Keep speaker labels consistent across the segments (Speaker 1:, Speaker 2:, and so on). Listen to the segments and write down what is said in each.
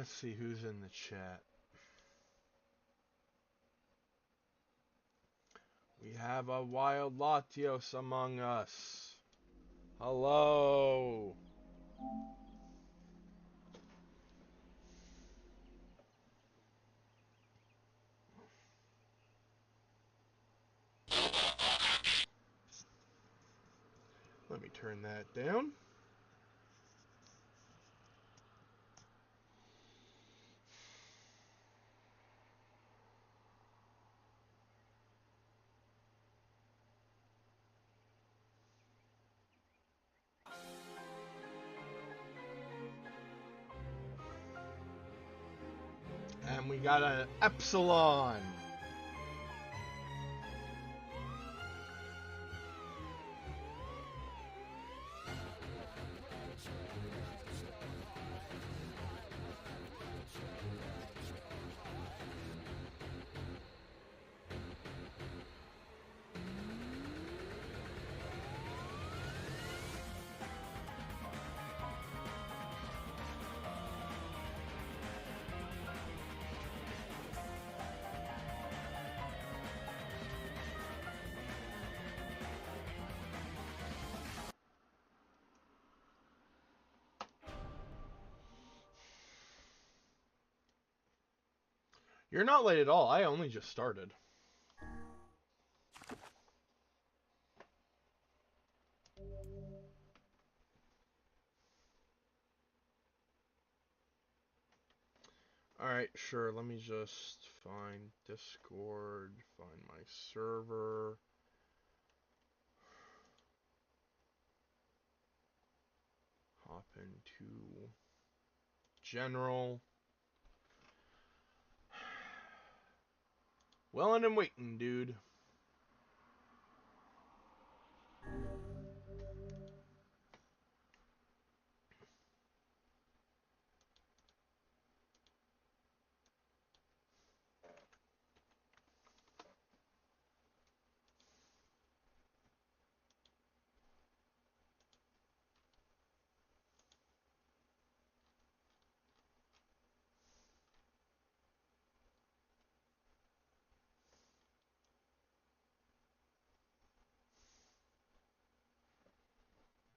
Speaker 1: Let's see who's in the chat. We have a wild Latios among us. Hello. Let me turn that down. And we got an Epsilon. You're not late at all. I only just started. Alright, sure. Let me just find Discord, find my server. Hop into General. Willing and waiting, dude.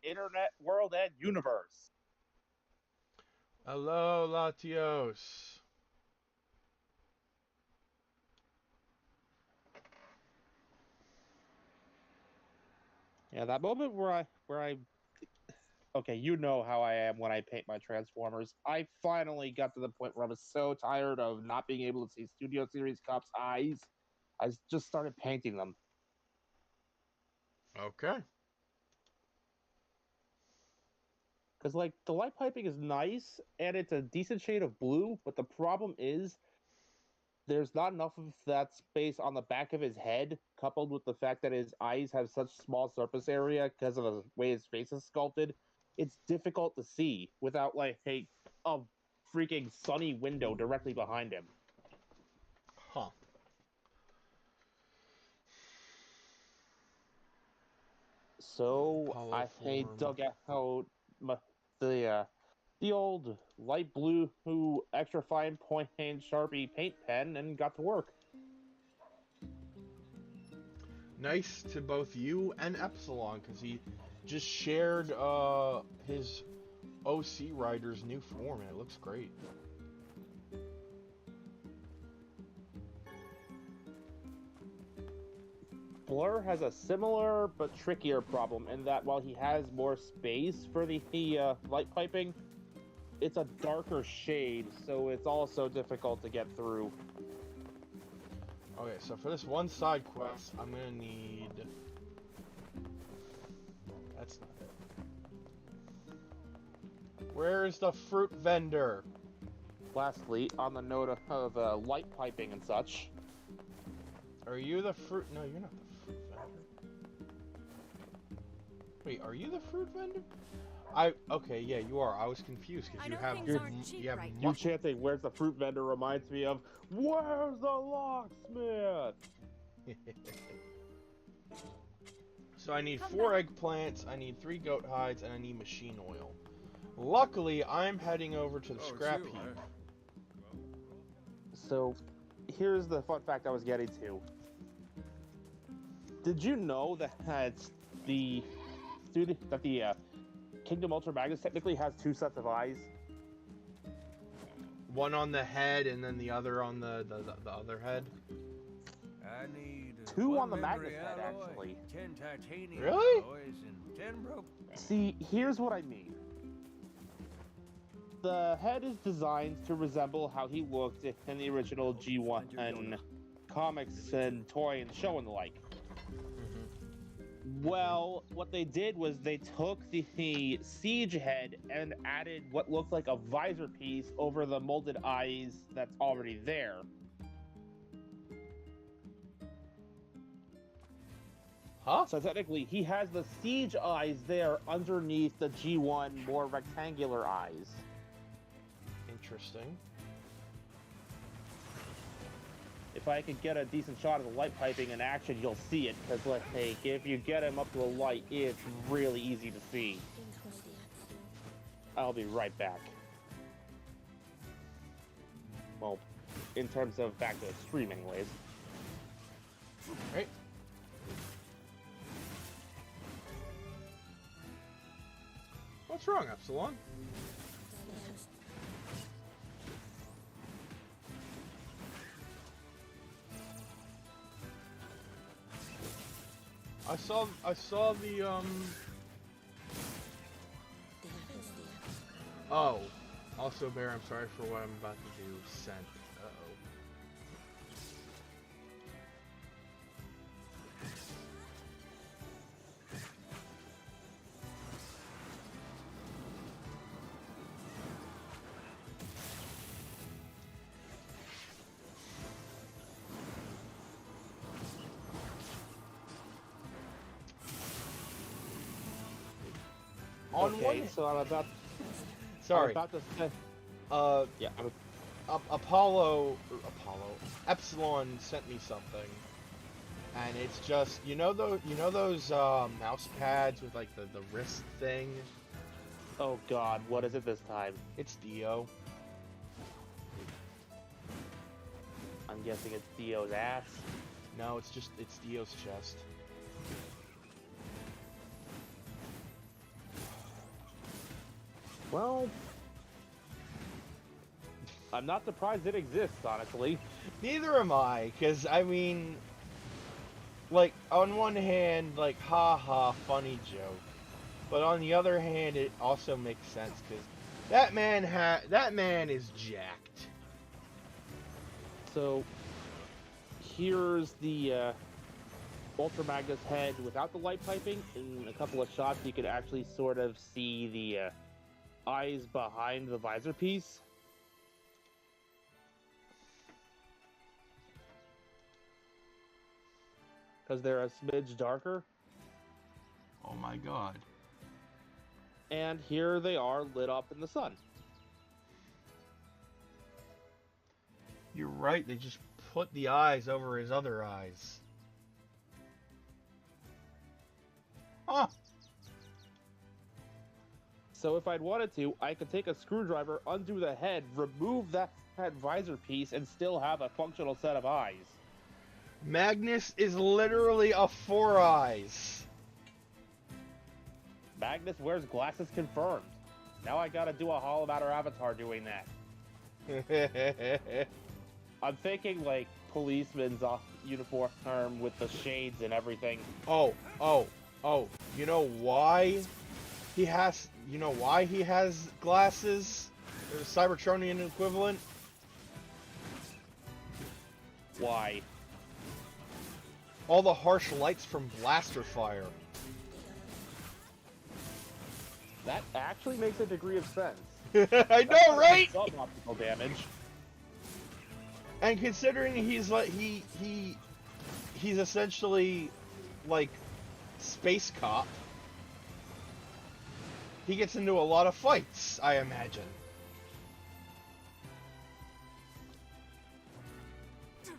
Speaker 2: Internet, world, and universe.
Speaker 1: Hello, Latios.
Speaker 2: Yeah, that moment where I okay, you know how I am when I paint my Transformers. I finally got to the point where I was so tired of not being able to see Studio Series Cop's eyes. I just started painting them.
Speaker 1: Okay.
Speaker 2: Because, like, the light piping is nice, and it's a decent shade of blue, but the problem is there's not enough of that space on the back of his head, coupled with the fact that his eyes have such small surface area because of the way his face is sculpted. It's difficult to see without, like, a freaking sunny window directly behind him.
Speaker 1: Huh.
Speaker 2: So
Speaker 1: Apollo
Speaker 2: I
Speaker 1: form.
Speaker 2: dug out the old light blue extra fine point Sharpie paint pen and got to work.
Speaker 1: Nice to both you and Epsilon, because he just shared his OC Rider's new form, and it looks great.
Speaker 2: Blur has a similar but trickier problem in that while he has more space for the light piping, it's a darker shade, so it's also difficult to get through.
Speaker 1: Okay, so for this one side quest, I'm gonna need... That's not it. Where is the fruit vendor?
Speaker 2: Lastly, on the note of light piping and such...
Speaker 1: Are you the fruit... No, you're not the fruit vendor. Wait, are you the fruit vendor? Okay, yeah, you are. I was confused because you have
Speaker 3: right
Speaker 2: You chanting "Where's the fruit vendor" reminds me of "Where's the locksmith?"
Speaker 1: So I need 4 eggplants, I need 3 goat hides, and I need machine oil. Luckily, I'm heading over to the scrap heap.
Speaker 2: So, here's the fun fact I was getting to. Did you know that the Kingdom Ultra Magnus technically has two sets of eyes?
Speaker 1: One on the head and then the other on the other head.
Speaker 3: I need
Speaker 2: Two on the Magnus head,
Speaker 3: alloy,
Speaker 2: actually.
Speaker 3: 10 titanium
Speaker 1: Really?
Speaker 3: alloys, and 10 broke.
Speaker 2: See, here's what I mean. The head is designed to resemble how he looked in the original G1 and comics and toy and show and the like. Well, what they did was they took the siege head and added what looked like a visor piece over the molded eyes that's already there.
Speaker 1: Huh?
Speaker 2: So technically, he has the siege eyes there underneath the G1 more rectangular eyes.
Speaker 1: Interesting.
Speaker 2: If I could get a decent shot of the light piping in action, you'll see it, because like, if you get him up to the light, it's really easy to see. I'll be right back. Well, in terms of back to the stream anyways.
Speaker 1: Right. What's wrong, Epsilon? I saw the Oh. Also, Bear, I'm sorry for what I'm about to do. Sent. Uh-oh. On
Speaker 2: Okay,
Speaker 1: one,
Speaker 2: so I'm about
Speaker 1: sorry.
Speaker 2: to say, yeah,
Speaker 1: Epsilon sent me something, and it's just you know those mouse pads with like the wrist thing.
Speaker 2: oh god, what is it this time?
Speaker 1: It's Dio.
Speaker 2: I'm guessing it's Dio's ass.
Speaker 1: No, it's Dio's chest.
Speaker 2: Well, I'm not surprised it exists, honestly.
Speaker 1: Neither am I, because I mean, like on one hand, like haha, funny joke, but on the other hand, it also makes sense because that man is jacked.
Speaker 2: So here's the Ultra Magnus head without the light piping. In a couple of shots, you could actually sort of see the eyes behind the visor piece. Because they're a smidge darker.
Speaker 1: Oh my god.
Speaker 2: And here they are lit up in the sun.
Speaker 1: You're right, they just put the eyes over his other eyes. Huh.
Speaker 2: So if I'd wanted to, I could take a screwdriver, undo the head, remove that visor piece, and still have a functional set of eyes.
Speaker 1: Magnus is literally a four eyes.
Speaker 2: Magnus wears glasses confirmed. Now I gotta do a Hollow Matter avatar doing that. I'm thinking like policeman's uniform with the shades and everything.
Speaker 1: Oh. You know why he has glasses? The Cybertronian equivalent?
Speaker 2: Why?
Speaker 1: All the harsh lights from blaster fire.
Speaker 2: That actually makes a degree of sense.
Speaker 1: I know, right?
Speaker 2: Some optical damage.
Speaker 1: And considering he's like he's essentially like space cop, he gets into a lot of fights, I imagine.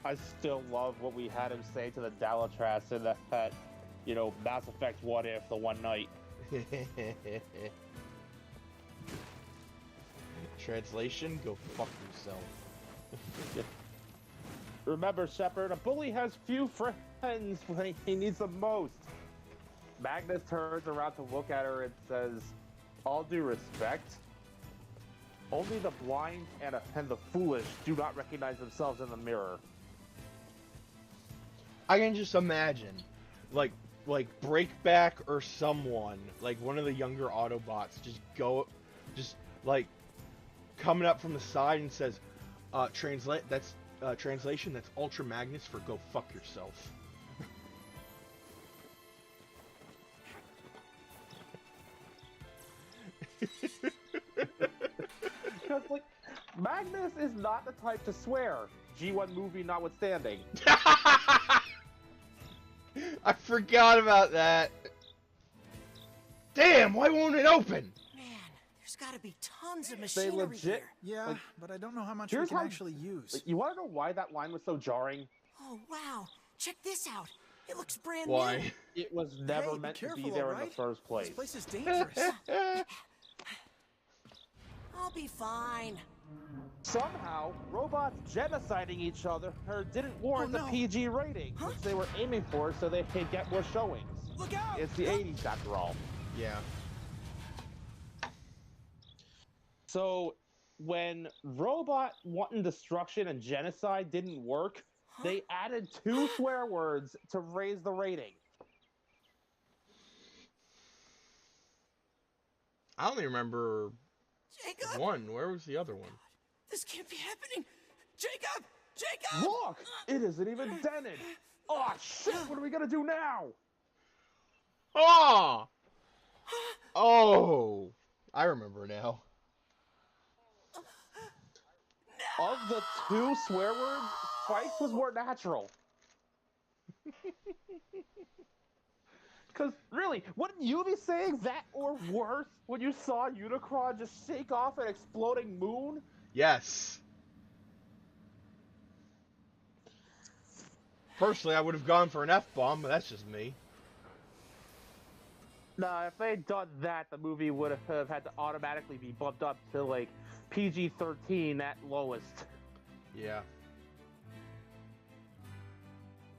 Speaker 2: I still love what we had him say to the Dalatras in that Mass Effect What If, the one night.
Speaker 1: Translation, go fuck yourself.
Speaker 2: Remember, Shepard, a bully has few friends when he needs them most. Magnus turns around to look at her and says, all due respect, only the blind and the foolish do not recognize themselves in the mirror.
Speaker 1: I can just imagine, like Breakback or someone, like one of the younger Autobots, just like coming up from the side and says, translation, that's Ultra Magnus for go fuck yourself.
Speaker 2: Because, like, Magnus is not the type to swear, G1 movie notwithstanding.
Speaker 1: I forgot about that. Damn, why won't it open?
Speaker 4: Man, there's gotta be tons of
Speaker 2: They
Speaker 4: machinery
Speaker 2: legit.
Speaker 4: here.
Speaker 5: Yeah,
Speaker 2: Like,
Speaker 5: but I don't know how much we
Speaker 2: here's
Speaker 5: can
Speaker 2: how-
Speaker 5: actually use.
Speaker 2: Like, you want to know why that line was so jarring?
Speaker 4: Oh, wow. Check this out. It looks brand
Speaker 1: Why?
Speaker 4: new.
Speaker 2: It was never
Speaker 5: Hey, be
Speaker 2: meant to be
Speaker 5: careful,
Speaker 2: there in
Speaker 5: alright?
Speaker 2: the first place.
Speaker 5: This place is dangerous.
Speaker 4: I'll be fine.
Speaker 2: Somehow, robots genociding each other didn't warrant
Speaker 5: Oh, no.
Speaker 2: the PG rating,
Speaker 4: Huh?
Speaker 2: which they were aiming for so they could get more showings.
Speaker 5: Look out!
Speaker 2: It's the 80s after all.
Speaker 1: Yeah.
Speaker 2: So, when robot wanton destruction and genocide didn't work, they added 2 swear words to raise the rating.
Speaker 1: I only remember
Speaker 4: Jacob!
Speaker 1: one. Where was the other one?
Speaker 4: This can't be happening. Jacob! Jacob!
Speaker 2: Look! It isn't even dented! Oh shit, what are we gonna do now?
Speaker 1: Oh! Oh! I remember now.
Speaker 2: Of the 2 swear words, Spice was more natural. Because, really, wouldn't you be saying that or worse when you saw Unicron just shake off an exploding moon?
Speaker 1: Yes. Personally, I would have gone for an F-bomb, but that's just me.
Speaker 2: Nah, if they'd done that, the movie would have had to automatically be bumped up to, like, PG-13 at lowest.
Speaker 1: Yeah.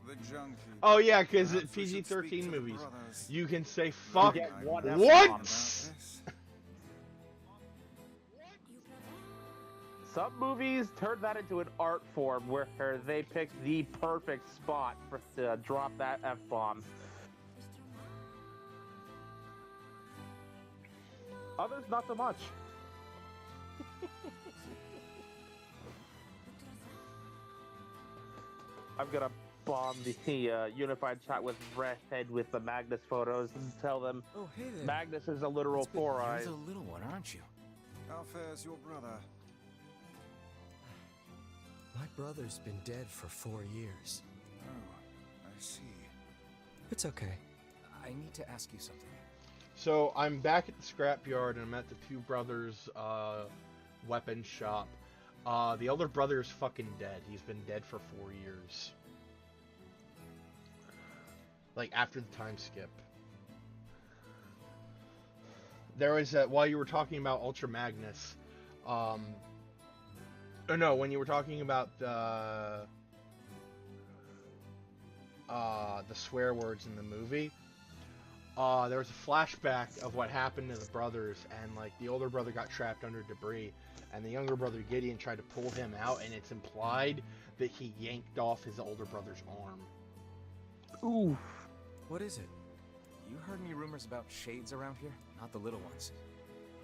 Speaker 3: The junkie.
Speaker 1: Oh yeah, because
Speaker 3: Perhaps we should speak
Speaker 1: PG-13
Speaker 3: to the
Speaker 1: movies,
Speaker 3: brothers.
Speaker 1: you can say fuck
Speaker 2: get one
Speaker 3: About
Speaker 2: F-bomb.
Speaker 1: once.
Speaker 3: this.
Speaker 2: Some movies turn that into an art form where they pick the perfect spot to drop that F-bomb. Others, not so much. I'm gonna bomb the unified chat with Redhead with the Magnus photos and tell them
Speaker 6: Oh, hey there.
Speaker 2: Magnus is a literal
Speaker 6: It's been
Speaker 2: four
Speaker 6: years
Speaker 2: eyes.
Speaker 6: a little one, aren't you?
Speaker 3: How fares your brother?
Speaker 6: My brother's been dead for 4 years.
Speaker 3: Oh, I see.
Speaker 6: It's okay. I need to ask you something.
Speaker 1: So I'm back at the scrapyard and I'm at the Two Brothers weapon shop. The older brother is fucking dead. He's been dead for 4 years. Like after the time skip. There was while you were talking about Ultra Magnus, oh no, when you were talking about the swear words in the movie, there was a flashback of what happened to the brothers, and like the older brother got trapped under debris, and the younger brother Gideon tried to pull him out, and it's implied that he yanked off his older brother's arm.
Speaker 2: Ooh.
Speaker 6: What is it?
Speaker 7: You heard any rumors about shades around here? Not the little ones.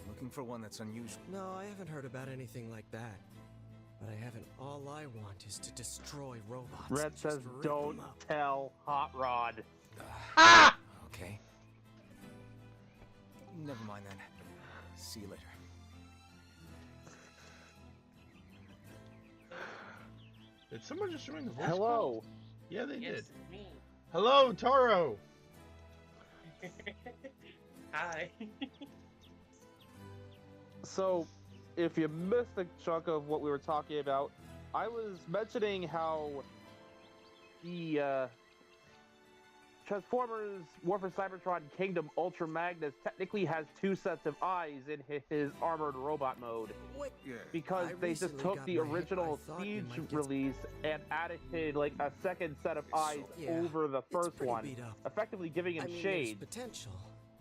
Speaker 7: I'm looking for one that's unusual.
Speaker 8: No, I haven't heard about anything like that. But I haven't. All I want is to destroy robots.
Speaker 2: Red
Speaker 8: Just
Speaker 2: says,
Speaker 8: rip
Speaker 2: "Don't
Speaker 8: them up."
Speaker 2: tell Hot Rod."
Speaker 1: Ah!
Speaker 7: Okay. Never mind then. See you later.
Speaker 1: Did someone just join the voice
Speaker 2: Hello.
Speaker 1: call? Yeah, they did. Hello, Taro.
Speaker 9: Hi.
Speaker 2: So, if you missed a chunk of what we were talking about, I was mentioning how the Transformers War for Cybertron Kingdom Ultra Magnus technically has 2 sets of eyes in his armored robot mode.
Speaker 8: Wait,
Speaker 3: Yeah.
Speaker 2: Because
Speaker 8: I
Speaker 2: they just
Speaker 8: recently
Speaker 2: took
Speaker 8: got
Speaker 2: the
Speaker 8: my hip. I
Speaker 2: original
Speaker 8: thought you
Speaker 2: Siege
Speaker 8: might get-
Speaker 2: release and added like a second set of eyes
Speaker 8: Yeah,
Speaker 2: over the
Speaker 8: it's
Speaker 2: first
Speaker 8: pretty
Speaker 2: one,
Speaker 8: beat up.
Speaker 2: effectively giving him
Speaker 8: I mean,
Speaker 2: shades.
Speaker 8: there's potential,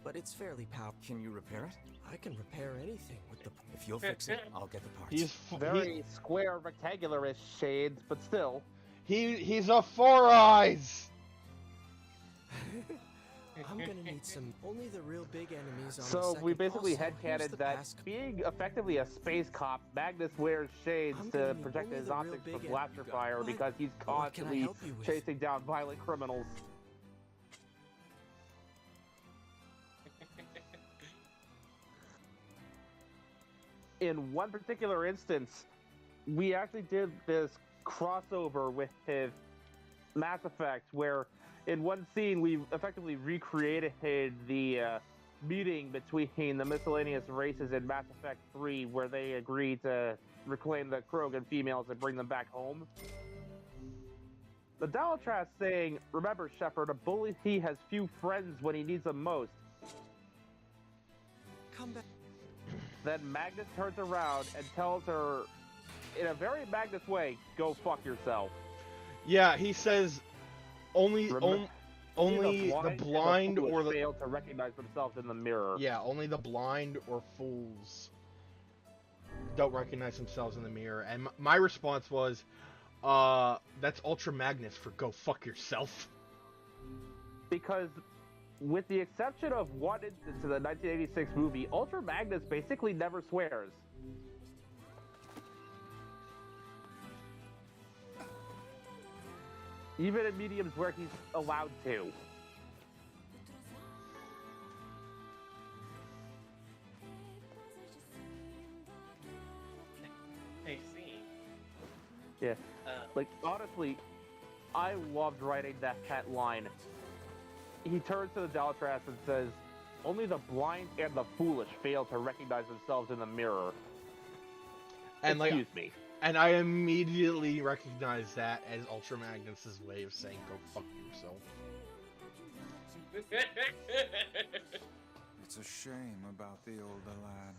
Speaker 8: but it's fairly powerful.
Speaker 7: Can you repair it?
Speaker 8: I can repair anything with the.
Speaker 7: If you'll fix it, I'll get the parts.
Speaker 2: Very square, rectangular-ish shades, but still.
Speaker 1: He's a 4 eyes.
Speaker 8: I'm gonna need some. Only the real big enemies on the
Speaker 2: So
Speaker 8: second.
Speaker 2: we basically
Speaker 8: Also, here's
Speaker 2: headcanoned
Speaker 8: the
Speaker 2: that
Speaker 8: pass-
Speaker 2: being effectively a space cop, Magnus wears shades
Speaker 8: I'm
Speaker 2: to
Speaker 8: gonna need
Speaker 2: protect
Speaker 8: only
Speaker 2: his
Speaker 8: the real
Speaker 2: optics from
Speaker 8: big
Speaker 2: blaster
Speaker 8: en-
Speaker 2: fire
Speaker 8: What?
Speaker 2: because he's
Speaker 8: What can I
Speaker 2: constantly
Speaker 8: help you with?
Speaker 2: chasing down violent criminals. In one particular instance, we actually did this crossover with Mass Effect, where in one scene we effectively recreated the meeting between the miscellaneous races in Mass Effect 3, where they agreed to reclaim the Krogan females and bring them back home. The Dalatras saying, "Remember, Shepard, a bully he has few friends when he needs them most."
Speaker 8: Come back.
Speaker 2: Then Magnus turns around and tells her, in a very Magnus way, "Go fuck yourself."
Speaker 1: Yeah, he says only
Speaker 2: Remember-
Speaker 1: only the
Speaker 2: and
Speaker 1: blind
Speaker 2: foolish
Speaker 1: or the
Speaker 2: fail to recognize themselves in the mirror.
Speaker 1: yeah, only the blind or fools don't recognize themselves in the mirror. And my response was, that's Ultra Magnus for go fuck yourself.
Speaker 2: Because, with the exception of one instance in the 1986 movie, Ultra Magnus basically never swears. Even in mediums where he's allowed to.
Speaker 9: Hey, see.
Speaker 2: Yeah. Like, honestly, I loved writing that line. He turns to the Dalatras and says, "Only the blind and the foolish fail to recognize themselves in the mirror."
Speaker 1: And
Speaker 2: Excuse me.
Speaker 1: And I immediately recognized that as Ultra Magnus's way of saying go fuck yourself.
Speaker 3: It's a shame about the older lad.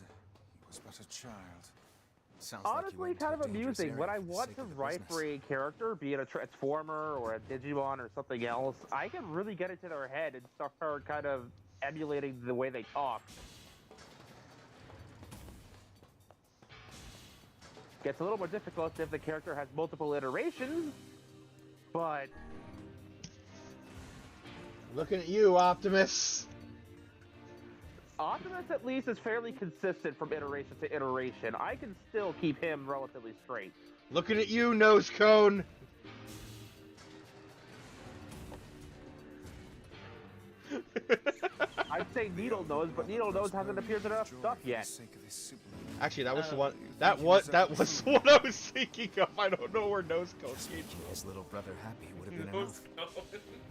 Speaker 3: He was but a child.
Speaker 7: Sounds like you
Speaker 2: Honestly,
Speaker 7: went to
Speaker 2: kind
Speaker 7: a
Speaker 2: of
Speaker 7: dangerous
Speaker 2: amusing.
Speaker 7: area
Speaker 2: When I
Speaker 7: for the
Speaker 2: want
Speaker 7: sake
Speaker 2: to
Speaker 7: of the
Speaker 2: write
Speaker 7: business.
Speaker 2: for a character, be it a Transformer or a Digimon or something else, I can really get into their head and start kind of emulating the way they talk. Gets a little more difficult if the character has multiple iterations, but
Speaker 1: Looking at you, Optimus.
Speaker 2: Optimus at least is fairly consistent from iteration to iteration. I can still keep him relatively straight.
Speaker 1: Looking at you, Nose Cone.
Speaker 2: I'd say Needle Nose, but Needle Nose hasn't appeared in enough stuff yet.
Speaker 1: Actually, that was the one. That was what I was thinking of. I don't know where Nose Cone came
Speaker 7: Making
Speaker 1: from.
Speaker 7: his little brother happy would have been enough.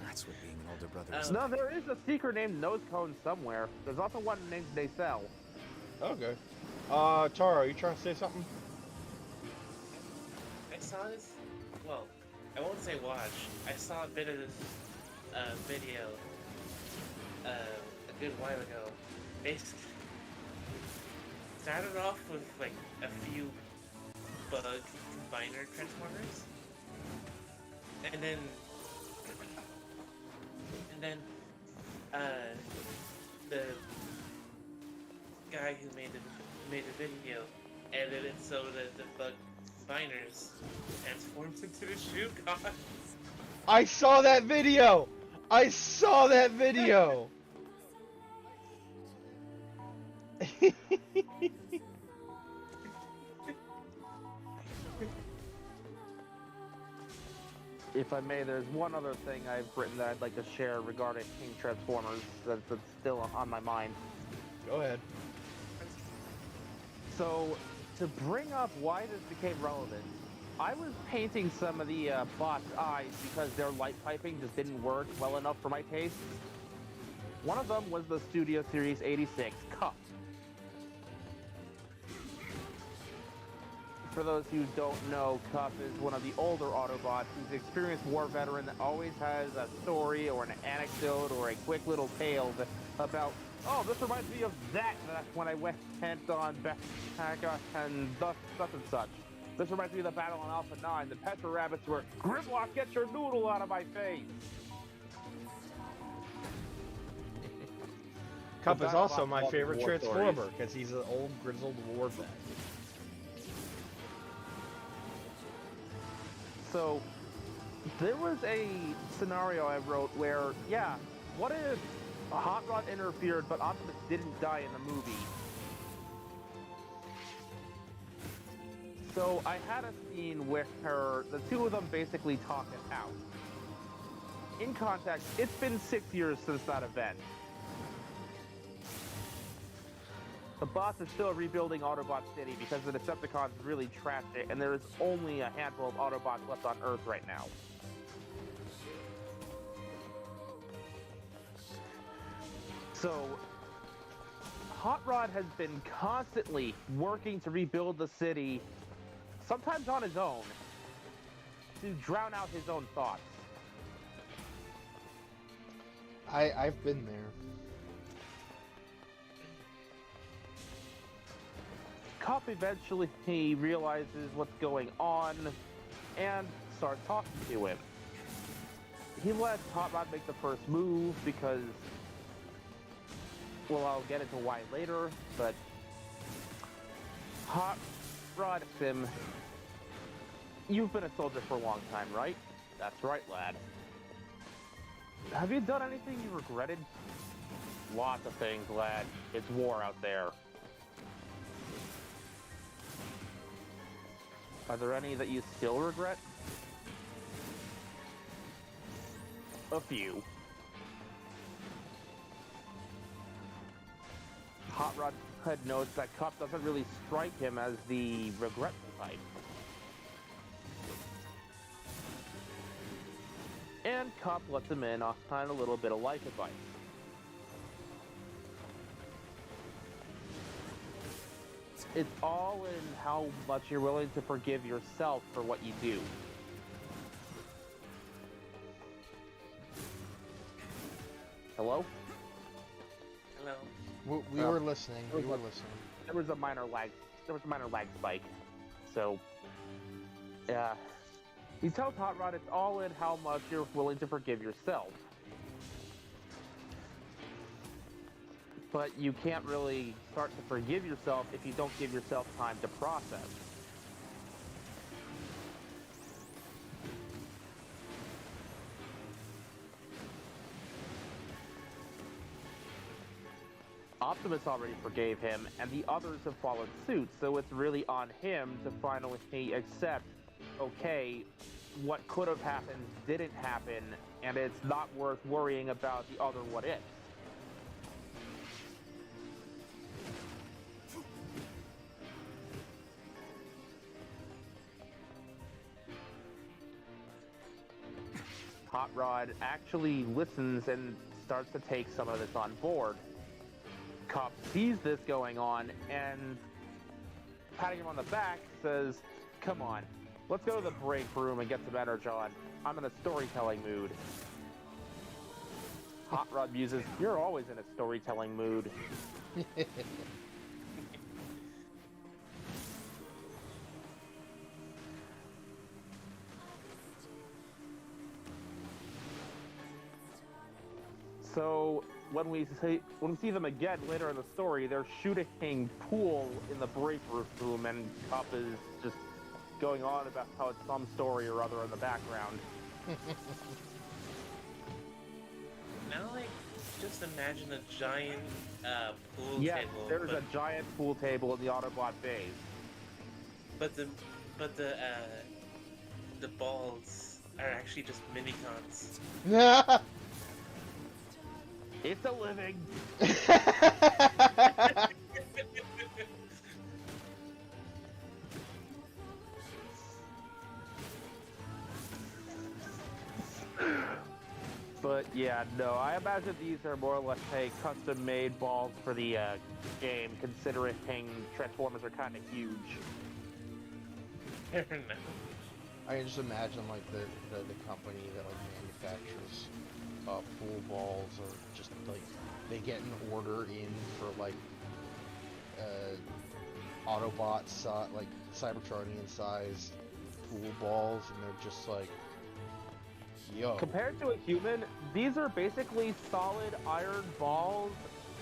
Speaker 7: That's what being an older brother is.
Speaker 2: No, there is a seeker named Nose Cone somewhere. There's also one named Nacelle.
Speaker 1: Okay. Tara, you trying to say something?
Speaker 9: I saw this. Well, I won't say watch. I saw a bit of this video a good while ago. Basically, started off with like a few bug combiner transformers, and then the guy who made the video edited it so that the bug combiners transforms into the shoe god.
Speaker 1: I saw that video. I saw that video.
Speaker 2: If I may, there's one other thing I've written that I'd like to share regarding King Transformers that's still on my mind.
Speaker 1: Go ahead.
Speaker 2: So, to bring up why this became relevant, I was painting some of the bots' eyes because their light piping just didn't work well enough for my taste. One of them was the Studio Series 86 Cup. For those who don't know, Cup is one of the older Autobots. He's an experienced war veteran that always has a story or an anecdote or a quick little tale about, oh, this reminds me of that when I went on back and thus such and such. This reminds me of the battle on Alpha 9, the Petra Rabbits were, Grimlock, get your noodle out of my face!
Speaker 1: Cup is also my
Speaker 2: Autobots
Speaker 1: favorite
Speaker 2: love war
Speaker 1: Transformer because he's an old grizzled war vet.
Speaker 2: So, there was a scenario I wrote where, yeah, what if a Hot Rod interfered but Optimus didn't die in the movie? So I had a scene where the two of them basically talk it out. In context, it's been 6 years since that event. The boss is still rebuilding Autobot City because the Decepticons really trashed it, and there is only a handful of Autobots left on Earth right now. So, Hot Rod has been constantly working to rebuild the city, sometimes on his own, to drown out his own thoughts.
Speaker 1: I've been there.
Speaker 2: Cop eventually he realizes what's going on and starts talking to him. He lets Hot Rod make the first move because, well, I'll get into why later, but Hot Rod asks him, you've been a soldier for a long time, right? That's right, lad. Have you done anything you regretted? Lots of things, lad. It's war out there. Are there any that you still regret? A few. Hot Rod had noticed that Cup doesn't really strike him as the regretful type. And Cup lets him in on a little bit of life advice. It's all in how much you're willing to forgive yourself for what you do. Hello?
Speaker 9: Hello.
Speaker 1: We were listening. We were listening.
Speaker 2: There was a minor lag. There was a minor lag spike. So, yeah. He tells Hot Rod it's all in how much you're willing to forgive yourself. But you can't really start to forgive yourself if you don't give yourself time to process. Optimus already forgave him, and the others have followed suit, so it's really on him to finally accept, okay, what could have happened didn't happen, and it's not worth worrying about the other what-ifs. Hot Rod actually listens and starts to take some of this on board. Cop sees this going on and, patting him on the back, says, come on, let's go to the break room and get some energy on. I'm in a storytelling mood. Hot Rod muses, you're always in a storytelling mood. So when we see them again later in the story, they're shooting pool in the break room, and Cop is just going on about how it's some story or other in the background.
Speaker 9: Now, like, just imagine a giant pool
Speaker 2: Yes,
Speaker 9: table.
Speaker 2: there's a giant pool table in the Autobot base.
Speaker 9: But the balls are actually just mini-cons.
Speaker 2: It's a living. But yeah, no, I imagine these are more or less custom-made balls for the game, considering Transformers are kind of huge.
Speaker 9: Fair enough.
Speaker 1: I can just imagine like the company that like manufactures pool balls, or just like they get an order in for like Autobot like Cybertronian sized pool balls, and they're just like, yo.
Speaker 2: Compared to a human, these are basically solid iron balls,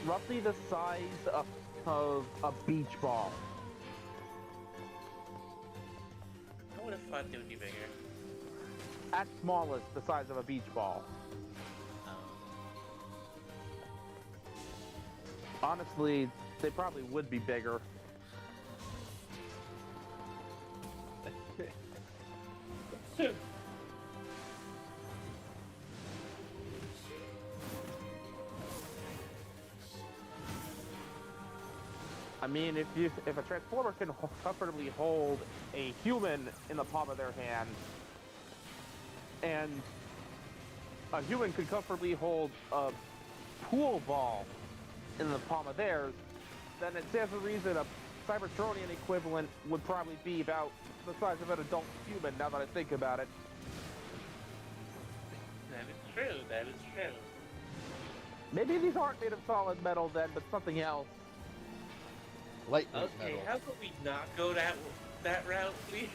Speaker 2: roughly the size of a beach ball.
Speaker 9: I would have thought they would be bigger.
Speaker 2: At smallest, the size of a beach ball. Honestly, they probably would be bigger. I mean, if a Transformer can comfortably hold a human in the palm of their hand, and a human could comfortably hold a pool ball in the palm of theirs, then it stands to reason a Cybertronian equivalent would probably be about the size of an adult human, now that I think about it.
Speaker 9: That is true, that is true.
Speaker 2: Maybe these aren't made of solid metal then, but something else.
Speaker 1: Lightweight
Speaker 9: Okay,
Speaker 1: metal.
Speaker 9: how could we not go that route, please?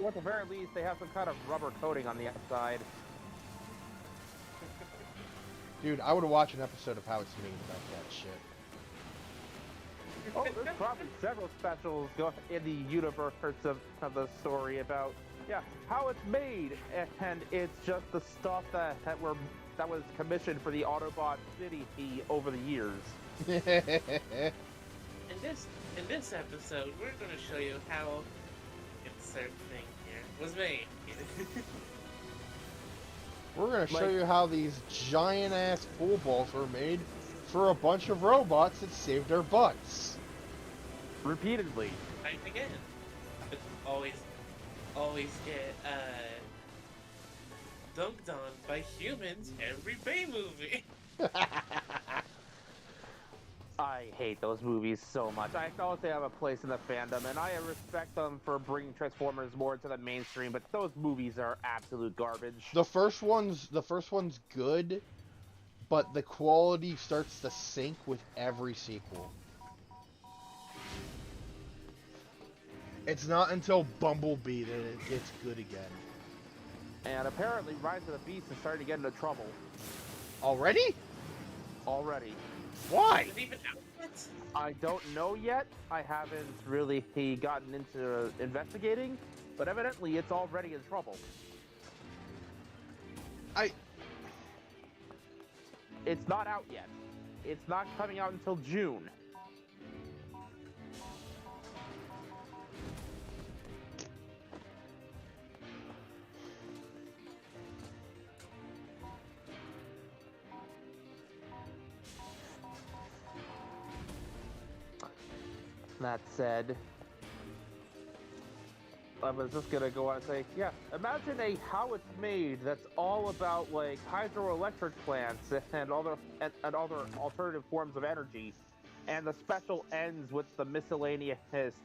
Speaker 2: Or at the very least, they have some kind of rubber coating on the outside.
Speaker 1: Dude, I would watch an episode of How It's Made about that shit.
Speaker 2: Oh, there's probably several specials in the universe of the story about, yeah, how it's made, and it's just the stuff that was commissioned for the Autobot City over the years.
Speaker 9: In this episode, we're going to show you how insert thing here was made.
Speaker 1: We're gonna show you how these giant ass pool balls were made for a bunch of robots that saved their butts.
Speaker 2: Repeatedly.
Speaker 9: Time again. But always get dunked on by humans every Bay movie.
Speaker 2: I hate those movies so much. I acknowledge they have a place in the fandom, and I respect them for bringing Transformers more to the mainstream, but those movies are absolute garbage.
Speaker 1: The first one's good, but the quality starts to sink with every sequel. It's not until Bumblebee that it gets good again.
Speaker 2: And apparently Rise of the Beast is starting to get into trouble.
Speaker 1: Already?
Speaker 2: Already.
Speaker 1: Why?
Speaker 9: Is it even out yet?
Speaker 2: I don't know yet. I haven't really gotten into investigating, but evidently it's already in trouble. It's not out yet. It's not coming out until June. That said, I was just gonna go on and say, yeah, imagine how it's made that's all about like hydroelectric plants and other alternative forms of energy, and the special ends with the miscellaneous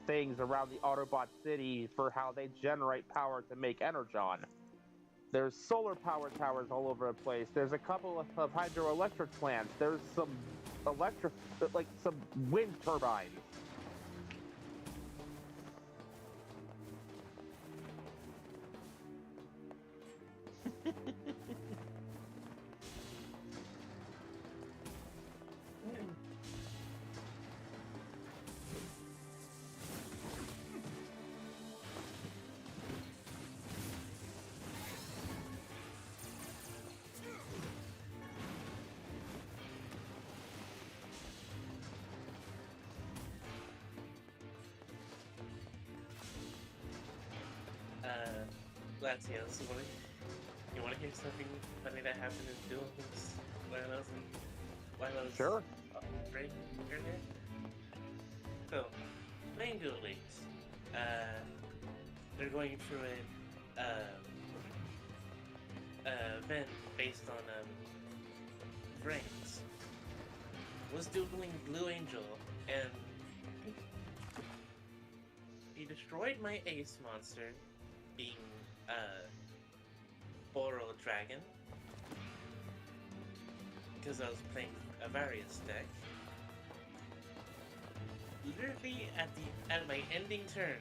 Speaker 2: things around the Autobot city for how they generate power to make energon. There's solar power towers all over the place. There's a couple of hydroelectric plants. There's some some wind turbines.
Speaker 9: Latios, you wanna hear something funny that happened in Duels while I was
Speaker 2: Sure.
Speaker 9: break internet? So, playing Duel Links, they're going through an event based on brains. was dueling Blue Angel, and he destroyed my ace monster, being Boral Dragon, because I was playing a various deck. Literally at my ending turn.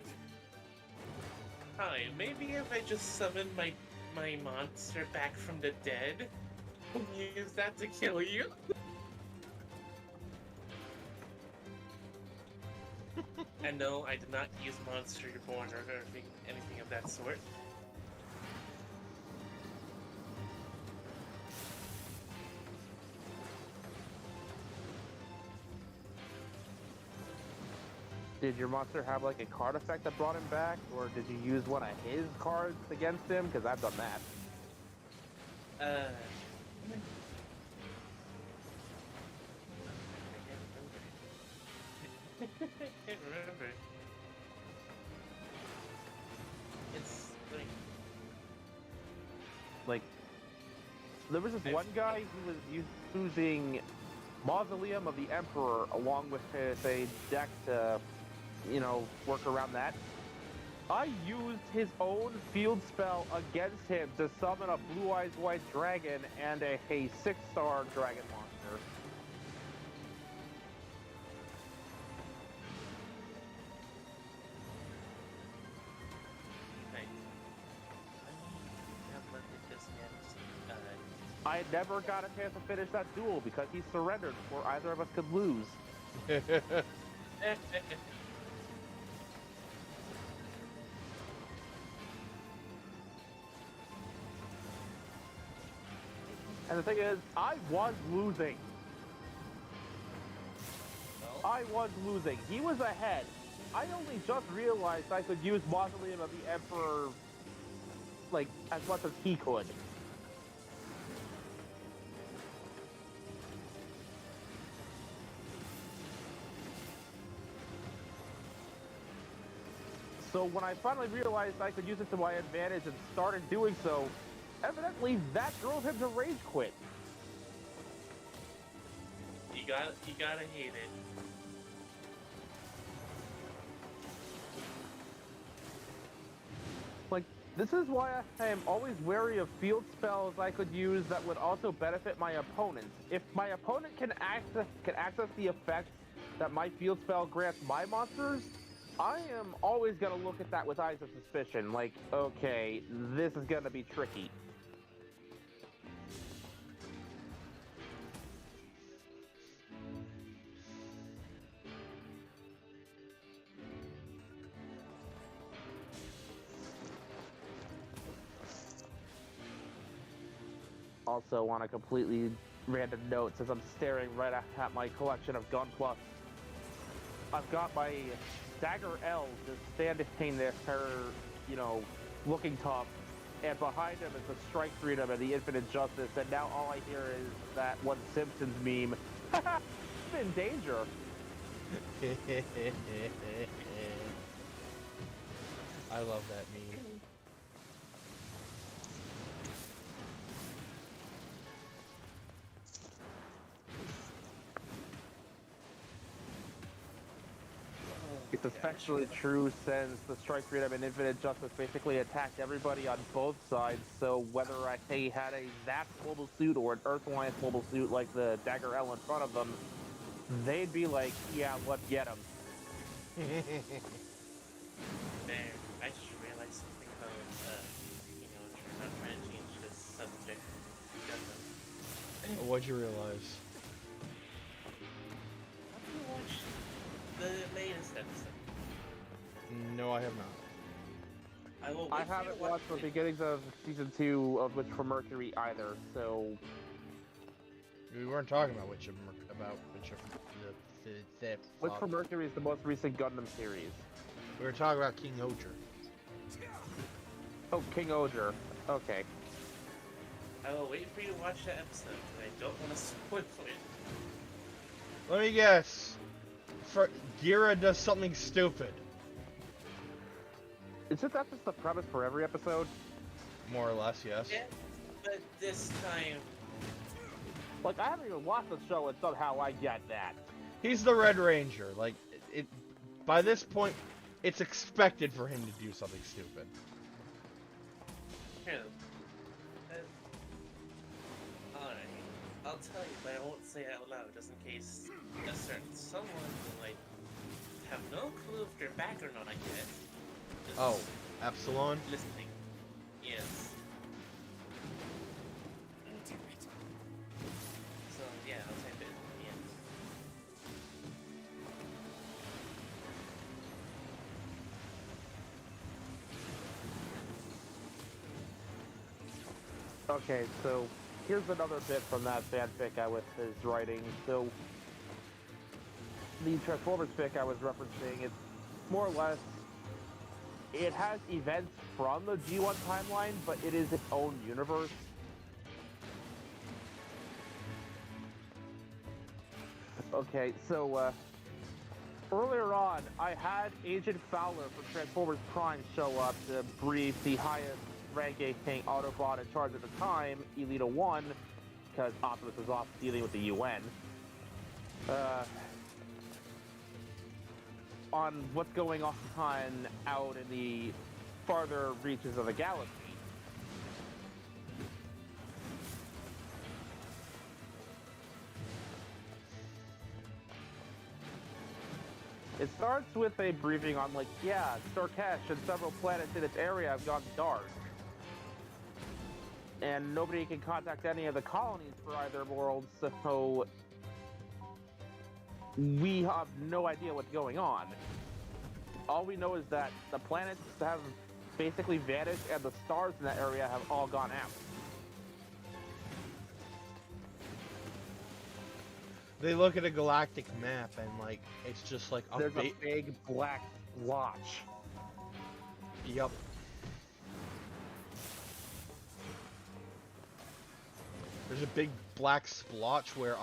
Speaker 9: Hi, maybe if I just summon my monster back from the dead, use that to kill you. And no, I did not use Monster Reborn or anything of that sort.
Speaker 2: Did your monster have like a card effect that brought him back, or did you use one of his cards against him? Because I've done that.
Speaker 9: I can't remember. It's
Speaker 2: Like, there was this one guy who was using Mausoleum of the Emperor along with a deck to, you know, work around that. I used his own field spell against him to summon a Blue Eyes White Dragon and a 6-star dragon monster. I never got a chance to finish that duel because he surrendered before either of us could lose. And the thing is, I was losing. I was losing. He was ahead. I only just realized I could use Mausoleum of the Emperor, like, as much as he could. So when I finally realized I could use it to my advantage and started doing so, evidently that drove him to rage quit.
Speaker 9: You gotta hate it.
Speaker 2: Like, this is why I am always wary of field spells I could use that would also benefit my opponents. If my opponent can access the effects that my field spell grants my monsters, I am always gonna look at that with eyes of suspicion. Like, okay, this is gonna be tricky. Also, on a completely random note, since I'm staring right at my collection of Gun Plus, I've got my Dagger L just standing there, you know, looking tough, and behind him is the Strike Freedom and the Infinite Justice, and now all I hear is that one Simpsons meme, haha, I'm in danger.
Speaker 1: I love that meme.
Speaker 2: It's especially true since the Strike Freedom and Infinite Justice basically attacked everybody on both sides, so whether I had a Zap mobile suit or an Earth Alliance mobile suit like the Dagger L in front of them, they'd be like, yeah, let's get him.
Speaker 9: Man, I just realized something about, I'm not trying to change this subject.
Speaker 1: What'd you realize?
Speaker 9: Have you watched the latest episode?
Speaker 1: No, I have not.
Speaker 2: I haven't watched the beginnings of season 2 of Witch from Mercury either, so
Speaker 1: We weren't talking about Witch
Speaker 2: from Mercury is the most recent Gundam series.
Speaker 1: We were talking about King Oger.
Speaker 2: Oh, King Oger. Okay.
Speaker 9: I will wait for you to watch that episode, because I don't want to spoil it.
Speaker 1: Let me guess. Gira does something stupid.
Speaker 2: Isn't that just the premise for every episode?
Speaker 1: More or less, yes.
Speaker 9: Yeah, but this time,
Speaker 2: Like, I haven't even watched the show, and somehow I get that.
Speaker 1: He's the Red Ranger. Like, by this point, it's expected for him to do something stupid.
Speaker 9: Here. Alright. I'll tell you, but I won't say it out loud, just in case a certain someone will, like, have no clue if they're back or not yet. Just
Speaker 1: Oh, Epsilon?
Speaker 9: listening. Yes. So, yeah, I'll type it at the end.
Speaker 2: Okay, so here's another bit from that fanfic I was writing. So the Transformers fic I was referencing, it's more or less, it has events from the G1 timeline, but it is its own universe. Okay, so earlier on, I had Agent Fowler from Transformers Prime show up to brief the highest ranking Autobot in charge at the time, Elita 1, because Optimus was off dealing with the UN. On what's going on out in the farther reaches of the galaxy. It starts with a briefing on, like, yeah, Starkesh and several planets in its area have gone dark. And nobody can contact any of the colonies for either world, so we have no idea what's going on. All we know is that the planets have basically vanished and the stars in that area have all gone out.
Speaker 1: They look at a galactic map and, like, it's just like a
Speaker 2: There's a big black splotch.
Speaker 1: Yep. There's a big black splotch where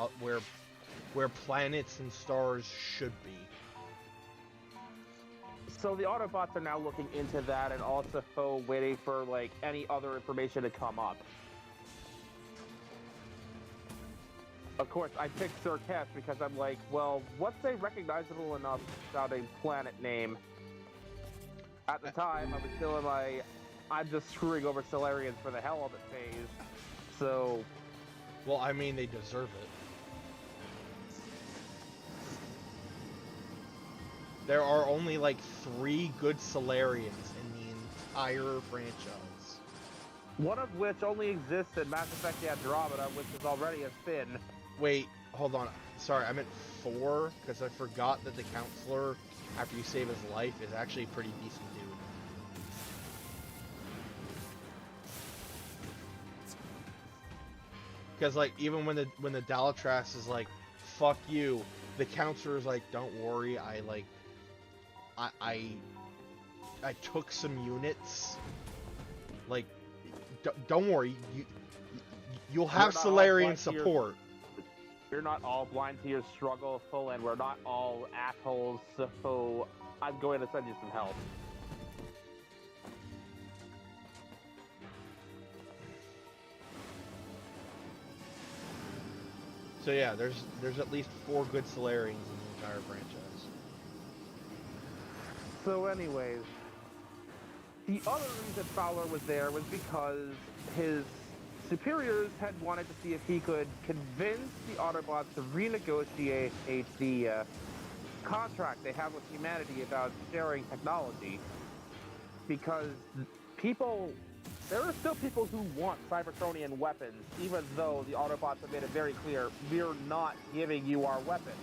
Speaker 1: planets and stars should be.
Speaker 2: So the Autobots are now looking into that and also waiting for, like, any other information to come up. Of course, I picked Starkesh because I'm like, well, what's a recognizable enough sounding planet name? At the time, I was still in my I'm just screwing over Solarians for the hell of it phase. So...
Speaker 1: Well, I mean, they deserve it. There are only, like, 3 good Solarians in the entire franchise.
Speaker 2: One of which only exists in Mass Effect Andromeda, which is already a spin.
Speaker 1: Wait, hold on. Sorry, I meant 4, because I forgot that the Counselor, after you save his life, is actually a pretty decent dude. Because, like, even when the Dalatras is like, fuck you, the Counselor is like, don't worry, I took some units. Like, don't worry, you'll have Solarian support.
Speaker 2: You're not all blind to your struggle, and we're not all assholes, so I'm going to send you some help.
Speaker 1: So yeah, there's at least 4 good Solarians in the entire franchise.
Speaker 2: So anyways, the other reason Fowler was there was because his superiors had wanted to see if he could convince the Autobots to renegotiate the contract they have with humanity about sharing technology. Because there are still people who want Cybertronian weapons, even though the Autobots have made it very clear, we're not giving you our weapons.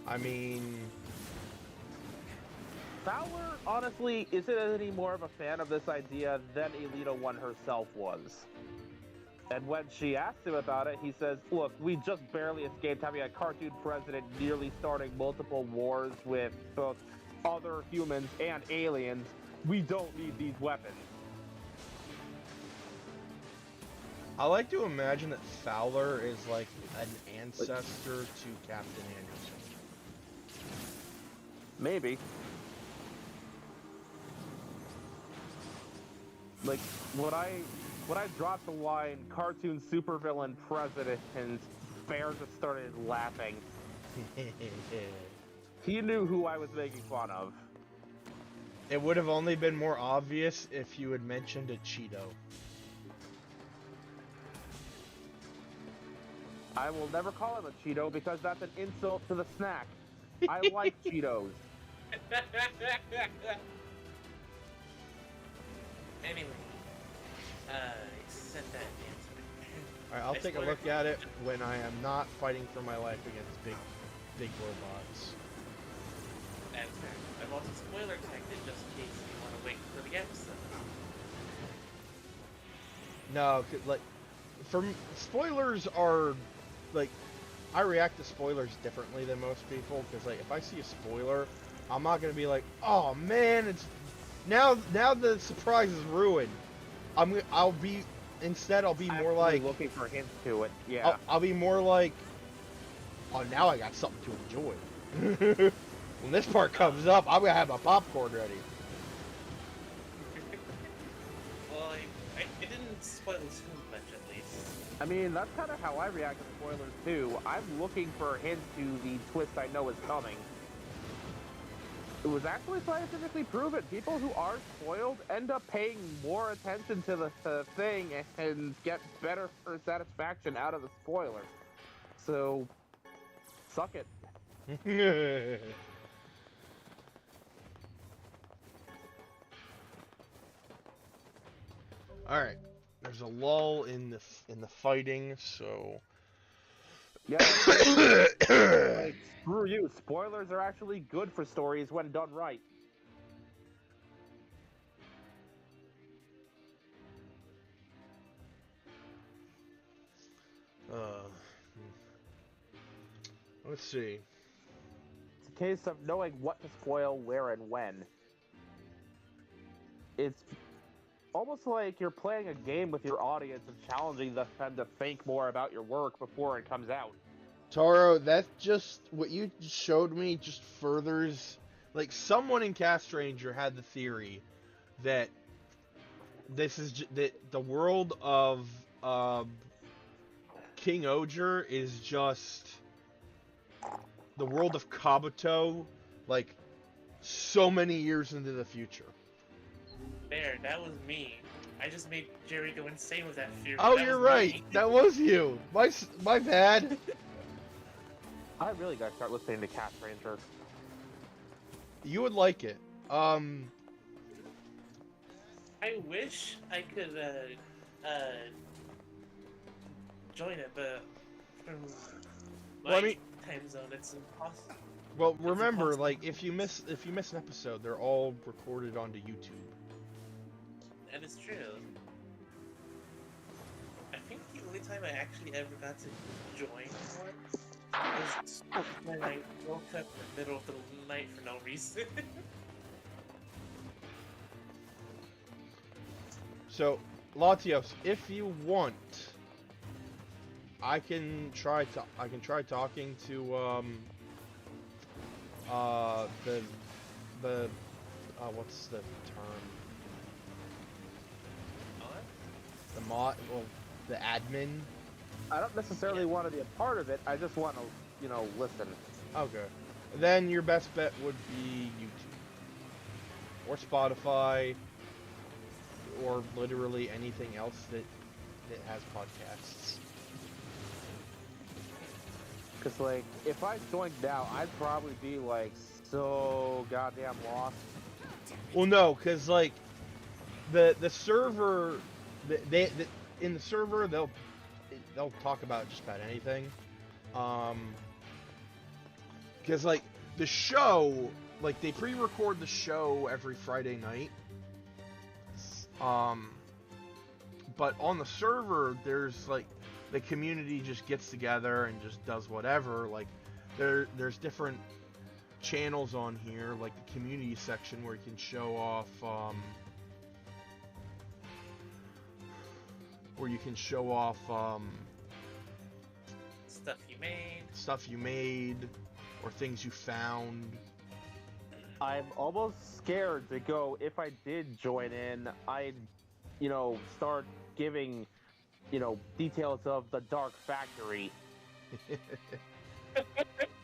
Speaker 1: I mean...
Speaker 2: Fowler, honestly, isn't any more of a fan of this idea than Elita 1 herself was. And when she asked him about it, he says, look, we just barely escaped having a cartoon president nearly starting multiple wars with both other humans and aliens. We don't need these weapons.
Speaker 1: I like to imagine that Fowler is like an ancestor to Captain Anderson.
Speaker 2: Maybe. Like when I dropped the line cartoon supervillain president, and Bear just started laughing. He knew who I was making fun of.
Speaker 1: It would have only been more obvious if you had mentioned a Cheeto.
Speaker 2: I will never call him a Cheeto because that's an insult to the snack. I like Cheetos.
Speaker 9: Anyway, send that answer.
Speaker 1: Alright, I'll take a look at it when I am not fighting for my life against big robots.
Speaker 9: That's fair. I've also spoiler tagged it just in case you want to wait for the episode.
Speaker 1: No, like, spoilers are, like, I react to spoilers differently than most people, because, like, if I see a spoiler, I'm not going to be like, oh, man, it's, now the surprise is ruined. I'll be more like,
Speaker 2: looking for hints to it, yeah.
Speaker 1: I'll be more like, oh, now I got something to enjoy. When this part comes up, I'm going to have my popcorn ready.
Speaker 9: Well, it didn't spoil too much, at least.
Speaker 2: I mean, that's kind of how I react to spoilers, too. I'm looking for hints to the twist I know is coming. It was actually scientifically proven. People who are spoiled end up paying more attention to the thing and get better satisfaction out of the spoiler. So, suck it.
Speaker 1: All right, there's a lull in the fighting, so
Speaker 2: Yeah. Like, screw you. Spoilers are actually good for stories when done right.
Speaker 1: let's see.
Speaker 2: It's a case of knowing what to spoil, where, and when. It's almost like you're playing a game with your audience and challenging them to think more about your work before it comes out.
Speaker 1: Taro, that's just what you showed me. Just furthers, like, someone in Cast Ranger had the theory that that the world of King Oger is just the world of Kabuto, like, so many years into the future.
Speaker 9: There, that was me. I just made Jerry go insane with that theory.
Speaker 1: Oh,
Speaker 9: That
Speaker 1: you're
Speaker 9: was
Speaker 1: right.
Speaker 9: me.
Speaker 1: That was you. My bad.
Speaker 2: I really gotta start listening to Cast Ranger.
Speaker 1: You would like it.
Speaker 9: I wish I could join it, but from my
Speaker 1: Well, I mean-
Speaker 9: time zone, it's impossible.
Speaker 1: Well, remember,
Speaker 9: impossible.
Speaker 1: like, if you miss an episode, they're all recorded onto YouTube.
Speaker 9: That is true. I think the only time I actually ever got to join one was when I woke up in the middle of the night for no reason.
Speaker 1: So, Latios, if you want, I can try talking to the what's the term? The admin.
Speaker 2: I don't necessarily want to be a part of it. I just want to, listen.
Speaker 1: Okay. Then your best bet would be YouTube or Spotify or literally anything else that has podcasts.
Speaker 2: Because, like, if I joined now, I'd probably be, like, so goddamn lost.
Speaker 1: Well, no, because, like, the server, in the server, they'll talk about just about anything. Because, like, the show, like, they pre-record the show every Friday night. But on the server, there's, like, the community just gets together and just does whatever. Like, there's different channels on here, like the community section where you can show off, stuff you made, or things you found.
Speaker 2: I'm almost scared to go. If I did join in, I'd start giving, details of the Dark Factory.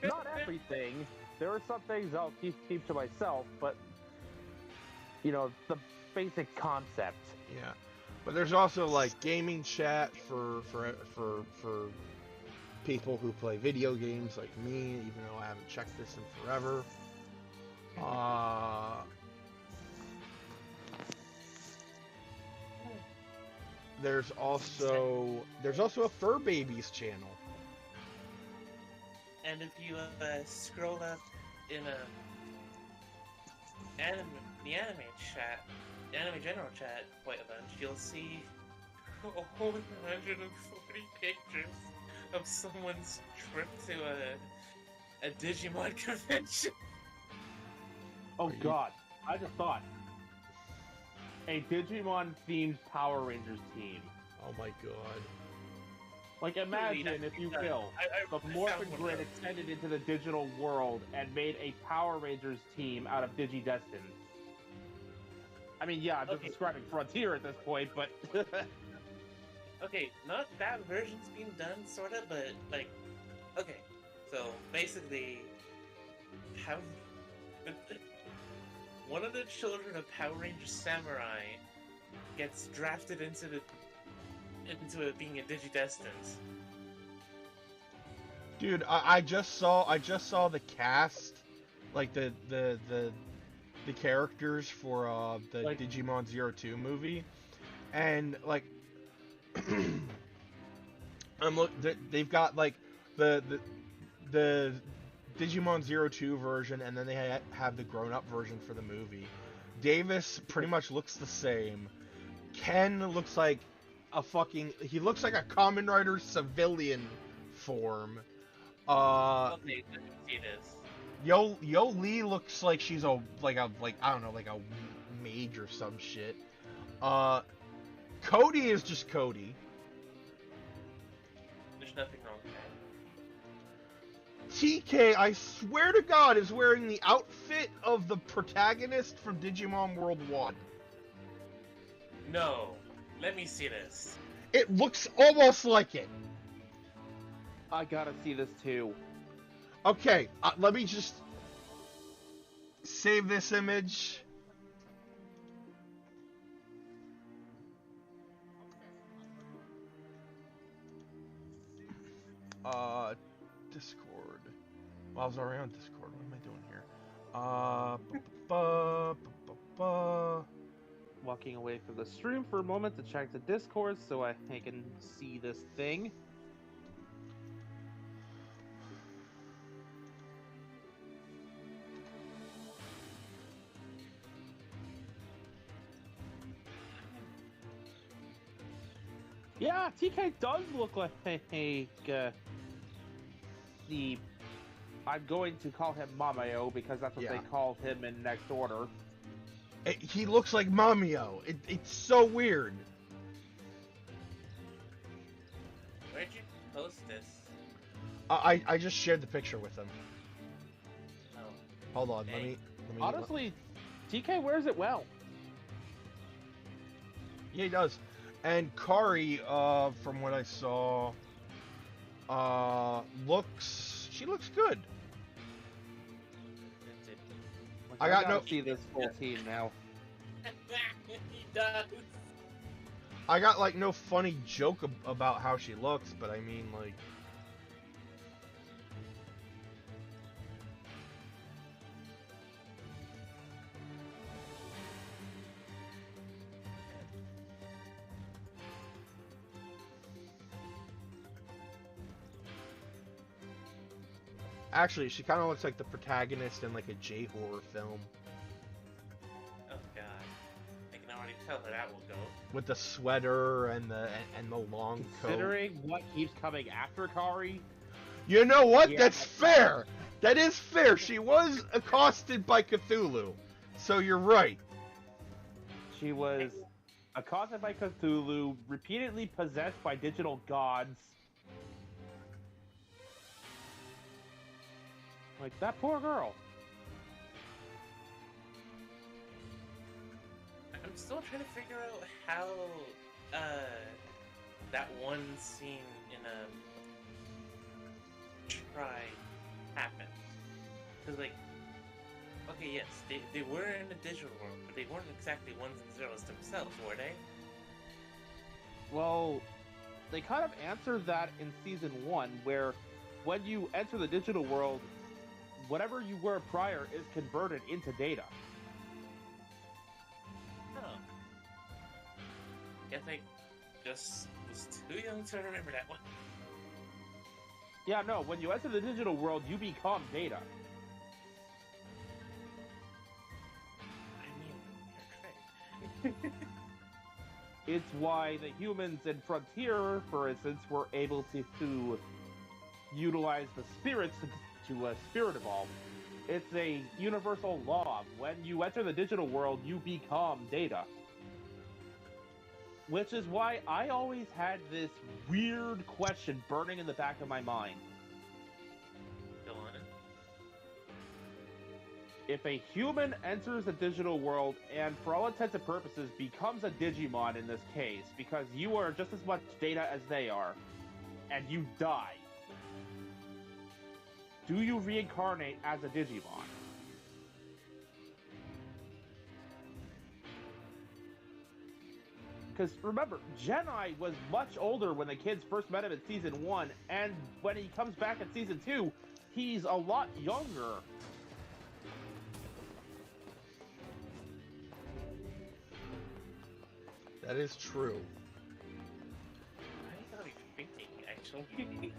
Speaker 2: Not everything. There are some things I'll keep to myself, but the basic concept.
Speaker 1: Yeah, but there's also like gaming chat for people who play video games like me, even though I haven't checked this in forever. There's also a Fur Babies channel.
Speaker 9: And if you scroll up in the anime chat, the anime general chat quite a bunch, you'll see 140 pictures of someone's trip to a Digimon convention.
Speaker 2: Oh god, I just thought. A Digimon-themed Power Rangers team.
Speaker 1: Oh my god.
Speaker 2: Like, imagine, if you will, the Morphin Grid extended into the digital world and made a Power Rangers team out of Digidestined. I mean, yeah, I'm just describing Frontier at this point, but...
Speaker 9: Okay, not that version's being done, sorta, but, like... Okay, so, basically... one of the children of Power Rangers Samurai gets drafted into it being a Digidestined.
Speaker 1: Dude, I just saw the cast, like the characters for the
Speaker 2: like,
Speaker 1: Digimon 02 movie, and like they've got like the Digimon 02 version, and then they have the grown-up version for the movie. Davis pretty much looks the same. Ken looks like he looks like a Kamen Rider civilian form.
Speaker 9: Okay, let me see this.
Speaker 1: Yo Lee looks like she's I don't know, like a mage or some shit. Cody is just Cody.
Speaker 9: There's nothing wrong with that.
Speaker 1: TK, I swear to God, is wearing the outfit of the protagonist from Digimon World 1.
Speaker 9: No. Let me see this.
Speaker 1: It looks almost like it.
Speaker 2: I gotta see this too.
Speaker 1: Okay, let me just save this image. Discord. Well, I was already on Discord. What am I doing here?
Speaker 2: Walking away from the stream for a moment to check the Discord so I can see this thing. Yeah, TK does look like I'm going to call him Mameo because that's what they call him in Next Order.
Speaker 1: He looks like Mamio. It's so weird.
Speaker 9: Where'd you post this?
Speaker 1: I just shared the picture with him.
Speaker 9: Oh.
Speaker 1: Hold on,
Speaker 9: Okay.
Speaker 1: let me.
Speaker 2: Honestly, TK wears it well.
Speaker 1: Yeah, he does. And Kari, from what I saw, she looks good. I
Speaker 2: gotta see this full team now.
Speaker 9: He does.
Speaker 1: I got like no funny joke about how she looks, but I mean like. Actually, she kind of looks like the protagonist in like a J-horror film.
Speaker 9: Oh god. I can already tell how that will go.
Speaker 1: With the sweater and the long coat.
Speaker 2: Considering what keeps coming after Kari.
Speaker 1: You know what?
Speaker 2: Yeah,
Speaker 1: That's fair. That is fair. She was accosted by Cthulhu. So you're right.
Speaker 2: She was accosted by Cthulhu, repeatedly possessed by digital gods. Like, that poor girl.
Speaker 9: I'm still trying to figure out how that one scene in Try happened. Because, like, okay, yes, they were in the digital world, but they weren't exactly ones and zeros themselves, were they?
Speaker 2: Well, they kind of answered that in Season 1, where when you enter the digital world, whatever you were prior is converted into data.
Speaker 9: Oh. Guess I just was too young to remember that one.
Speaker 2: Yeah, no, when you enter the digital world, you become data.
Speaker 9: I mean, you're correct.
Speaker 2: It's why the humans in Frontier, for instance, were able to utilize the spirits to spirit evolve. It's a universal law. When you enter the digital world, you become data. Which is why I always had this weird question burning in the back of my mind.
Speaker 9: Go on.
Speaker 2: If a human enters the digital world and for all intents and purposes becomes a Digimon in this case, because you are just as much data as they are, and you die, do you reincarnate as a Digimon? Because remember, Genai was much older when the kids first met him in Season 1, and when he comes back in Season 2, he's a lot younger.
Speaker 1: That is true.
Speaker 9: I gotta be thinking, actually.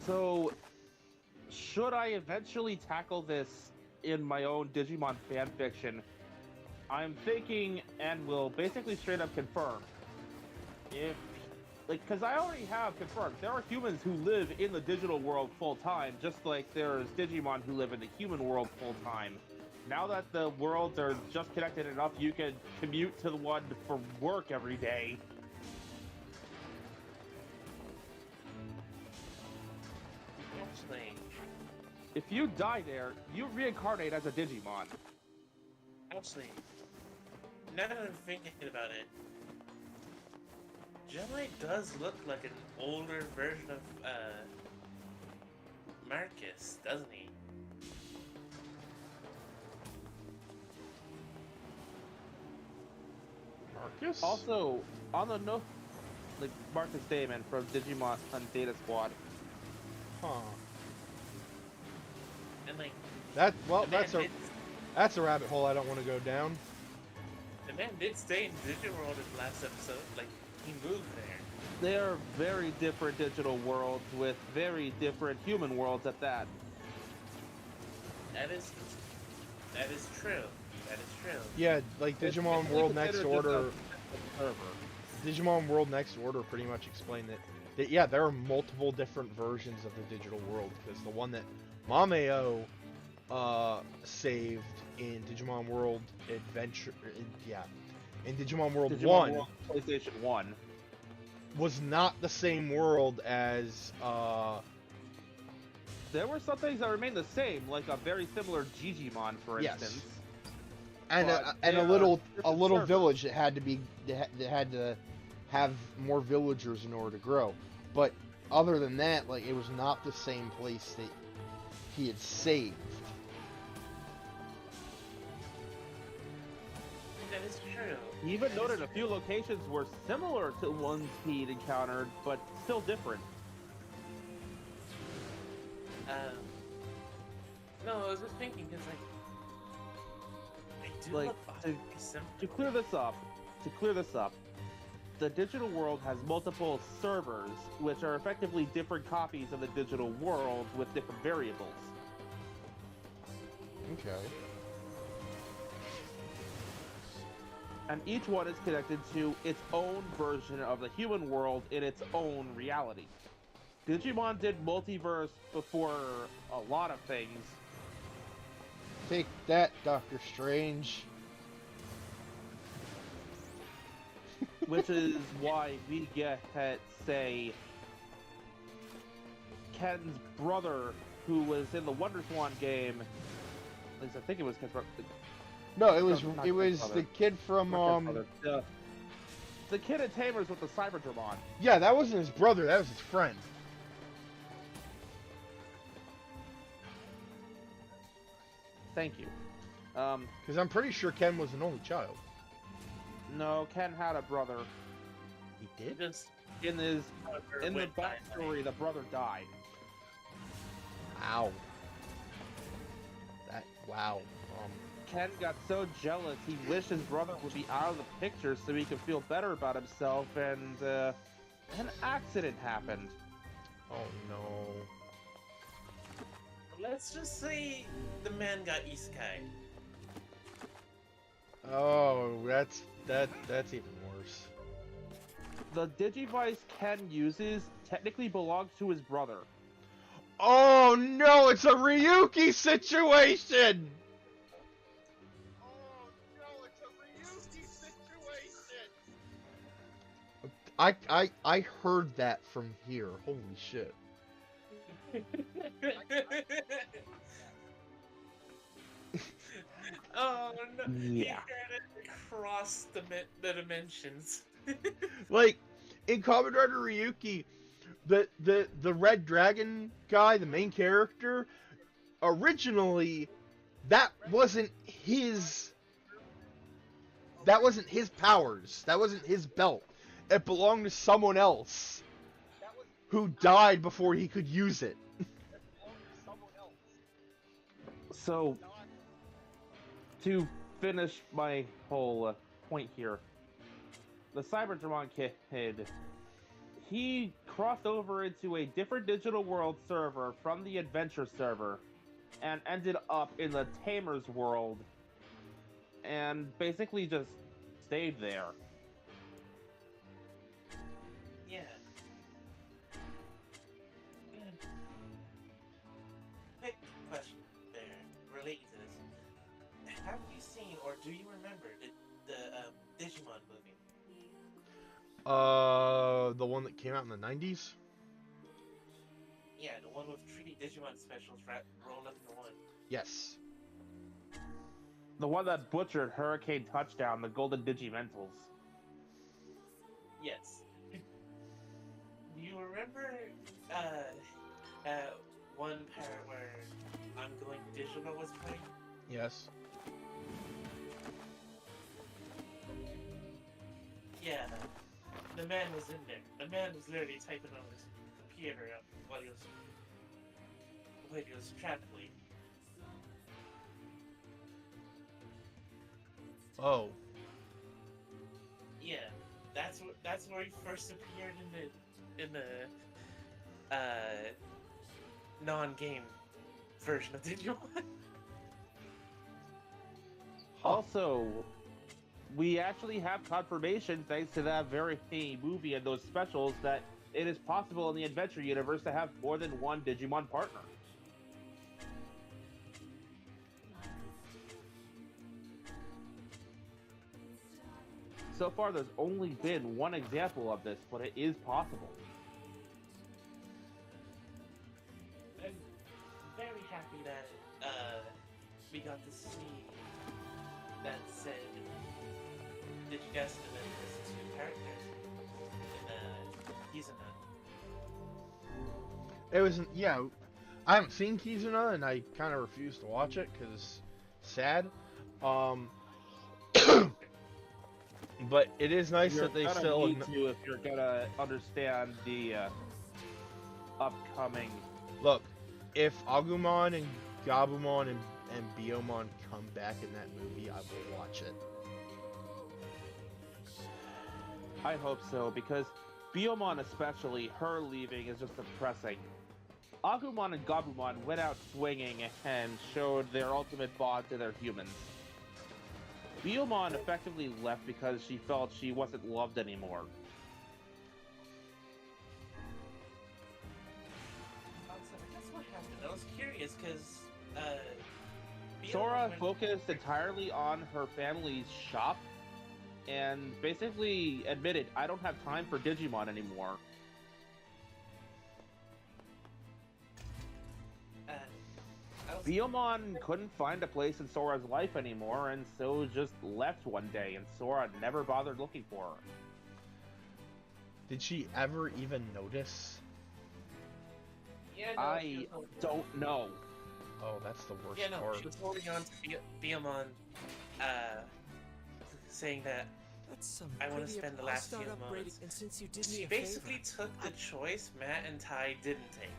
Speaker 2: So, should I eventually tackle this in my own Digimon fanfiction? I'm thinking, and will basically straight up confirm, if, like, because I already have confirmed, there are humans who live in the digital world full time, just like there's Digimon who live in the human world full time. Now that the worlds are just connected enough, you can commute to the one for work every day.
Speaker 9: Actually,
Speaker 2: If you die there, you reincarnate as a Digimon.
Speaker 9: actually, now that I'm thinking about it, Gemini does look like an older version of Marcus, doesn't he?
Speaker 1: Marcus?
Speaker 2: Also, on the note, like Marcus Damon from Digimon Data Squad.
Speaker 1: Huh.
Speaker 9: And like,
Speaker 1: That, well,
Speaker 9: the man
Speaker 1: that's a rabbit hole I don't want to go down.
Speaker 9: the man did stay in Digital World in the last episode. Like, he moved there.
Speaker 2: They are very different digital worlds with very different human worlds at that.
Speaker 9: That is true. That is true.
Speaker 1: Yeah, like Digimon
Speaker 2: It's
Speaker 1: World Next
Speaker 2: considered just
Speaker 1: Order.
Speaker 2: a server.
Speaker 1: Digimon World Next Order pretty much explained that yeah, there are multiple different versions of the digital world, because the one that Mameo saved in Digimon World Adventure, in Digimon World
Speaker 2: Digimon
Speaker 1: 1
Speaker 2: World PlayStation 1.
Speaker 1: was not the same world as
Speaker 2: There were some things that remained the same, like a very similar Gigimon, for
Speaker 1: Yes.
Speaker 2: instance.
Speaker 1: and
Speaker 2: But
Speaker 1: a
Speaker 2: they
Speaker 1: little
Speaker 2: are different servers.
Speaker 1: village that had to have more villagers in order to grow. But other than that, like, it was not the same place that he had saved.
Speaker 9: That is true.
Speaker 2: He even
Speaker 9: That is
Speaker 2: noted a few locations were similar to ones he'd encountered, but still different.
Speaker 9: No, I was just thinking, because, like, they do
Speaker 2: Like,
Speaker 9: look awfully similar.
Speaker 2: To clear this up, the digital world has multiple servers, which are effectively different copies of the digital world with different variables.
Speaker 1: Okay.
Speaker 2: And each one is connected to its own version of the human world in its own reality. Digimon did multiverse before a lot of things.
Speaker 1: Take that, Doctor Strange.
Speaker 2: Which is why we get, say, Ken's brother, who was in the WonderSwan game. At least I think it was Ken's brother.
Speaker 1: No, it was
Speaker 2: No, not
Speaker 1: it
Speaker 2: Ken's
Speaker 1: was
Speaker 2: brother.
Speaker 1: the kid from
Speaker 2: Not Ken's brother. The kid at Tamers with the Cyberdramon.
Speaker 1: Yeah, that wasn't his brother. That was his friend.
Speaker 2: Thank you.
Speaker 1: Because I'm pretty sure Ken was an only child.
Speaker 2: No, Ken had a brother.
Speaker 1: He did?
Speaker 9: Just
Speaker 2: In the
Speaker 9: went by
Speaker 2: backstory, the brother died.
Speaker 1: Wow. Wow.
Speaker 2: Ken got so jealous he wished his brother would be out of the picture so he could feel better about himself, and an accident happened.
Speaker 1: Oh no.
Speaker 9: Let's just say the man got isekai.
Speaker 1: Oh, that's even worse.
Speaker 2: The Digivice Ken uses technically belongs to his brother.
Speaker 1: Oh no, it's a Ryuki situation! Oh no, it's a Ryuki situation! I heard that from here. Holy shit.
Speaker 9: Oh no!
Speaker 2: Yeah.
Speaker 9: He heard it across the dimensions.
Speaker 1: Like, in Kamen Rider Ryuki, the Red Dragon guy, the main character, originally, that wasn't his powers. That wasn't his belt. It belonged to someone else who died before he could use it.
Speaker 2: So, to finish my whole point here, the Cyberdramon kid, he crossed over into a different digital world server from the adventure server and ended up in the Tamers world and basically just stayed there.
Speaker 9: Yeah. Quick question there, related to this. Have you seen, or do you remember the Digimon movie?
Speaker 1: The one that came out in the 90s?
Speaker 9: Yeah, the one with 3 Digimon specials rolled up into one.
Speaker 1: Yes.
Speaker 2: The one that butchered Hurricane Touchdown, the Golden Digimentals.
Speaker 9: Yes. Do you remember one part where I'm Going Digital was playing?
Speaker 1: Yes.
Speaker 9: Yeah. The man was in there. The man was literally typing on his computer while he was traveling.
Speaker 1: Oh.
Speaker 9: Yeah, that's where he first appeared in the non-game version of Digimon.
Speaker 2: Also, we actually have confirmation, thanks to that very movie and those specials, that it is possible in the adventure universe to have more than one Digimon partner. So far, there's only been one example of this, but it is possible.
Speaker 9: I'm very happy that we got to see that said Digidestin and his 2 characters in Kizuna.
Speaker 1: It was, yeah, I haven't seen Kizuna, and I kind of refuse to watch it, because sad. But it is nice
Speaker 2: You're
Speaker 1: that they
Speaker 2: gonna
Speaker 1: still...
Speaker 2: need to if you're gonna understand the upcoming...
Speaker 1: Look, if Agumon and Gabumon and Biyomon come back in that movie, I will watch it.
Speaker 2: I hope so, because Biyomon especially, her leaving is just depressing. Agumon and Gabumon went out swinging and showed their ultimate bond to their humans. Biyomon effectively left because she felt she wasn't loved anymore.
Speaker 9: That's what happened. I was curious because
Speaker 2: Sora focused entirely on her family's shop and basically admitted, I don't have time for Digimon anymore.
Speaker 9: I
Speaker 2: Biyomon couldn't find a place in Sora's life anymore, and so just left one day, and Sora never bothered looking for her.
Speaker 1: Did she ever even notice?
Speaker 9: Yeah, no,
Speaker 2: I don't know.
Speaker 1: Oh, that's the worst
Speaker 9: Yeah, no,
Speaker 1: part.
Speaker 9: she was holding on to Biyomon, saying that
Speaker 8: That's some
Speaker 9: I want to
Speaker 8: pretty-
Speaker 9: spend the
Speaker 8: I'll
Speaker 9: last
Speaker 8: start
Speaker 9: few
Speaker 8: upgrading,
Speaker 9: moments.
Speaker 8: and since you did me
Speaker 9: She
Speaker 8: a
Speaker 9: basically
Speaker 8: favor,
Speaker 9: took the choice Matt and Ty didn't take.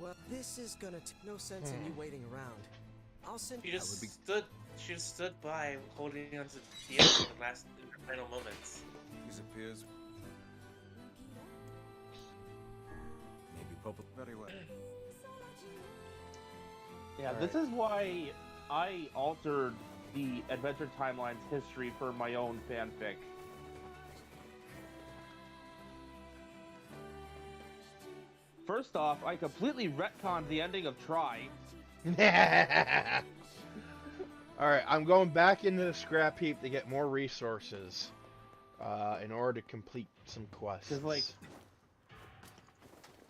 Speaker 8: well, this is gonna no sense in you waiting around. I'll send.
Speaker 9: She just stood by, holding on to the end of the last final moments.
Speaker 3: His appears
Speaker 7: Maybe Popo.
Speaker 3: very well.
Speaker 2: Yeah,
Speaker 1: All
Speaker 2: this is why I altered the Adventure Timeline's history for my own fanfic. First off, I completely retconned the ending of Try.
Speaker 1: Alright, I'm going back into the scrap heap to get more resources in order to complete some quests.
Speaker 2: Because, like,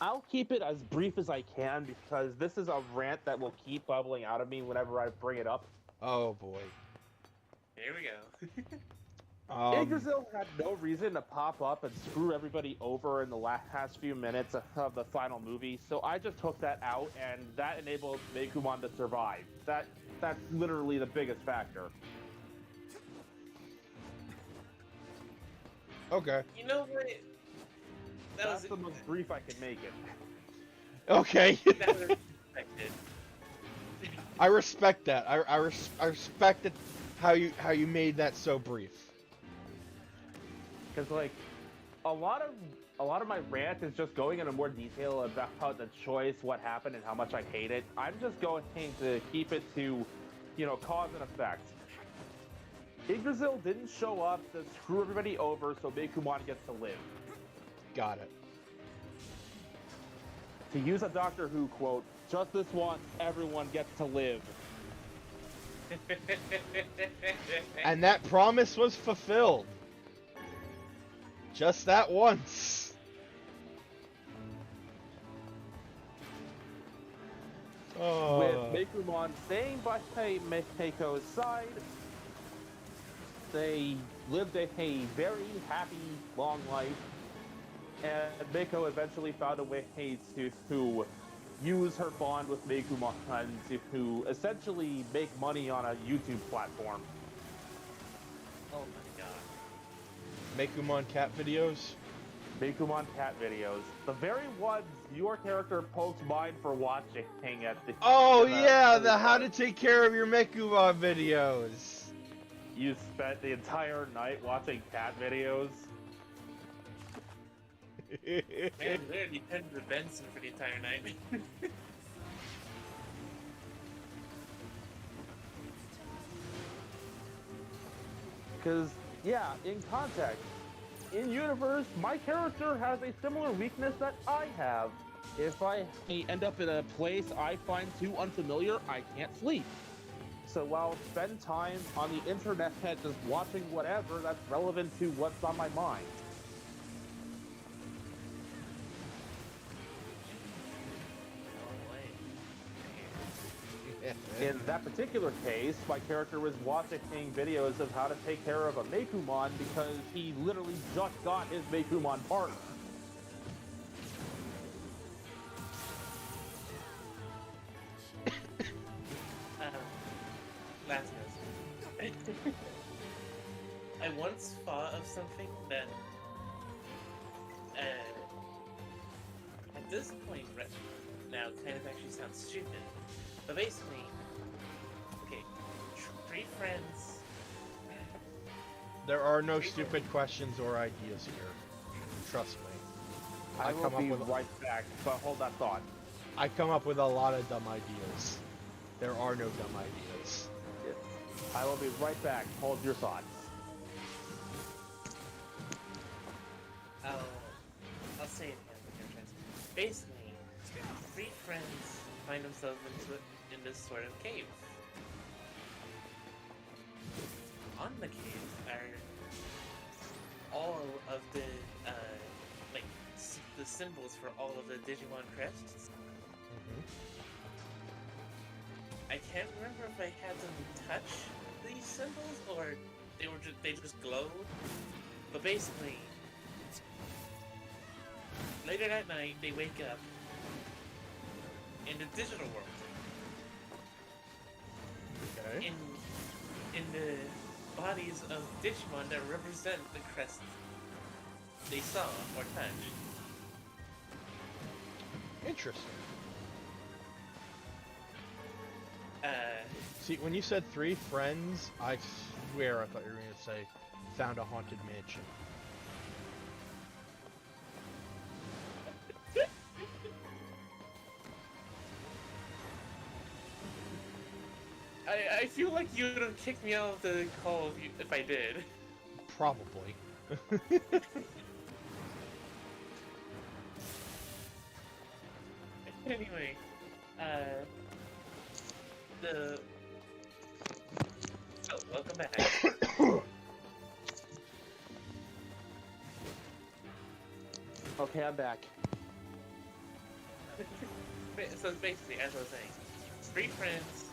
Speaker 2: I'll keep it as brief as I can because this is a rant that will keep bubbling out of me whenever I bring it up.
Speaker 1: Oh boy.
Speaker 9: Here we go.
Speaker 2: Yggdrasil had no reason to pop up and screw everybody over in the last few minutes of the final movie, so I just took that out, and that enabled Meikumon to survive. That's literally the biggest factor.
Speaker 1: Okay.
Speaker 9: You know what?
Speaker 2: That's the most brief I can make it.
Speaker 1: Okay.
Speaker 9: That was expected.
Speaker 1: I respect that. I respect it how you made that so brief.
Speaker 2: Because, like, a lot of my rant is just going into more detail about the choice, what happened, and how much I hate it. I'm just going to keep it to, cause and effect. Yggdrasil didn't show up to screw everybody over, so Meikumon gets to live.
Speaker 1: Got it.
Speaker 2: To use a Doctor Who quote, just this once, everyone gets to live.
Speaker 1: And that promise was fulfilled. Just that once. Oh.
Speaker 2: With Meikumon staying by Meiko's side, they lived a very happy, long life, and Meiko eventually found a way to use her bond with Meikumon to essentially make money on a YouTube platform.
Speaker 9: Oh my god.
Speaker 1: Meikumon cat videos?
Speaker 2: Meikumon cat videos. The very ones your character pokes mine for watching at the...
Speaker 1: Oh
Speaker 2: at the-
Speaker 1: yeah, the how to take care of your Meikumon videos.
Speaker 2: You spent the entire night watching cat videos?
Speaker 9: Man, literally pinned the Benson for the entire night.
Speaker 2: Because, yeah, in context, in universe, my character has a similar weakness that I have. If I end up in a place I find too unfamiliar, I can't sleep. So I'll spend time on the internet just watching whatever that's relevant to what's on my mind. In that particular case, my character was watching videos of how to take care of a Meikumon because he literally just got his Meikumon partner.
Speaker 9: Last note. I once thought of something that, at this point now, kind of actually sounds stupid. But basically, okay, three friends.
Speaker 1: There are no stupid questions or ideas here. Trust me.
Speaker 2: I will
Speaker 1: come up
Speaker 2: be
Speaker 1: with
Speaker 2: right back, but hold that thought.
Speaker 1: I come up with a lot of dumb ideas. There are no dumb ideas.
Speaker 2: I will be right back. Hold your thoughts.
Speaker 9: I'll say it again. Basically, three friends find themselves in this sort of cave. On the cave are all of the the symbols for all of the Digimon crests. I can't remember if I had them touch these symbols or they just glowed. But basically, later that night they wake up in the digital world.
Speaker 1: Okay.
Speaker 9: In the bodies of Digimon that represent the crest they saw or touched.
Speaker 1: Interesting.
Speaker 9: Uh,
Speaker 1: See, when you said 3 friends, I swear I thought you were going to say found a haunted mansion.
Speaker 9: I feel like you would have kicked me out of the call if I did.
Speaker 1: Probably.
Speaker 9: Anyway, welcome back.
Speaker 2: Okay, I'm back.
Speaker 9: So basically, as I was saying, 3 friends,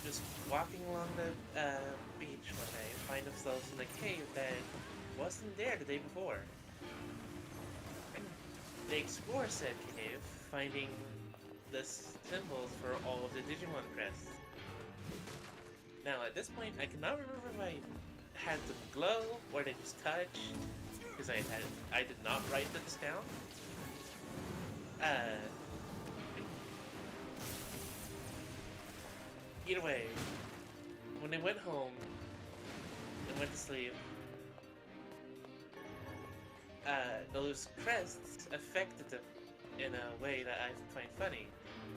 Speaker 9: just walking along the beach one day, find themselves in a cave that wasn't there the day before. They explore said cave, finding the symbols for all of the Digimon crests. Now, at this point, I cannot remember if I had them glow or they just touch, because I did not write this down. Either way, when they went home and went to sleep, those crests affected them in a way that I find funny.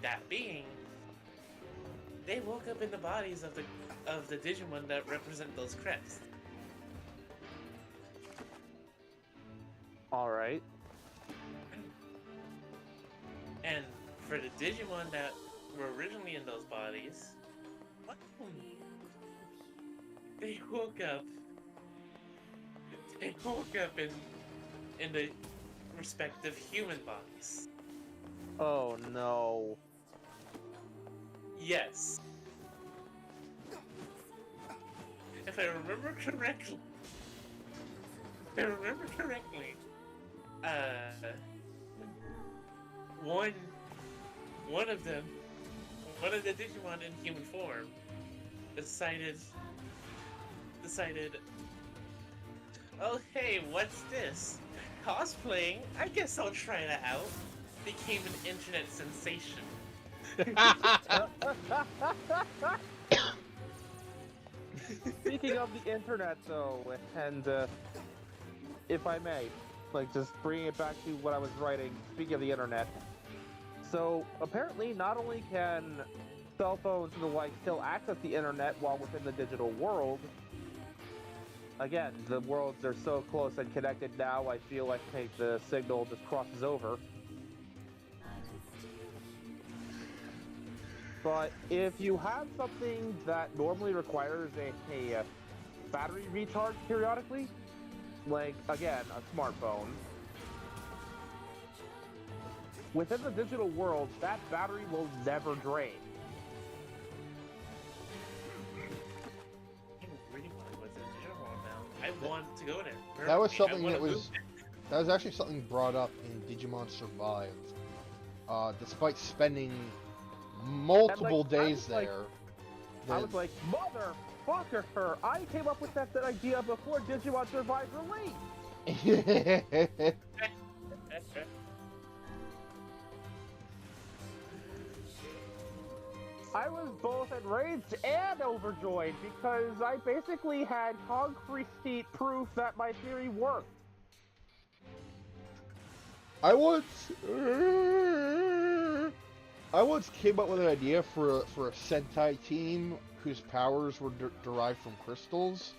Speaker 9: That being, they woke up in the bodies of the Digimon that represent those crests.
Speaker 2: Alright.
Speaker 9: And for the Digimon that were originally in those bodies, they woke up in the respective human bodies.
Speaker 2: Oh no.
Speaker 9: Yes. If I remember correctly, one of them, one of the Digimon in human form, decided, oh hey, what's this? Cosplaying? I guess I'll try that out. Became an internet sensation.
Speaker 2: Speaking of the internet, though, and if I may, like just bringing it back to what I was writing, speaking of the internet, so apparently not only can cell phones and the like still access the internet while within the digital world, again, the worlds are so close and connected now, I feel like the signal just crosses over. But if you have something that normally requires a battery recharge periodically, like, again, a smartphone, within the digital world, that battery will never drain.
Speaker 9: I really want to go to the digital world now. I want to go there.
Speaker 1: That was
Speaker 9: Personally,
Speaker 1: something
Speaker 9: I
Speaker 1: that
Speaker 9: wanna
Speaker 1: was...
Speaker 9: go
Speaker 1: That was actually something brought up in Digimon Survive. Despite spending multiple days there...
Speaker 2: I was like, motherfucker, I came up with that idea before Digimon Survive released! I was both enraged and overjoyed because I basically had concrete proof that my theory worked.
Speaker 1: I once came up with an idea for a Sentai team whose powers were derived from crystals.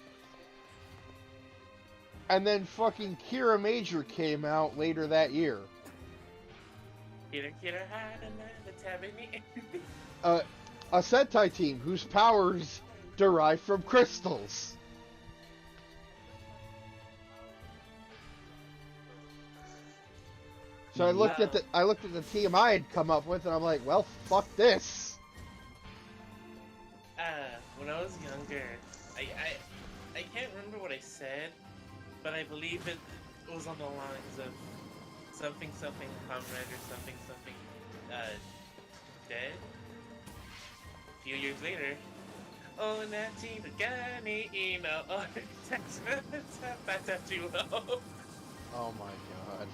Speaker 1: And then fucking Kira Major came out later that year. A Sentai team whose powers derive from crystals. So I looked at the team I had come up with, and I'm like, well, fuck this.
Speaker 9: When I was younger, I can't remember what I said, but I believe it was on the lines of something comrade or something dead. A few years later, oh Natty, the guy email or text that's actually well.
Speaker 1: Oh my god.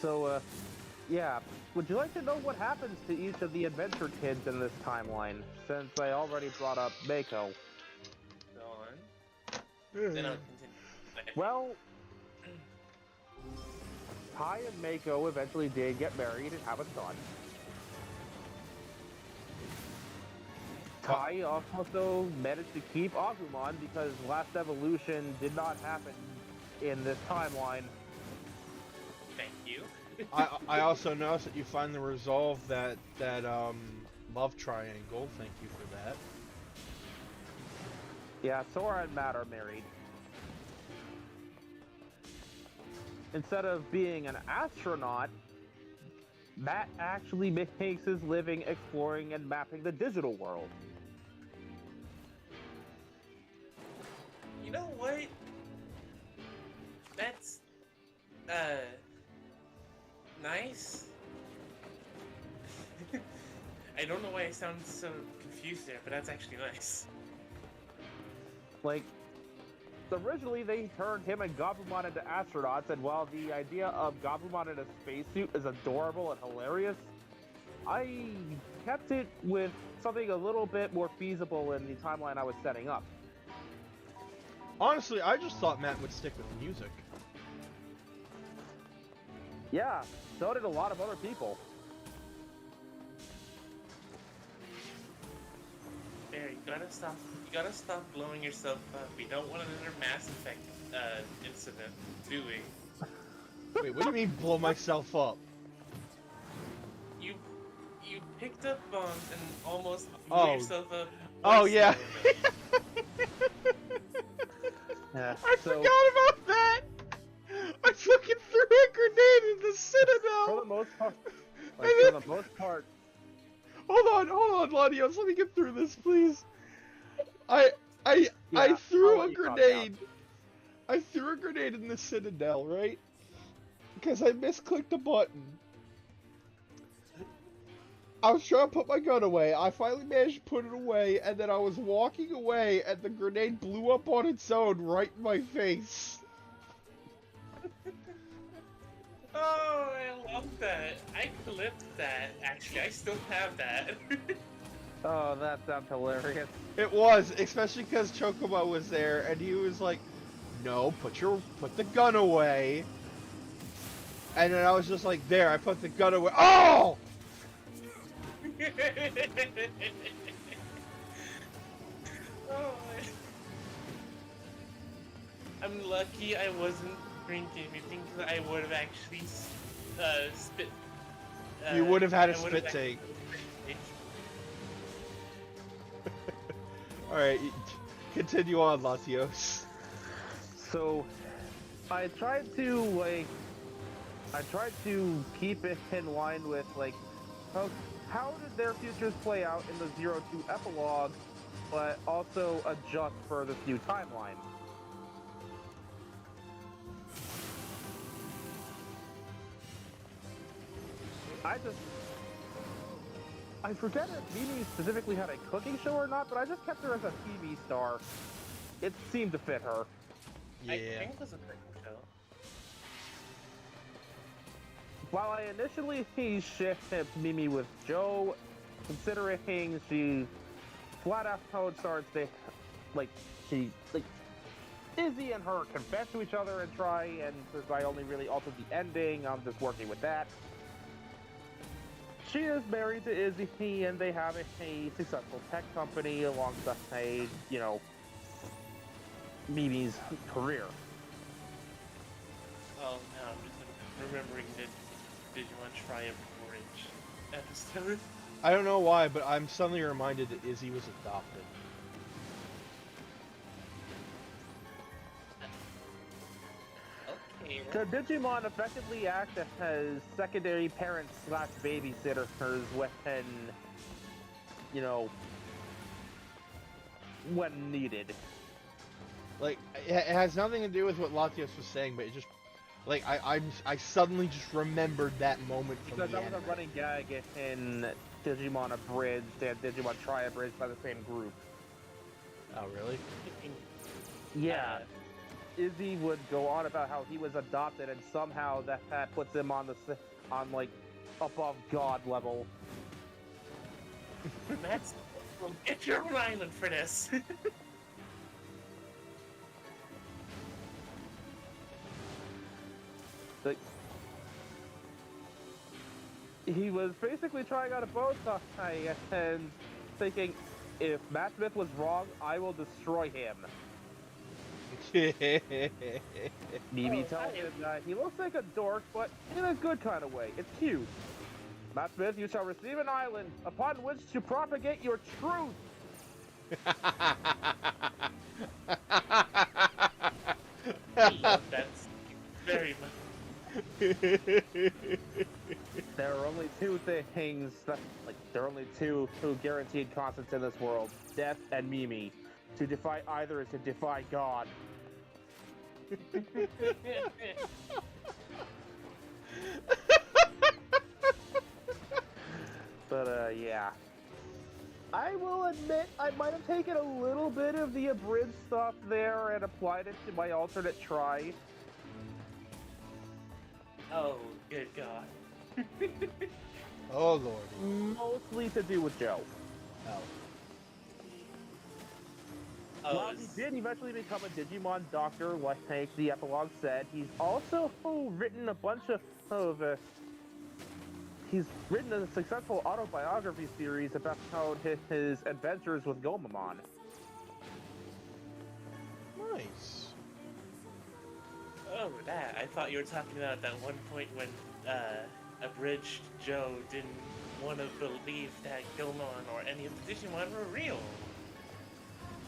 Speaker 2: So, yeah. Would you like to know what happens to each of the adventure kids in this timeline? Since I already brought up Mako.
Speaker 9: Go on. Then I'll continue.
Speaker 2: Well, Tai and Mako eventually did get married and have a son. Tai also managed to keep Agumon because Last Evolution did not happen in this timeline.
Speaker 9: Thank you.
Speaker 1: I also noticed that you finally resolved that love triangle. Thank you for that.
Speaker 2: Yeah, Sora and Matt are married. Instead of being an astronaut, Matt actually makes his living exploring and mapping the digital world.
Speaker 9: You know what? That's nice. I don't know why I sound so confused there, but that's actually nice.
Speaker 2: Like, originally they turned him and Gabumon into astronauts, and while the idea of Gabumon in a spacesuit is adorable and hilarious, I kept it with something a little bit more feasible in the timeline I was setting up.
Speaker 1: Honestly, I just thought Matt would stick with music.
Speaker 2: Yeah, so did a lot of other people.
Speaker 9: There, you gotta stop blowing yourself up. We don't want another Mass Effect incident, do we?
Speaker 1: Wait, what do you mean blow myself up?
Speaker 9: You picked up bombs and almost blew
Speaker 1: Oh.
Speaker 9: yourself up.
Speaker 1: Oh,
Speaker 9: once
Speaker 1: yeah.
Speaker 2: Yeah,
Speaker 1: I forgot about that! I fucking threw a grenade in the Citadel!
Speaker 2: For the most part,
Speaker 1: Hold on, Latios, let me get through this, please. I
Speaker 2: Yeah,
Speaker 1: threw
Speaker 2: I'll
Speaker 1: a
Speaker 2: let you calm
Speaker 1: grenade. I threw a grenade in the Citadel, right? Because I misclicked a button. I was trying to put my gun away. I finally managed to put it away, and then I was walking away, and the grenade blew up on its own right in my face.
Speaker 9: Oh, I love that. I clipped that. Actually, I still have that.
Speaker 2: Oh, that sounds hilarious.
Speaker 1: It was, especially because Chocobo was there, and he was like, "No, put the gun away." And then I was just like, "There, I put the gun away." Oh!
Speaker 9: Oh, I'm lucky I wasn't drinking anything because I would have actually spit.
Speaker 1: You would have had a
Speaker 9: I would have
Speaker 1: spit take.
Speaker 9: actually-
Speaker 1: Alright, continue on, Latios.
Speaker 2: So, I tried to keep it in line with, like, how did their futures play out in the 02 epilogue, but also adjust for this new timeline. I forget if Mimi specifically had a cooking show or not, but I just kept her as a TV star. It seemed to fit her.
Speaker 1: Yeah.
Speaker 9: I think it was a cooking show.
Speaker 2: While I initially shipped Mimi with Joe, considering she flat out told starts Izzy and her confess to each other and try, and since I only really altered the ending, I'm just working with that. She is married to Izzy, and they have a successful tech company alongside, Mimi's career.
Speaker 9: Oh no, I'm just remembering the Digimon Triumph Orange episode.
Speaker 1: I don't know why, but I'm suddenly reminded that Izzy was adopted.
Speaker 2: So Digimon effectively act as secondary parents slash babysitters when, you know, when needed.
Speaker 1: Like, it has nothing to do with what Latios was saying, but it just, like, I suddenly just remembered that moment from
Speaker 2: Because
Speaker 1: the
Speaker 2: that was a
Speaker 1: anime.
Speaker 2: running gag in Digimon Abridged and Digimon Tri-Abridged by the same group.
Speaker 1: Oh, really?
Speaker 2: Yeah. Izzy would go on about how he was adopted and somehow that puts him on on like above God level.
Speaker 9: Max, get your own island for this.
Speaker 2: Like, he was basically trying out a bow tie and thinking, if Matt Smith was wrong, I will destroy him. Mimi tells him that he looks like a dork, but in a good kind of way. It's cute. Matt Smith, you shall receive an island upon which to propagate your truth.
Speaker 9: I love that very much.
Speaker 2: There are only two things that, there are only two guaranteed constants in this world: death and Mimi. To defy either is to defy God. But, yeah. I will admit, I might have taken a little bit of the abridged stuff there and applied it to my alternate try.
Speaker 9: Oh, good God.
Speaker 1: Oh, lordy.
Speaker 2: Mostly to do with Joe.
Speaker 1: Oh.
Speaker 2: While he did eventually become a Digimon doctor, like the epilogue said, he's also written a bunch of he's written a successful autobiography series about how his adventures with Gomamon.
Speaker 1: Nice.
Speaker 9: Oh, that. I thought you were talking about that one point when Abridged Joe didn't want to believe that Gomon or any of the Digimon were real.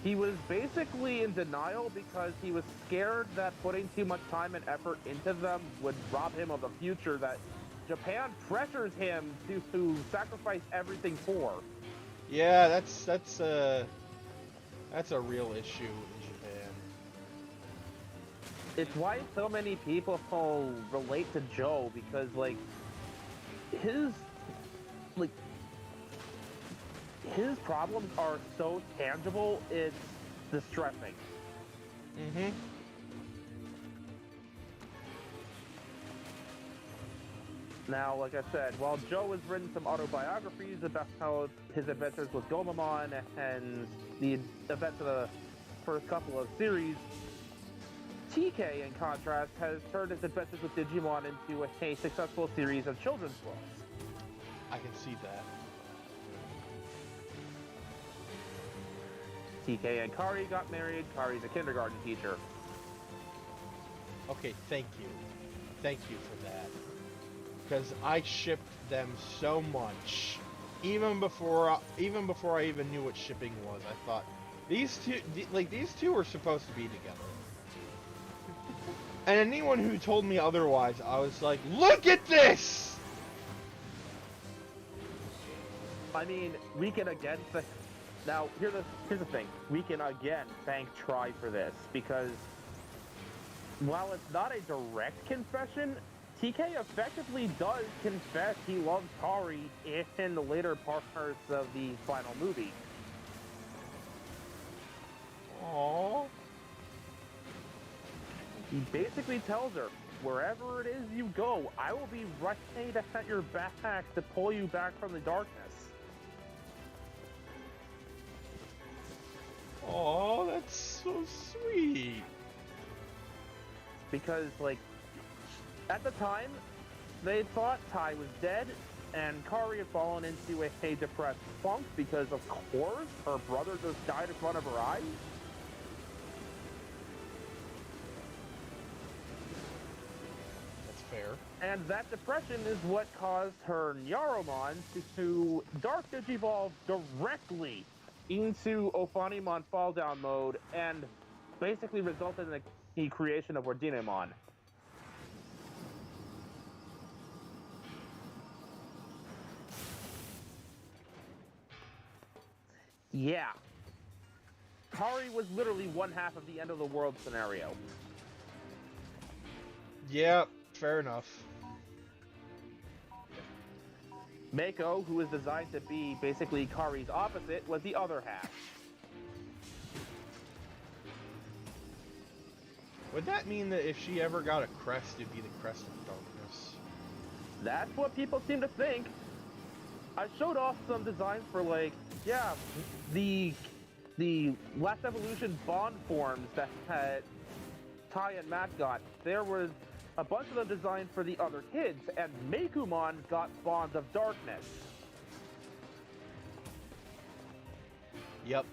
Speaker 2: He was basically in denial because he was scared that putting too much time and effort into them would rob him of the future that Japan pressures him to sacrifice everything for.
Speaker 1: Yeah, that's a real issue in Japan.
Speaker 2: It's why so many people relate to Joe, because his problems are so tangible, it's distressing.
Speaker 1: Mm-hmm.
Speaker 2: Now, like I said, while Joe has written some autobiographies about how his adventures with Gomamon and the events of the first couple of series, TK, in contrast, has turned his adventures with Digimon into a successful series of children's books.
Speaker 1: I can see that.
Speaker 2: TK and Kari got married. Kari's a kindergarten teacher.
Speaker 1: Okay, thank you. Thank you for that. Because I shipped them so much. Even before I even knew what shipping was, I thought, these two are supposed to be together. And anyone who told me otherwise, I was like, look at this!
Speaker 2: I mean, we can again now, here's the thing. We can again thank Tri for this, because while it's not a direct confession, TK effectively does confess he loves Kari in the later parts of the final movie.
Speaker 1: Aww.
Speaker 2: He basically tells her, wherever it is you go, I will be right at your back to pull you back from the darkness.
Speaker 1: Oh, that's so sweet.
Speaker 2: Because, at the time, they thought Tai was dead, and Kari had fallen into a depressed funk because, of course, her brother just died in front of her eyes.
Speaker 1: That's fair.
Speaker 2: And that depression is what caused her Nyaromon to Dark Digivolve directly into Ophanimon Fall Down mode, and basically resulted in the creation of Ordinamon. Yeah. Kari was literally one half of the end of the world scenario.
Speaker 1: Yeah, fair enough.
Speaker 2: Mako, who was designed to be basically Kari's opposite, was the other half.
Speaker 1: Would that mean that if she ever got a crest, it'd be the Crest of Darkness?
Speaker 2: That's what people seem to think. I showed off some designs for, like, yeah, the Last Evolution Bond forms that Ty and Matt got. There was a bunch of them designed for the other kids, and Mekumon got Bond of Darkness.
Speaker 1: Yep.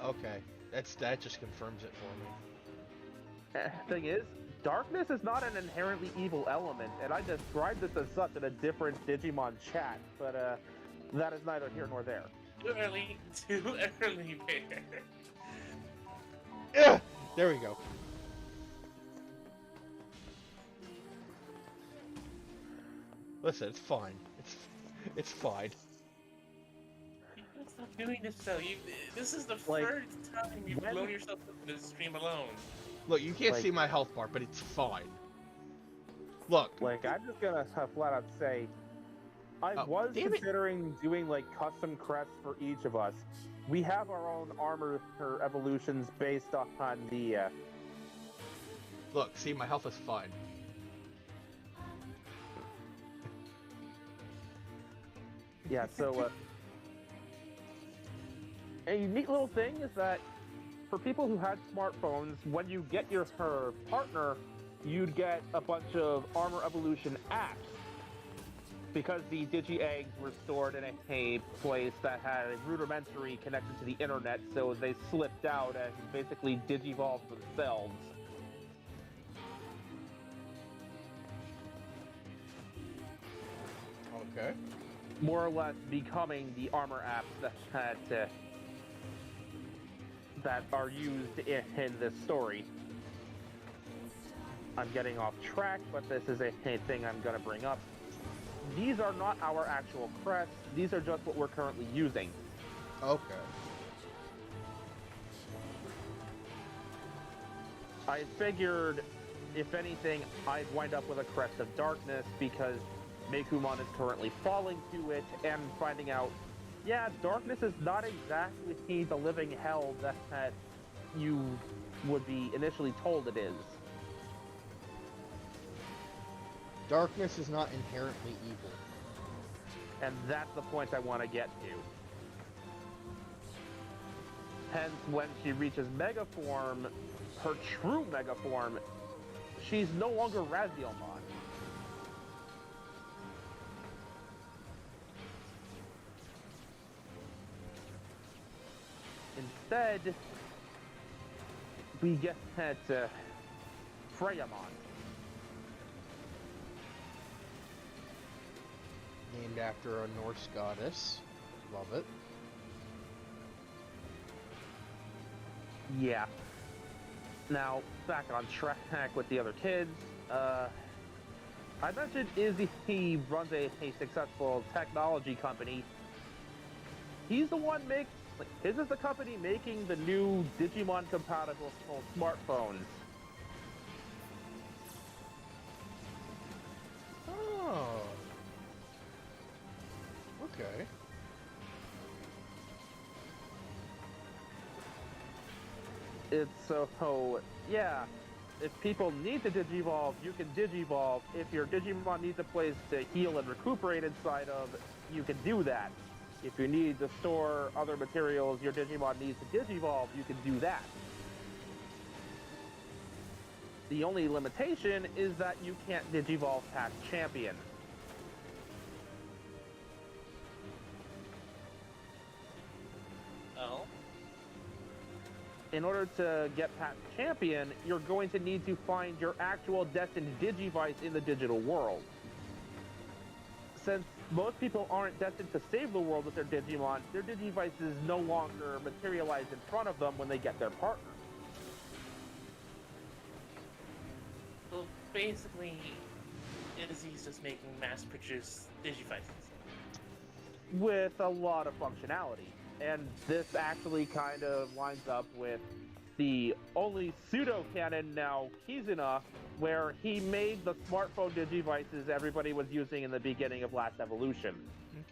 Speaker 1: Okay. That just confirms it for me.
Speaker 2: Thing is, darkness is not an inherently evil element, and I described this as such in a different Digimon chat, but that is neither here nor there.
Speaker 9: Too early, Bear.
Speaker 1: Yeah, there we go. Listen, it's fine. It's fine.
Speaker 9: You gotta stop doing this though. This is the
Speaker 2: Like,
Speaker 9: first time you've blown yourself up in this stream alone.
Speaker 1: Look, you can't
Speaker 2: Like-
Speaker 1: see my health bar, but it's fine. Look.
Speaker 2: Like, I'm just gonna flat out say, I was
Speaker 1: damn it.
Speaker 2: considering doing, like, custom crests for each of us. We have our own armor or evolutions based on the,
Speaker 1: Look, see, my health is fine.
Speaker 2: Yeah, so, a neat little thing is that for people who had smartphones, when you get her partner, you'd get a bunch of armor evolution apps. Because the Digi-Eggs were stored in a place that had a rudimentary connection to the internet, so they slipped out and basically digivolved themselves.
Speaker 1: Okay.
Speaker 2: More or less becoming the armor apps that are used in this story. I'm getting off track, but this is a thing I'm going to bring up. These are not our actual crests. These are just what we're currently using.
Speaker 1: Okay.
Speaker 2: I figured, if anything, I'd wind up with a Crest of Darkness because Mekumon is currently falling to it and finding out, yeah, darkness is not exactly the living hell that you would be initially told it is.
Speaker 1: Darkness is not inherently evil.
Speaker 2: And that's the point I want to get to. Hence, when she reaches Mega Form, her true Mega Form, she's no longer Razielmon. Instead, we get Freymon.
Speaker 1: Named after a Norse goddess. Love it.
Speaker 2: Yeah. Now, back on track with the other kids. I mentioned he runs a successful technology company. He's the one his is the company making the new Digimon compatible smartphones.
Speaker 1: Oh. Okay.
Speaker 2: It's so, yeah, if people need to Digivolve, you can Digivolve. If your Digimon needs a place to heal and recuperate inside of, you can do that. If you need to store other materials your Digimon needs to Digivolve, you can do that. The only limitation is that you can't Digivolve past Champion.
Speaker 9: Oh?
Speaker 2: In order to get past Champion, you're going to need to find your actual destined Digivice in the digital world. Since most people aren't destined to save the world with their Digivices no longer materialize in front of them when they get their partner.
Speaker 9: Well, basically, Izzy's just making mass-produced Digivices.
Speaker 2: With a lot of functionality. and this actually kind of lines up with the only pseudo-canon now, Kizuna, where he made the smartphone digivices everybody was using in the beginning of Last Evolution.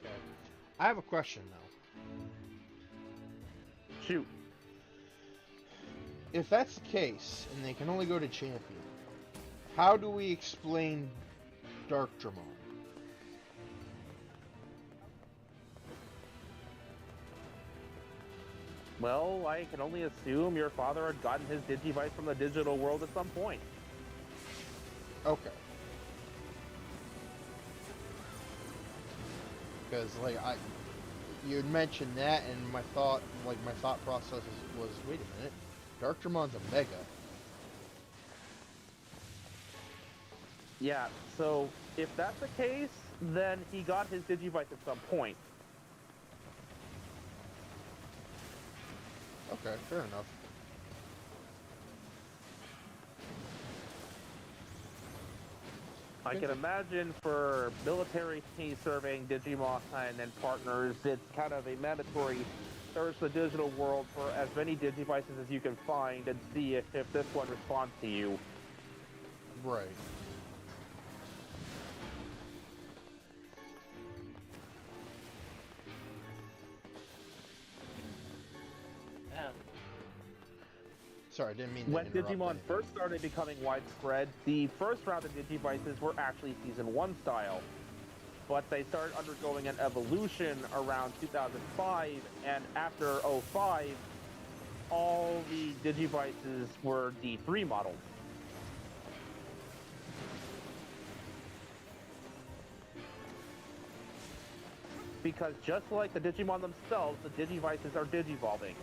Speaker 1: Okay. I have a question though.
Speaker 2: Shoot.
Speaker 1: If that's the case, and they can only go to champion, how do we explain Dark Dramon?
Speaker 2: Well, I can only assume your father had gotten his digivice from the digital world at some point.
Speaker 1: Okay. Because you had mentioned that, and my thought process was, wait a minute, Dark Dramon's a Mega.
Speaker 2: Yeah, so if that's the case, then he got his digivice at some point.
Speaker 1: Okay, fair enough.
Speaker 2: I can imagine for military serving Digimon and partners, it's kind of a mandatory search the digital world for as many digivices as you can find and see if this one responds to you.
Speaker 1: Right. Sorry, I didn't mean to
Speaker 2: When
Speaker 1: interrupt
Speaker 2: Digimon
Speaker 1: anything.
Speaker 2: first started becoming widespread, the first round of digivices were actually Season 1 style. But they started undergoing an evolution around 2005, and after 05, all the digivices were D3 models. Because just like the Digimon themselves, the digivices are digivolving.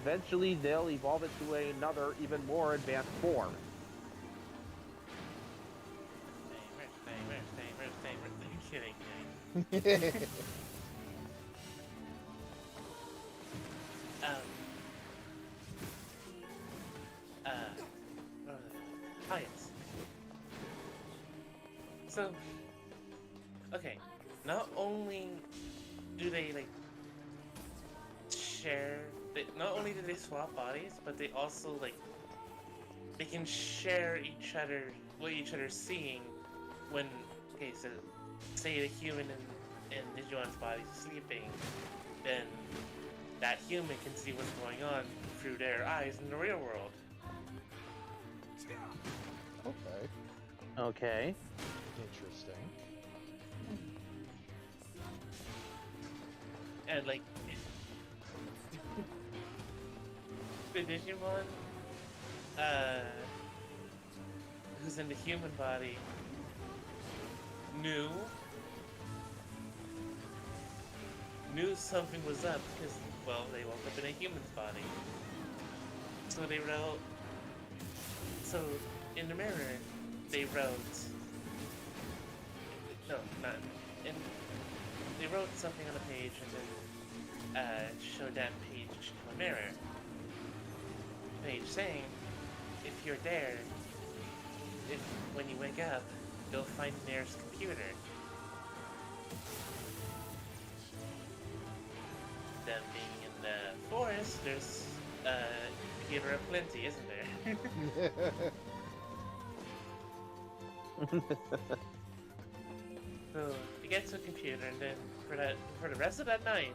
Speaker 2: Eventually, they'll evolve into another, even more advanced form.
Speaker 9: Are you kidding me? Oh yes. So, okay, not only do they share, not only do they swap bodies, but they also they can share what each other's seeing when, okay, so say the human in Nijuan's body is sleeping, then that human can see what's going on through their eyes in the real world.
Speaker 1: Okay.
Speaker 2: Okay.
Speaker 1: Interesting.
Speaker 9: And the Digimon, who's in the human body, knew something was up because, well, they woke up in a human's body. So they wrote. So in the mirror, they wrote. No, not. They wrote something on a page and then showed that page to a mirror. Page saying, if you're there, when you wake up, you'll find Nier's computer. Them being in the forest, there's computer aplenty, isn't there? So you get to a computer, and then for the rest of that night,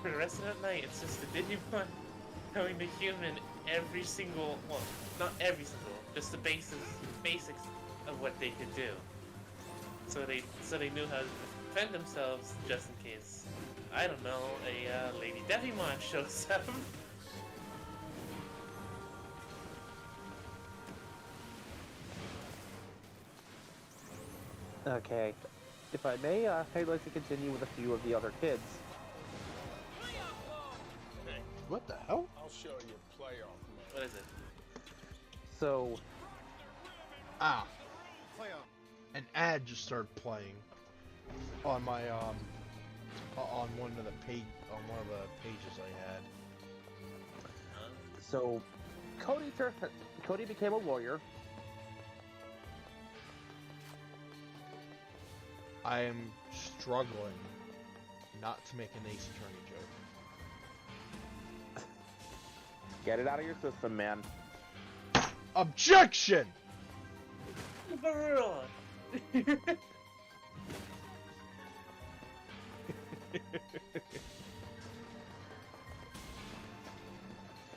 Speaker 9: it's just the Digimon telling the human every single, well, not every single, just the basics of what they could do. So they knew how to defend themselves just in case, I don't know, a Lady Devimon shows up.
Speaker 2: Okay. If I may, I'd like to continue with a few of the other kids.
Speaker 1: What the hell?
Speaker 10: I'll show you playoff mode.
Speaker 9: What is it?
Speaker 2: So,
Speaker 1: Ah. An ad just started playing on my on one of the pages I had.
Speaker 2: so Cody became a lawyer.
Speaker 1: I am struggling not to make an Ace Attorney joke.
Speaker 2: Get it out of your system, man.
Speaker 1: Objection!
Speaker 9: Overruled.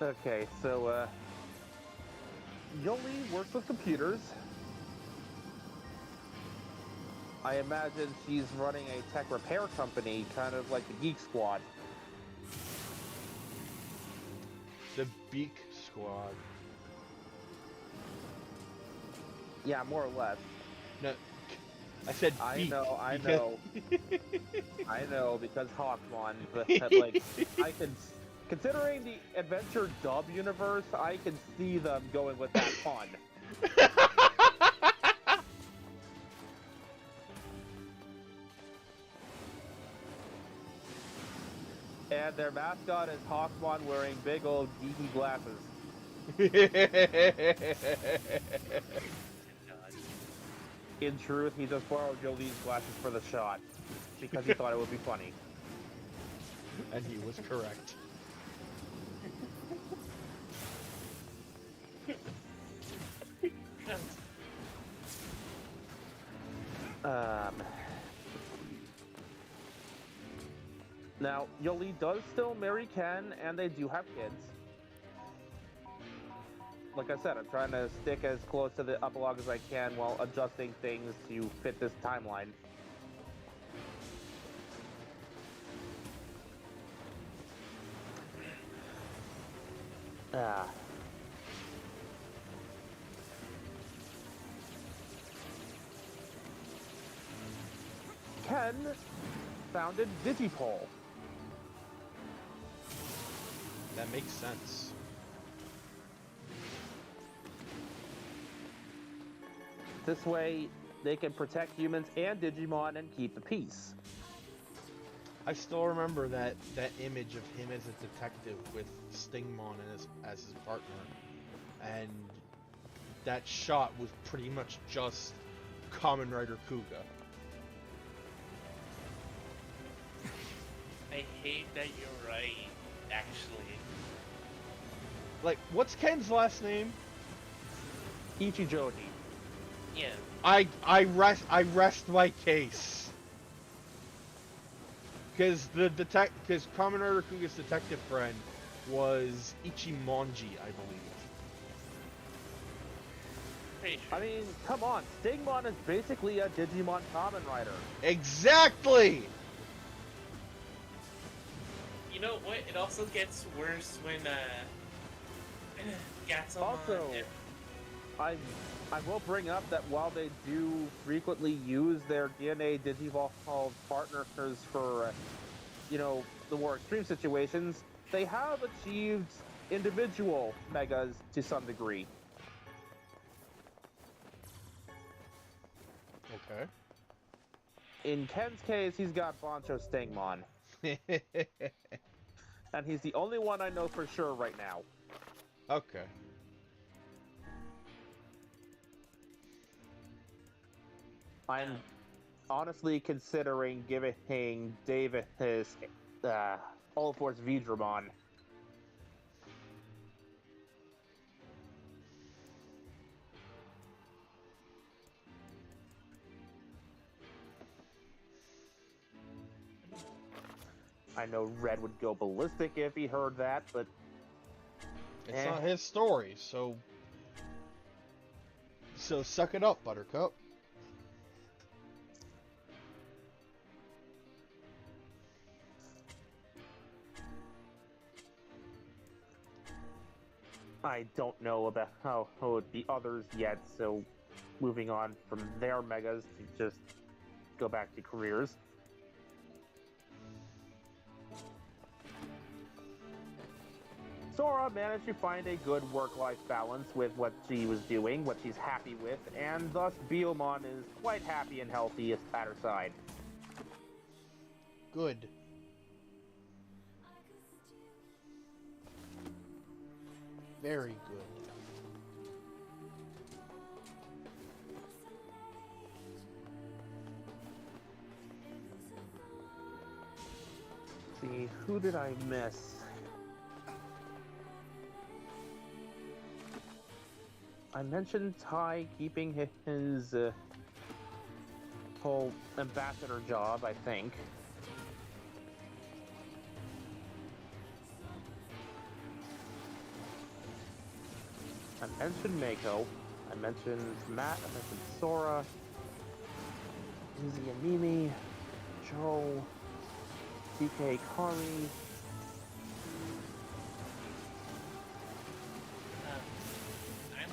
Speaker 2: Okay, so, Yoli works with computers. I imagine she's running a tech repair company, kind of like the Geek Squad.
Speaker 1: The Beak Squad.
Speaker 2: Yeah, more or less.
Speaker 1: No, I said
Speaker 2: I
Speaker 1: beak.
Speaker 2: know, I
Speaker 1: because-
Speaker 2: know. I know, because Hawkmon, but, like, I can... Considering the Adventure Dub universe, I can see them going with that pun. And their mascot is Hawkmon wearing big old geeky glasses. In truth, he just borrowed Jolie's glasses for the shot, because he thought it would be funny.
Speaker 1: And he was correct.
Speaker 2: Now, Yoli does still marry Ken, and they do have kids. Like I said, I'm trying to stick as close to the epilogue as I can while adjusting things to fit this timeline. Ken founded Digipol.
Speaker 1: That makes sense.
Speaker 2: This way, they can protect humans and Digimon and keep the peace.
Speaker 1: I still remember that image of him as a detective with Stingmon as his partner, and that shot was pretty much just Kamen Rider Kuga.
Speaker 9: I hate that you're right, actually.
Speaker 1: Like, what's Ken's last name?
Speaker 2: Ichijoji.
Speaker 9: Yeah.
Speaker 1: I rest my case. Because because Kamen Rider Kuga's detective friend was Ichimonji, I believe.
Speaker 9: Pretty sure.
Speaker 2: I mean, come on, Stingmon is basically a Digimon Kamen Rider.
Speaker 1: Exactly!
Speaker 9: You know what? It also gets worse when Gatsumon.
Speaker 2: Also, I will bring up that while they do frequently use their DNA Digivolve partners for, you know, the more extreme situations, they have achieved individual megas to some degree.
Speaker 1: Okay.
Speaker 2: In Ken's case, he's got Bancho Stingmon, and he's the only one I know for sure right now.
Speaker 1: Okay.
Speaker 2: I'm honestly considering giving David his All Force Vidramon. I know Red would go ballistic if he heard that, but
Speaker 1: It's not his story, so suck it up, Buttercup.
Speaker 2: I don't know about how the others yet, so moving on from their megas to just go back to careers. Sora managed to find a good work-life balance with what she was doing, what she's happy with, and thus Biyomon is quite happy and healthy at her side.
Speaker 1: Good. Very good.
Speaker 2: see, who did I miss? I mentioned Ty keeping his whole ambassador job, I think. I mentioned Mako. I mentioned Matt. I mentioned Sora. Izzy and Mimi. Joe. DK Kari.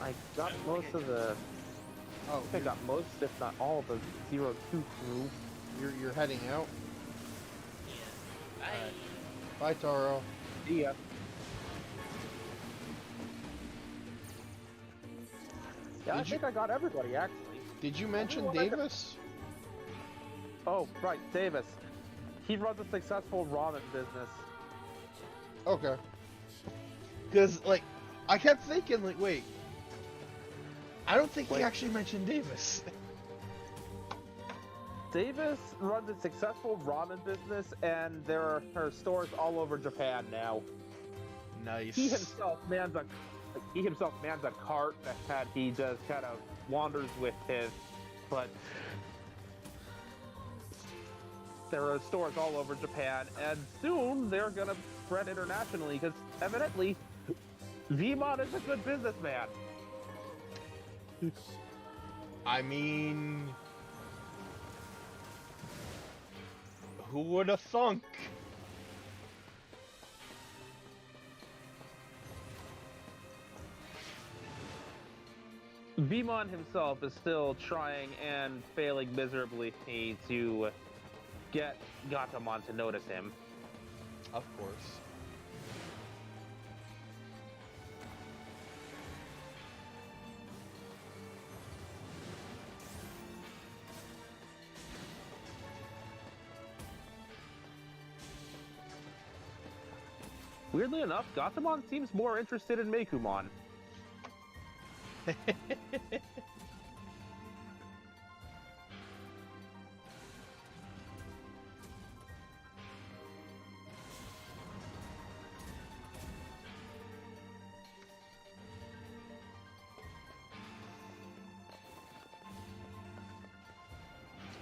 Speaker 2: I got most of the.
Speaker 1: Oh,
Speaker 2: I think I got most, if not all, of the 02 crew.
Speaker 1: you're heading out.
Speaker 9: Yeah.
Speaker 1: Bye, Taro.
Speaker 2: See ya. Yeah, I think I got everybody, actually.
Speaker 1: Did you mention
Speaker 2: Everyone I could-
Speaker 1: Davis?
Speaker 2: Oh, right, Davis. He runs a successful ramen business.
Speaker 1: Okay. Because, like, I kept thinking, like, wait. I don't think he actually mentioned Davis.
Speaker 2: Davis runs a successful ramen business, and there are stores all over Japan now.
Speaker 1: Nice.
Speaker 2: He himself mans a cart that he just kind of wanders with his, but there are stores all over Japan, and soon they're gonna spread internationally because evidently Vmon is a good businessman.
Speaker 1: I mean, who would have thunk?
Speaker 2: Vmon himself is still trying and failing miserably to get Gatomon to notice him.
Speaker 1: Of course.
Speaker 2: Weirdly enough, Gatomon seems more interested in Mekumon.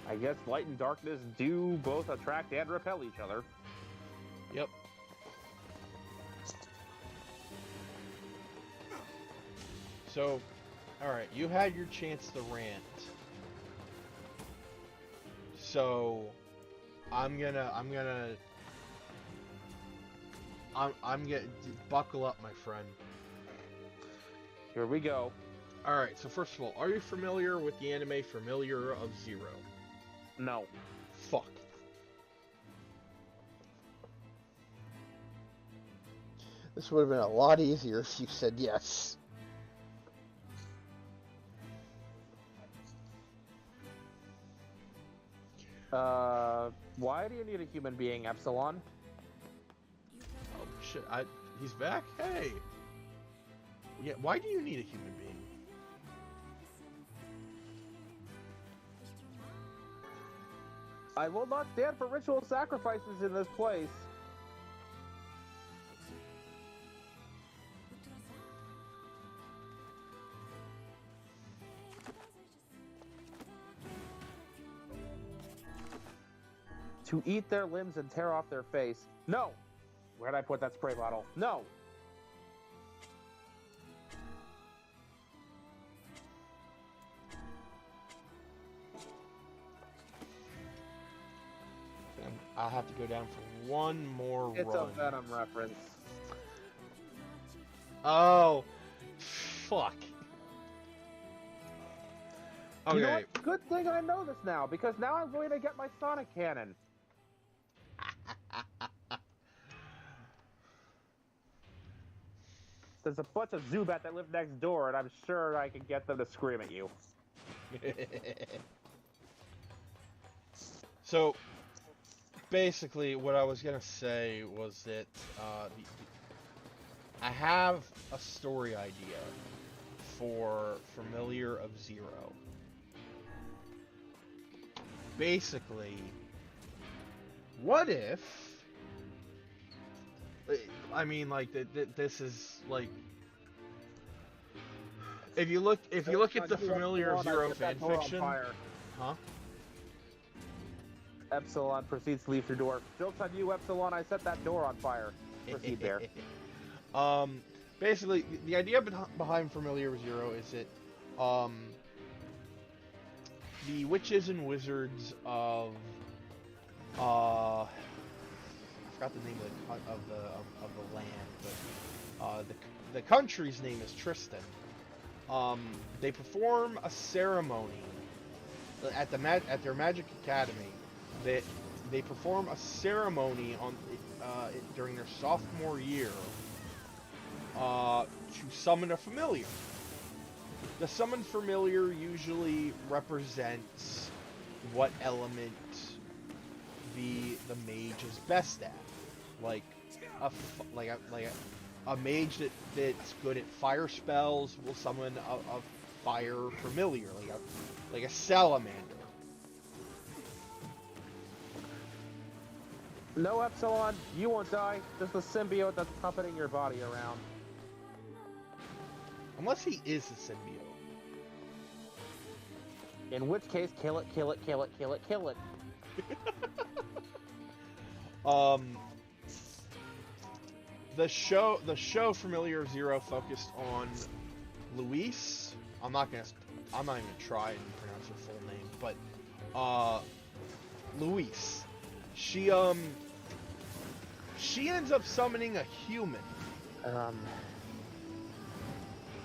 Speaker 2: I guess light and darkness do both attract and repel each other.
Speaker 1: Yep. So, alright, you had your chance to rant. So, I'm gonna buckle up, my friend.
Speaker 2: Here we go.
Speaker 1: Alright, so first of all, are you familiar with the anime Familiar of Zero?
Speaker 2: No.
Speaker 1: Fuck. This would have been a lot easier if you said yes.
Speaker 2: Why do you need a human being, Epsilon?
Speaker 1: Oh shit, he's back? Hey! Yeah, why do you need a human being?
Speaker 2: I will not stand for ritual sacrifices in this place. To eat their limbs and tear off their face. No! Where'd I put that spray bottle? No!
Speaker 1: I'll have to go down for one more
Speaker 2: It's
Speaker 1: run.
Speaker 2: a Venom reference.
Speaker 1: Oh, fuck. Okay.
Speaker 2: You know what? Good thing I know this now, because now I'm going to get my Sonic Cannon. There's a bunch of Zubat that live next door, and I'm sure I can get them to scream at you.
Speaker 1: So, basically, what I was gonna say was that I have a story idea for Familiar of Zero. Basically, what if I mean, like this is like if you look at the Familiar Zero fan fiction, huh?
Speaker 2: Epsilon proceeds to leave through door. Joke's on you, Epsilon. I set that door on fire. Proceed there.
Speaker 1: Basically, the idea behind Familiar Zero is that the witches and wizards of I forgot the name of the land, but the country's name is Tristan. They perform a ceremony at their magic academy. They perform a ceremony during their sophomore year to summon a familiar. The summoned familiar usually represents what element the mage is best at, like a mage that's good at fire spells will summon a fire familiar, like a salamander.
Speaker 2: No, Epsilon, you won't die. Just a symbiote that's puppeting your body around.
Speaker 1: Unless he is a symbiote.
Speaker 2: In which case, kill it, kill it, kill it, kill it, kill it.
Speaker 1: The show Familiar Zero focused on Luis. I'm not even gonna try and pronounce her full name, but Luis. She ends up summoning a human.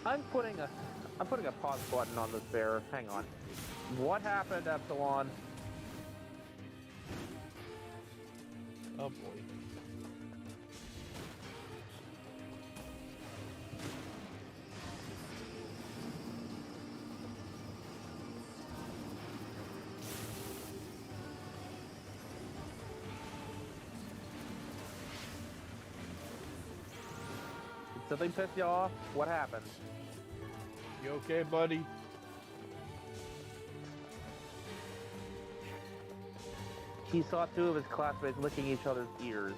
Speaker 2: I'm putting a pause button on this bear. Hang on. What happened, Epsilon?
Speaker 1: Oh boy.
Speaker 2: Did something piss you off? What happened?
Speaker 1: You okay, buddy?
Speaker 2: He saw two of his classmates licking each other's ears.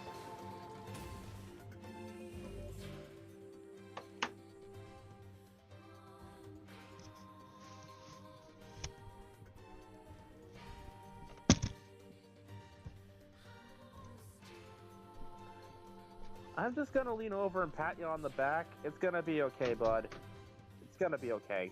Speaker 2: I'm just gonna lean over and pat you on the back. It's gonna be okay, bud. It's gonna be okay.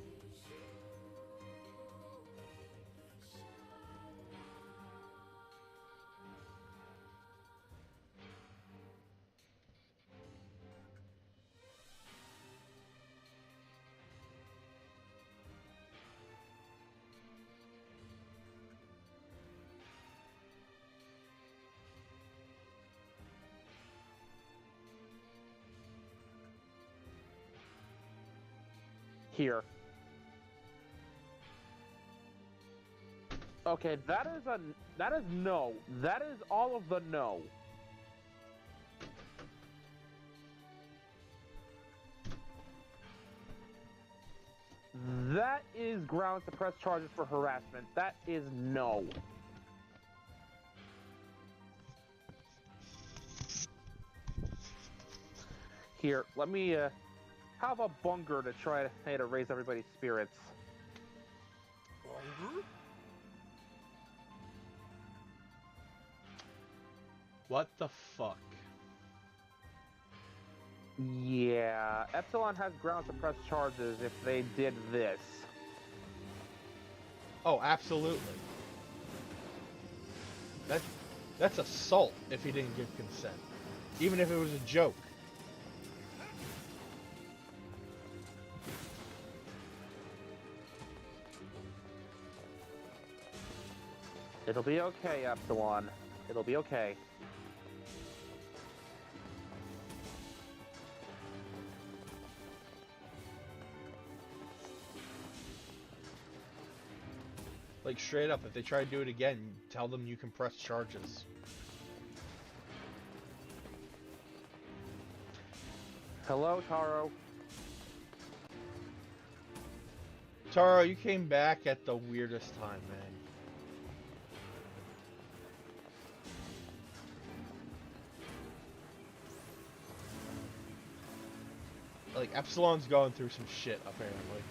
Speaker 2: Here. Okay, that is no. That is all of the no. That is grounds to press charges for harassment. That is no. Here, let me have a bunger to try to raise everybody's spirits.
Speaker 10: Bunger?
Speaker 1: What the fuck?
Speaker 2: Yeah, Epsilon has grounds to press charges if they did this.
Speaker 1: Oh, absolutely. That's assault if he didn't give consent. Even if it was a joke.
Speaker 2: It'll be okay, Epsilon. It'll be okay.
Speaker 1: Like, straight up, if they try to do it again, tell them you can press charges.
Speaker 2: Hello, Taro.
Speaker 1: Taro, you came back at the weirdest time, man. like Epsilon's going through some shit apparently.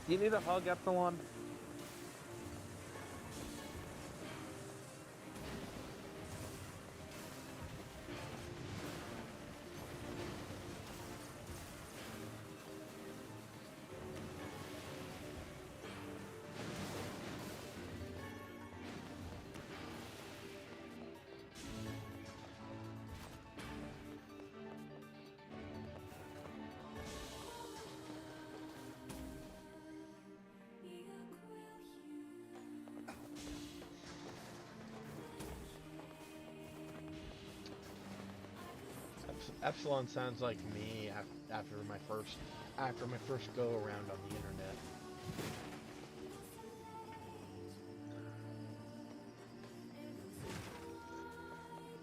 Speaker 2: Do you need a hug, Epsilon?
Speaker 1: Epsilon sounds like me after my first go around on the internet.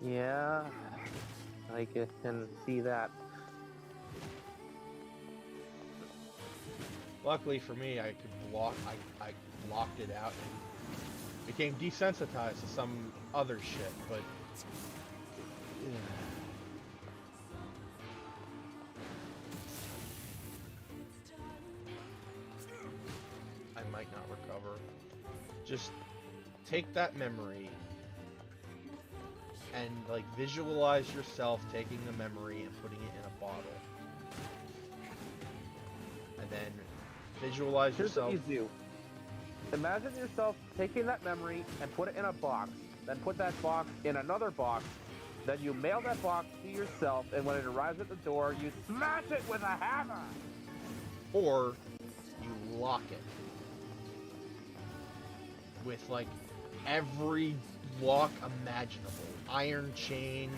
Speaker 2: Yeah, I can see that.
Speaker 1: Luckily for me, I could block. I blocked it out and became desensitized to some other shit. But yeah. I might not recover. Just take that memory and like visualize yourself taking the memory and putting it in a bottle, and then visualize
Speaker 2: Here's
Speaker 1: yourself.
Speaker 2: what you do. Imagine yourself taking that memory and put it in a box, then put that box in another box, then you mail that box to yourself, and when it arrives at the door, you smash it with a hammer!
Speaker 1: Or you lock it with like every lock imaginable. Iron chains,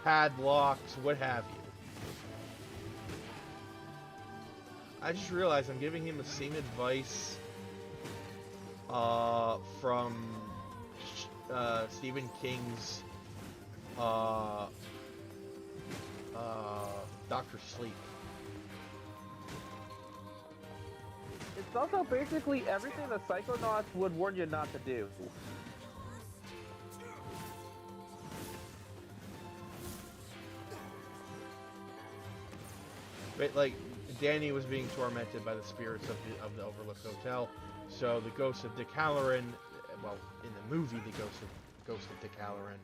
Speaker 1: padlocks, what have you. I just realized I'm giving him the same advice from Stephen King's Dr. Sleep.
Speaker 2: It's also basically everything the Psychonauts would warn you not to do.
Speaker 1: But like Danny was being tormented by the spirits of the Overlook Hotel, so the ghost of Dick Halloran, well, in the movie, the ghost of Dick Halloran,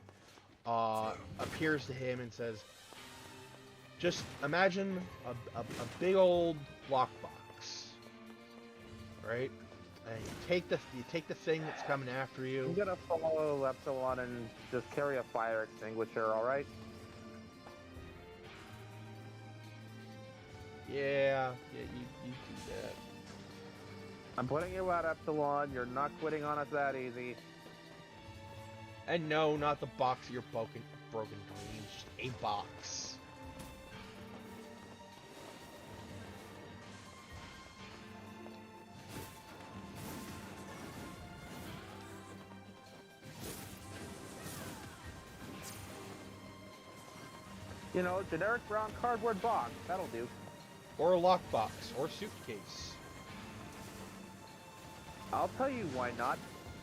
Speaker 1: appears to him and says, "Just imagine a big old lockbox, right? And you take the thing that's coming after you."
Speaker 2: I'm gonna follow Epsilon and just carry a fire extinguisher, alright?
Speaker 1: Yeah, you do that.
Speaker 2: I'm putting you out, Epsilon. You're not quitting on us that easy.
Speaker 1: And no, not the box of your broken dreams, just a box.
Speaker 2: You know, generic brown cardboard box. That'll do.
Speaker 1: Or a lockbox, or suitcase.
Speaker 2: I'll tell you why not.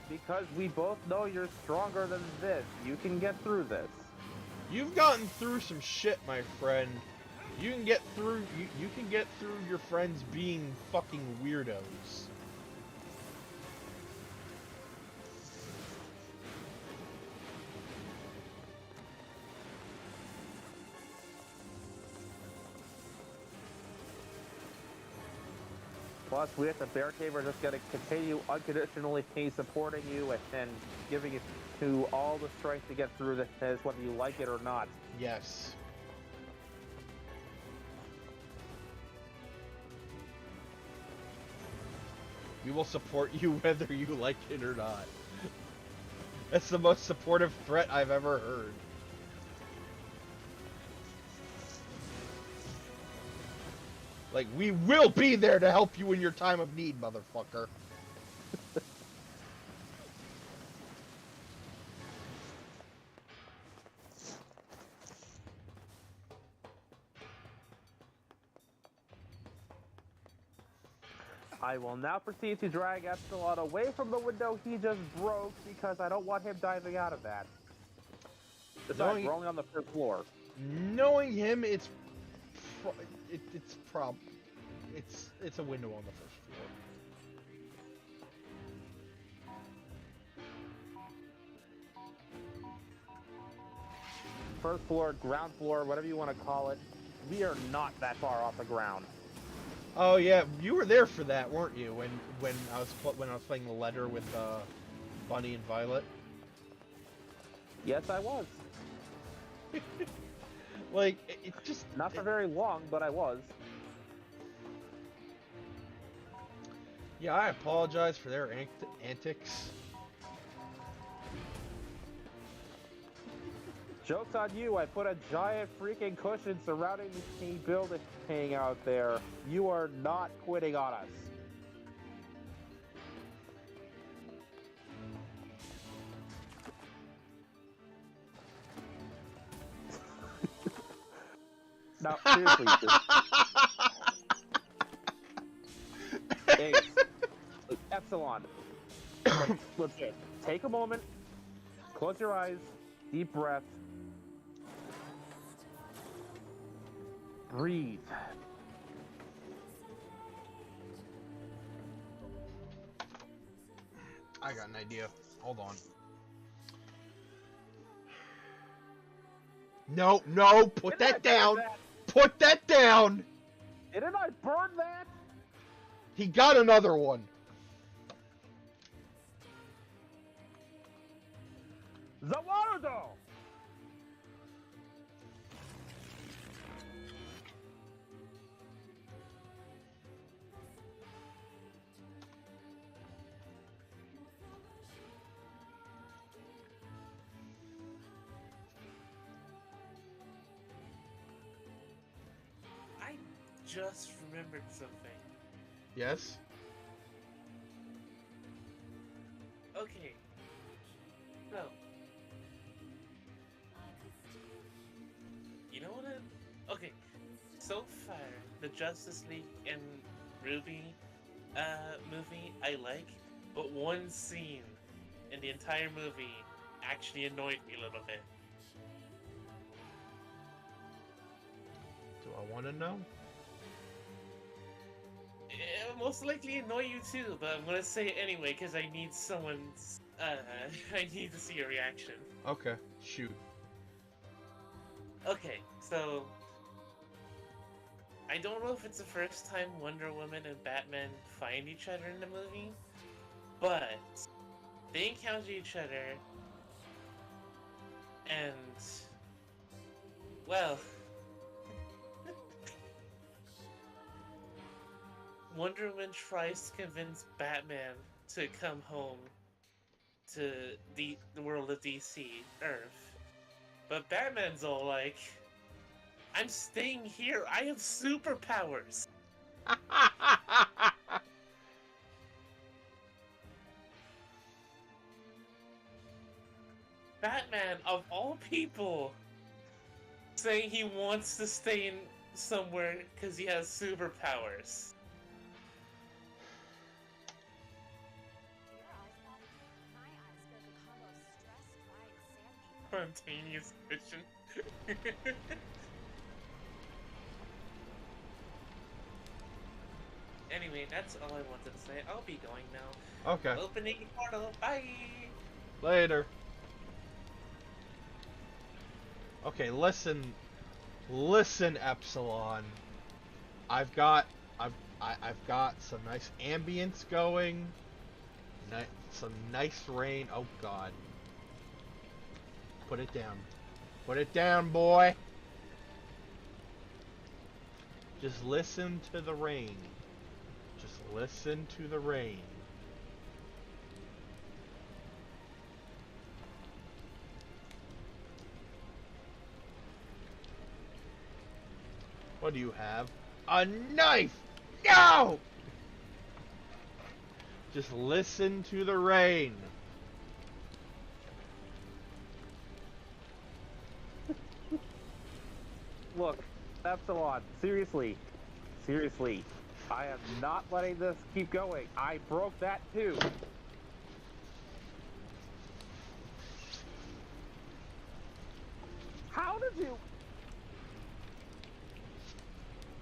Speaker 2: Because we both know you're stronger than this. You can get through this.
Speaker 1: You've gotten through some shit, my friend. You can get through. You can get through your friends being fucking weirdos.
Speaker 2: Plus, we at the Bear Cave are just going to continue unconditionally supporting you and giving you all the strength to get through this, whether you like it or not.
Speaker 1: Yes. We will support you whether you like it or not. That's the most supportive threat I've ever heard. Like, we will be there to help you in your time of need, motherfucker.
Speaker 2: I will now proceed to drag Epsilon away from the window he just broke because I don't want him diving out of that. Besides,
Speaker 1: Knowing-
Speaker 2: we're only on the first floor.
Speaker 1: Knowing him, it's a window on the first floor.
Speaker 2: First floor, ground floor, whatever you want to call it. We are not that far off the ground.
Speaker 1: Oh yeah, you were there for that, weren't you? When I was playing the letter with Bunny and Violet.
Speaker 2: Yes, I was.
Speaker 1: Like it just
Speaker 2: Not for very long, but I was.
Speaker 1: Yeah, I apologize for their antics.
Speaker 2: Joke's on you, I put a giant freaking cushion surrounding the building out there. You are not quitting on us. Now, seriously, hey, Epsilon, let's just take a moment, close your eyes, deep breath, breathe.
Speaker 1: I got an idea. Hold on. No, no, put that down. Put that down.
Speaker 2: Didn't I burn that?
Speaker 1: He got another one.
Speaker 2: Zawarudo!
Speaker 9: I just remembered something.
Speaker 1: Yes.
Speaker 9: Okay. So. You know what? Okay. So far, the Justice League and Ruby movie I like, but one scene in the entire movie actually annoyed me a little bit.
Speaker 1: Do I want to know?
Speaker 9: It'll most likely annoy you too, but I'm gonna say it anyway because I need someone's. I need to see a reaction.
Speaker 1: Okay, shoot.
Speaker 9: Okay, so I don't know if it's the first time Wonder Woman and Batman find each other in the movie, but they encounter each other, and well, Wonder Woman tries to convince Batman to come home to the world of DC, Earth. But Batman's all like, I'm staying here, I have superpowers! Batman, of all people, saying he wants to stay in somewhere because he has superpowers. Spontaneous vision. Anyway, that's all I wanted to say. I'll be going now.
Speaker 1: Okay.
Speaker 9: Opening portal. Bye.
Speaker 1: Later. Okay, listen, Epsilon. I've got some nice ambience going. Some nice rain. Oh God. Put it down. Put it down, boy. Just listen to the rain. Just listen to the rain. What do you have? A knife! No! Just listen to the rain.
Speaker 2: Look, Epsilon, seriously, I am not letting this keep going. I broke that too. How did you?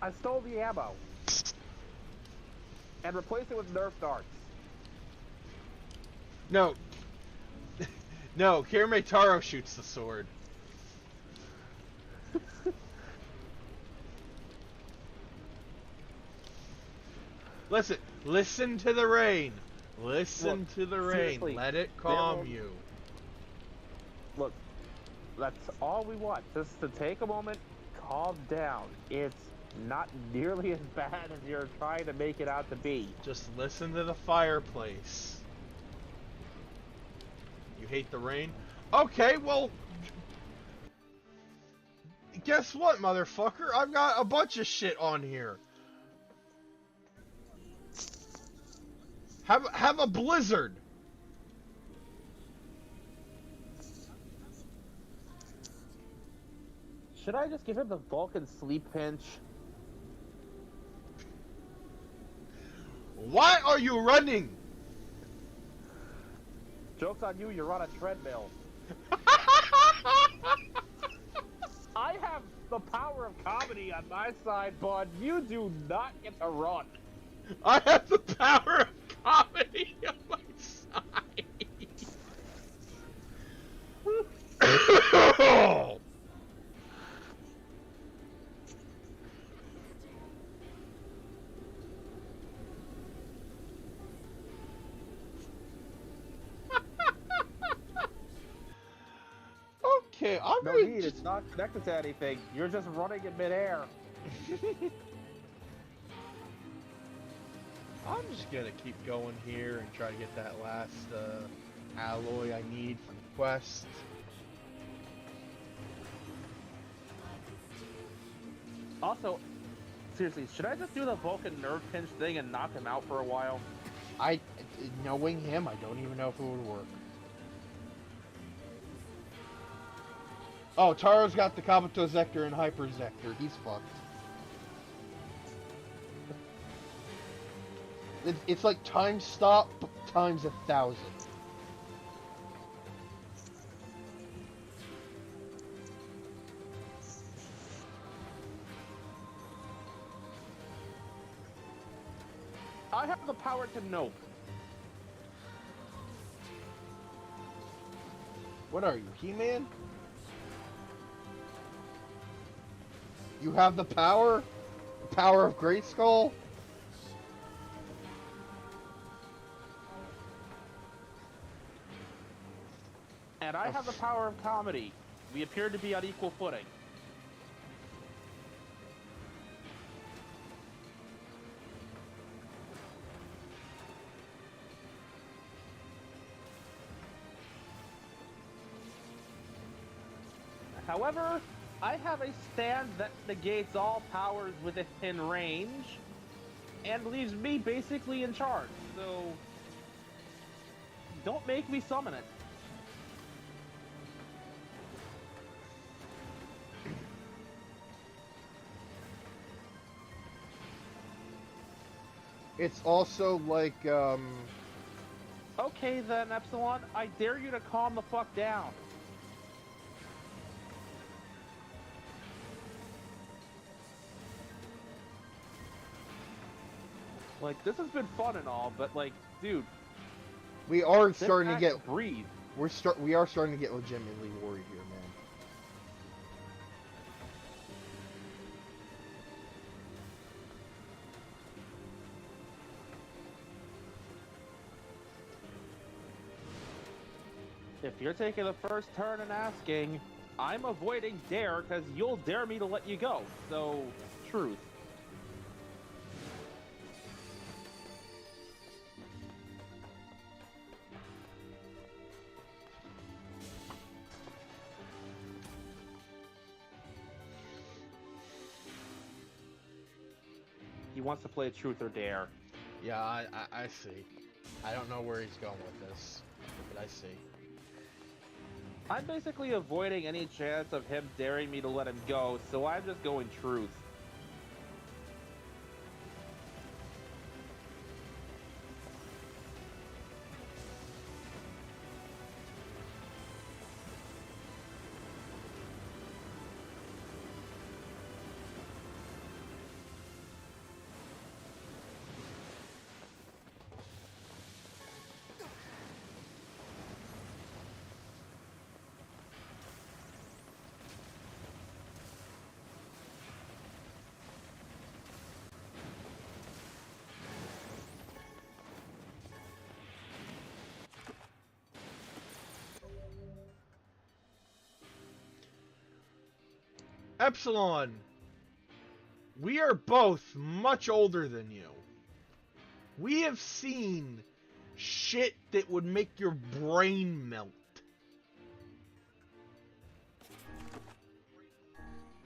Speaker 2: I stole the ammo and replaced it with Nerf darts.
Speaker 1: No. No, Kirametaro shoots the sword. Listen to the rain. Listen
Speaker 2: Look,
Speaker 1: to the rain.
Speaker 2: seriously,
Speaker 1: Let it calm you.
Speaker 2: Look, that's all we want. Just to take a moment, calm down. It's not nearly as bad as you're trying to make it out to be.
Speaker 1: Just listen to the fireplace. You hate the rain? Okay, well, guess what, motherfucker? I've got a bunch of shit on here. Have a blizzard.
Speaker 2: Should I just give him the Vulcan sleep pinch?
Speaker 1: Why are you running?
Speaker 2: Joke's on you, you're on a treadmill. I have the power of comedy on my side, bud. You do not get to run.
Speaker 1: I have the power of comedy on my side. Okay, I'm
Speaker 2: No
Speaker 1: gonna
Speaker 2: need, it's not connected to anything. You're just running in midair.
Speaker 1: I'm just gonna keep going here and try to get that last alloy I need for the quest.
Speaker 2: Also, seriously, should I just do the Vulcan nerve pinch thing and knock him out for a while?
Speaker 1: Knowing him, I don't even know if it would work. Oh, Taro's got the Kabuto Zector and Hyper Zector. He's fucked. It's like time stop times 1,000.
Speaker 2: I have the power to nope.
Speaker 1: What are you, He-Man? You have the power? The power of Grayskull?
Speaker 2: And I have the power of comedy. We appear to be on equal footing. However, I have a stand that negates all powers within range and leaves me basically in charge, so don't make me summon it.
Speaker 1: It's also like,
Speaker 2: Okay then, Epsilon, I dare you to calm the fuck down. Like, this has been fun and all, but like, dude,
Speaker 1: we are
Speaker 2: sit
Speaker 1: starting to
Speaker 2: back
Speaker 1: get...
Speaker 2: and breathe.
Speaker 1: We are starting to get legitimately worried here, man.
Speaker 2: If you're taking the first turn and asking, I'm avoiding dare because you'll dare me to let you go. So, truth. He wants to play truth or dare.
Speaker 1: Yeah, I see. I don't know where he's going with this, but I see.
Speaker 2: I'm basically avoiding any chance of him daring me to let him go, so I'm just going truth.
Speaker 1: Epsilon, we are both much older than you. We have seen shit that would make your brain melt.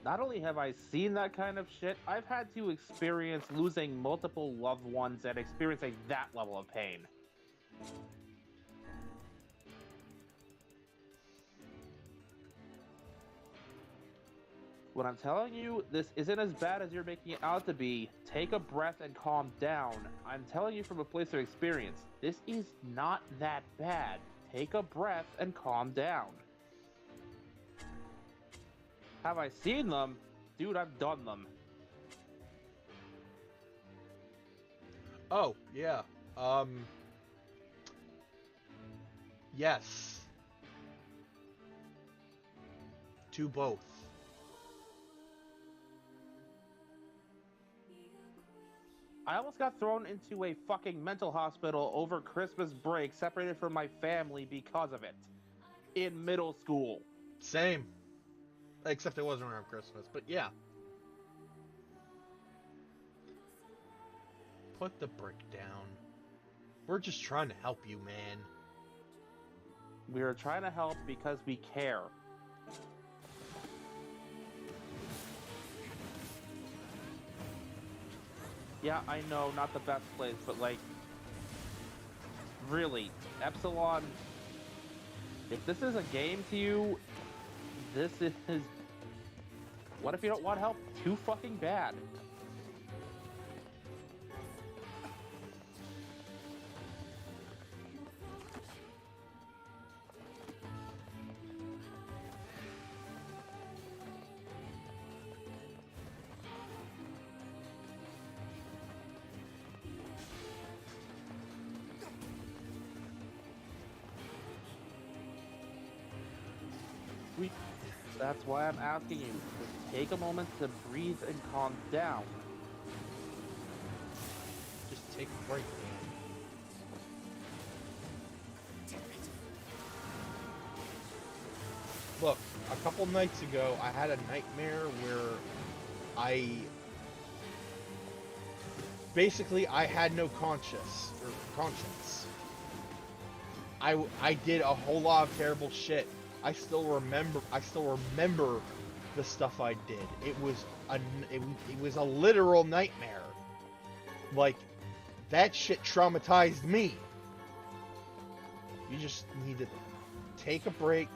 Speaker 2: Not only have I seen that kind of shit, I've had to experience losing multiple loved ones and experiencing that level of pain. When I'm telling you this isn't as bad as you're making it out to be, take a breath and calm down. I'm telling you from a place of experience, this is not that bad. Take a breath and calm down. Have I seen them? Dude, I've done them.
Speaker 1: Oh, yeah. Yes. To both.
Speaker 2: I almost got thrown into a fucking mental hospital over Christmas break, separated from my family because of it. In middle school.
Speaker 1: Same. Except it wasn't around Christmas, but yeah. Put the brick down. We're just trying to help you, man.
Speaker 2: We are trying to help because we care. Yeah, I know, not the best place, but like, really, Epsilon, if this is a game to you, this is, what if you don't want help too fucking bad? That's why I'm asking you to take a moment to breathe and calm down.
Speaker 1: Just take a break, man. Look, a couple nights ago, I had a nightmare where I had no conscience. I did a whole lot of terrible shit. I still remember the stuff I did. It was a literal nightmare. Like, that shit traumatized me. You just need to take a break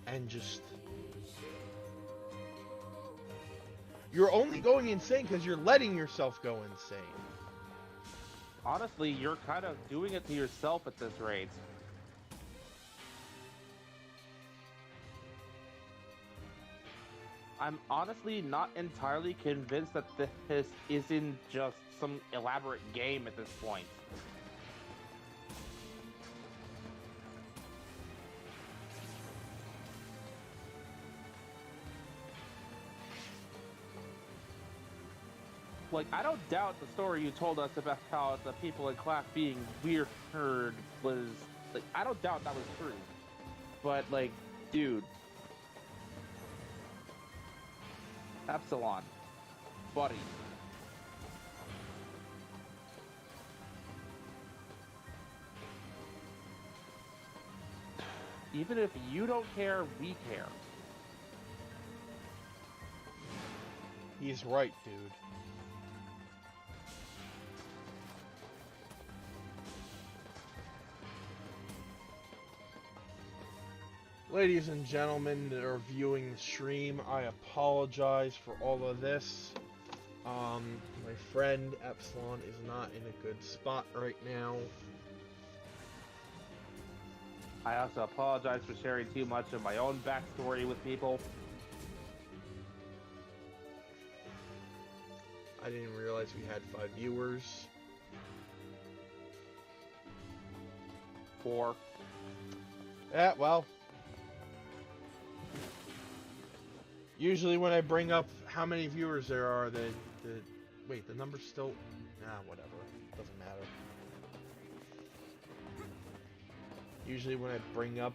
Speaker 1: and just... You're only going insane because you're letting yourself go insane.
Speaker 2: Honestly, you're kind of doing it to yourself at this rate. I'm honestly not entirely convinced that this isn't just some elaborate game at this point. Like, I don't doubt the story you told us about how the people in class being weird was... Like, I don't doubt that was true. But, like, dude... Epsilon. Buddy. Even if you don't care, we care.
Speaker 1: He's right, dude. Ladies and gentlemen that are viewing the stream, I apologize for all of this. My friend Epsilon is not in a good spot right now.
Speaker 2: I also apologize for sharing too much of my own backstory with people.
Speaker 1: I didn't realize we had 5 viewers.
Speaker 2: 4.
Speaker 1: Yeah, well. Usually when I bring up how many viewers there are, wait, the number's still... whatever. Doesn't matter. Usually when I bring up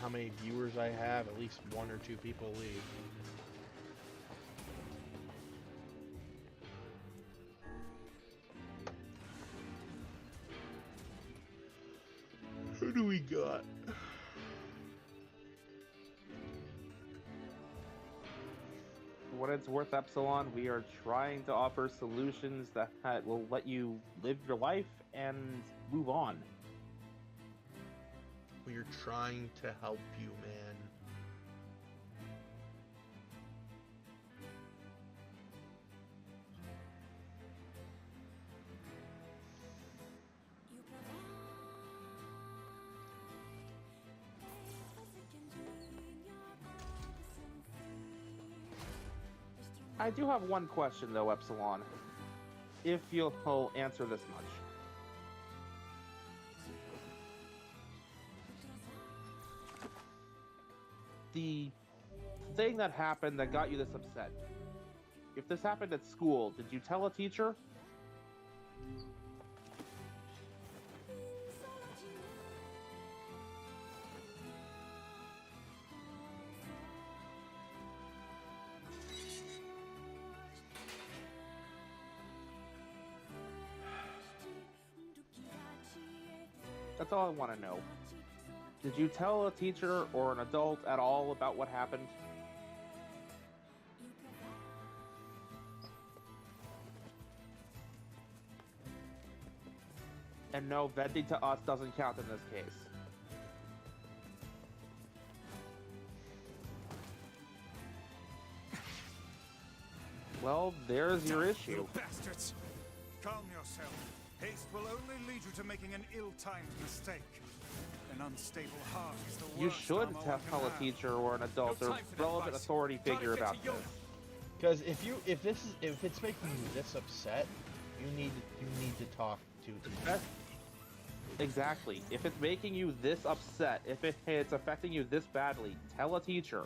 Speaker 1: how many viewers I have, at least 1 or 2 people leave. do we got?
Speaker 2: For what it's worth, Epsilon, we are trying to offer solutions that will let you live your life and move on.
Speaker 1: We're trying to help you, man.
Speaker 2: I do have one question, though, Epsilon. If you'll answer this much. The thing that happened that got you this upset. If this happened at school, did you tell a teacher? That's all I want to know. Did you tell a teacher or an adult at all about what happened? And no, venting to us doesn't count in this case. Well, there's your issue.
Speaker 3: You bastards! Calm yourself. Haste will only lead you to making an ill-timed mistake. An unstable heart is the worst.
Speaker 2: You should
Speaker 3: armor one
Speaker 2: tell
Speaker 3: can
Speaker 2: a
Speaker 3: have.
Speaker 2: teacher or an adult or relevant authority figure about this.
Speaker 1: Because if it's making you this upset, you need to talk to a teacher.
Speaker 2: Exactly. If it's making you this upset, if it's affecting you this badly, tell a teacher.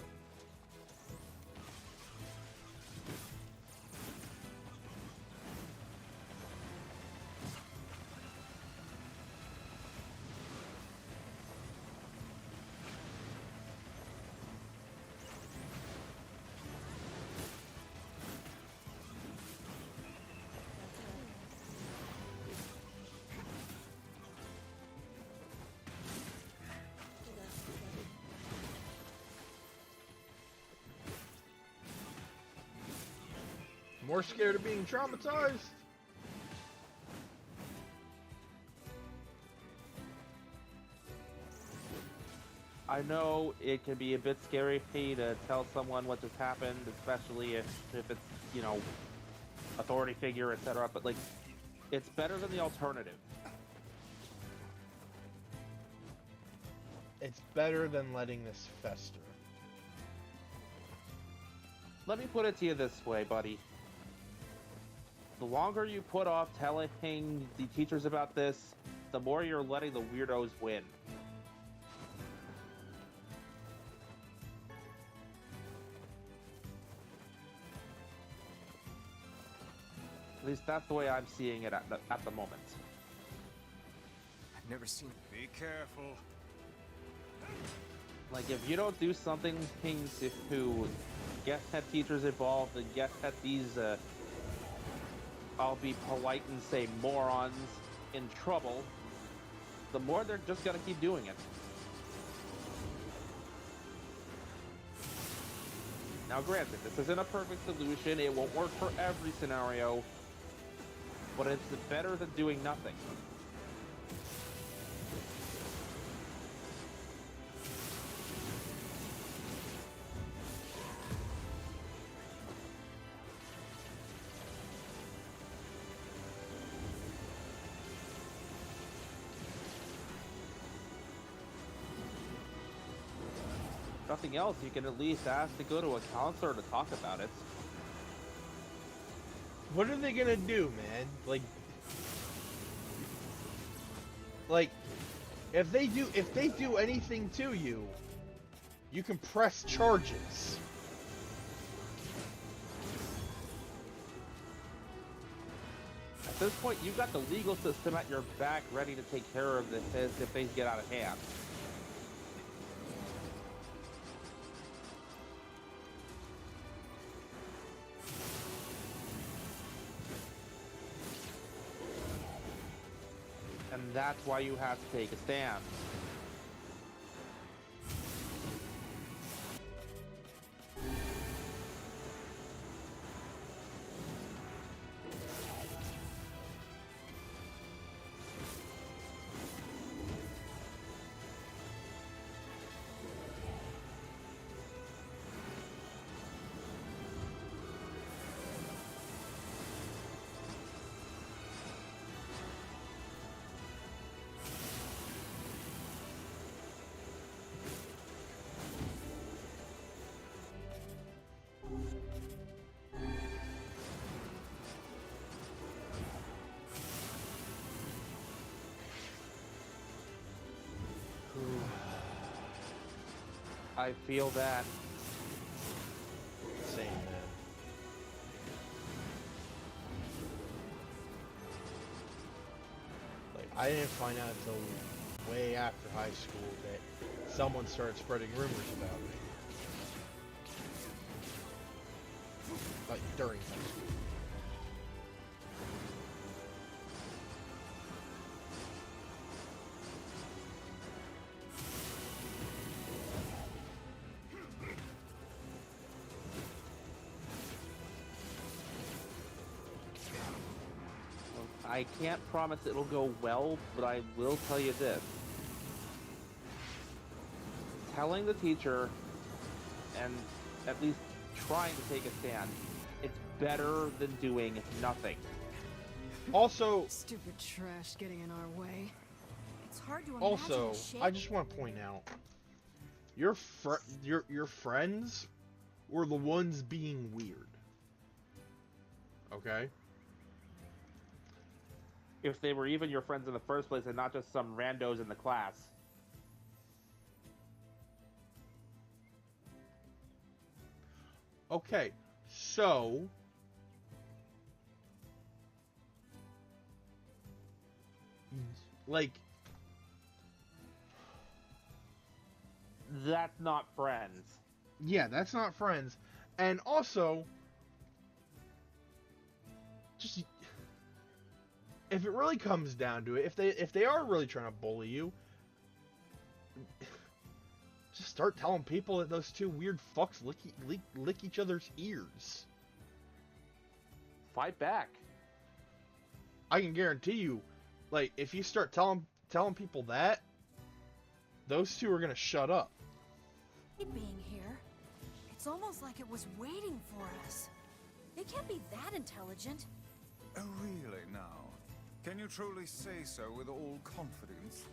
Speaker 1: More scared of being traumatized.
Speaker 2: I know it can be a bit scary to tell someone what just happened, especially if it's, you know, authority figure, etc. But, like, it's better than the alternative.
Speaker 1: It's better than letting this fester.
Speaker 2: Let me put it to you this way, buddy. The longer you put off telling the teachers about this, the more you're letting the weirdos win. At least that's the way I'm seeing it at the moment.
Speaker 7: I've never seen.
Speaker 3: Be careful.
Speaker 2: Like, if you don't do something to get head teachers involved and get at these, I'll be polite and say morons, in trouble, the more they're just gonna keep doing it. Now granted, this isn't a perfect solution, it won't work for every scenario, but it's better than doing nothing. Nothing else, you can at least ask to go to a counselor to talk about it.
Speaker 1: What are they gonna do, man? Like, if they do anything to you, you can press charges.
Speaker 2: At this point, you've got the legal system at your back ready to take care of this if things get out of hand. And that's why you have to take a stand. I feel that.
Speaker 1: Same, man. Like, I didn't find out until way after high school that someone started spreading rumors about me. Like, during high school.
Speaker 2: I can't promise it'll go well, but I will tell you this. Telling the teacher and at least trying to take a stand, it's better than doing nothing.
Speaker 1: Also,
Speaker 11: Stupid trash getting in our way.
Speaker 12: It's hard to imagine
Speaker 1: also,
Speaker 12: a shape.
Speaker 1: I just want to point out, your friends were the ones being weird. Okay?
Speaker 2: If they were even your friends in the first place and not just some randos in the class.
Speaker 1: Okay, so like,
Speaker 2: that's not friends.
Speaker 1: yeah, that's not friends. And also, just if it really comes down to it, if they are really trying to bully you, just start telling people that those two weird fucks lick each other's ears.
Speaker 2: Fight back.
Speaker 1: I can guarantee you, like, if you start telling people that, those two are gonna shut up.
Speaker 12: Being here, it's almost like it was waiting for us. It can't be that intelligent.
Speaker 3: Oh, really now? Can you truly say so with all confidence?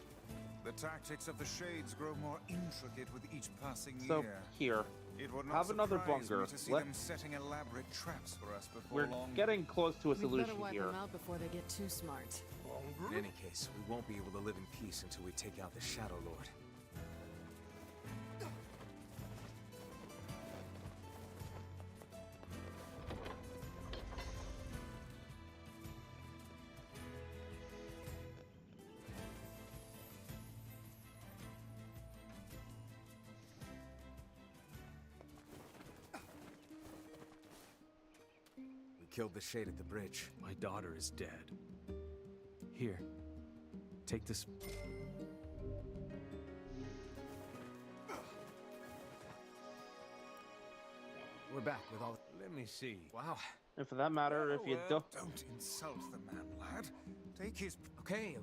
Speaker 3: The tactics of the Shades grow more intricate with each passing
Speaker 2: So,
Speaker 3: year.
Speaker 2: here.
Speaker 3: It would not
Speaker 2: Have another
Speaker 3: surprise me
Speaker 2: bunker.
Speaker 3: to see them setting elaborate traps for us before
Speaker 2: We're
Speaker 3: long.
Speaker 2: getting close to a
Speaker 11: We
Speaker 2: solution
Speaker 11: better wipe
Speaker 2: here.
Speaker 11: them out before they get too smart.
Speaker 7: In any case, we won't be able to live in peace until we take out the Shadow Lord. Killed the Shade at the bridge.
Speaker 6: My daughter is dead. Here, take this.
Speaker 7: We're back with all.
Speaker 10: Let me see.
Speaker 7: Wow.
Speaker 2: And for that matter, if you don't...
Speaker 3: Don't insult the man, lad. Take his...
Speaker 7: Okay.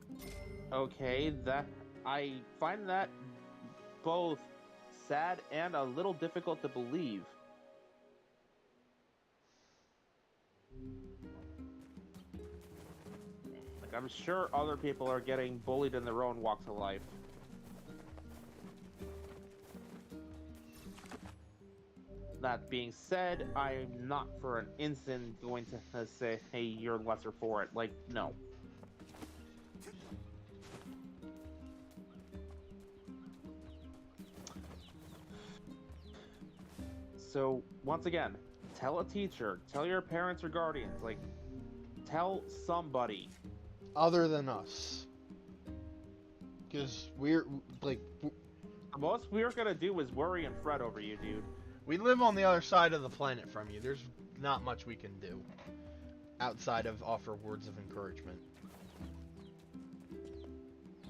Speaker 2: Okay, that... I find that both sad and a little difficult to believe. Like, I'm sure other people are getting bullied in their own walks of life. That being said, I'm not for an instant going to say, hey, you're lesser for it. Like, no. So, once again, tell a teacher, tell your parents or guardians, like, tell somebody.
Speaker 1: Other than us. Because we're, like...
Speaker 2: The most we're gonna do is worry and fret over you, dude.
Speaker 1: We live on the other side of the planet from you. There's not much we can do. Outside of offer words of encouragement.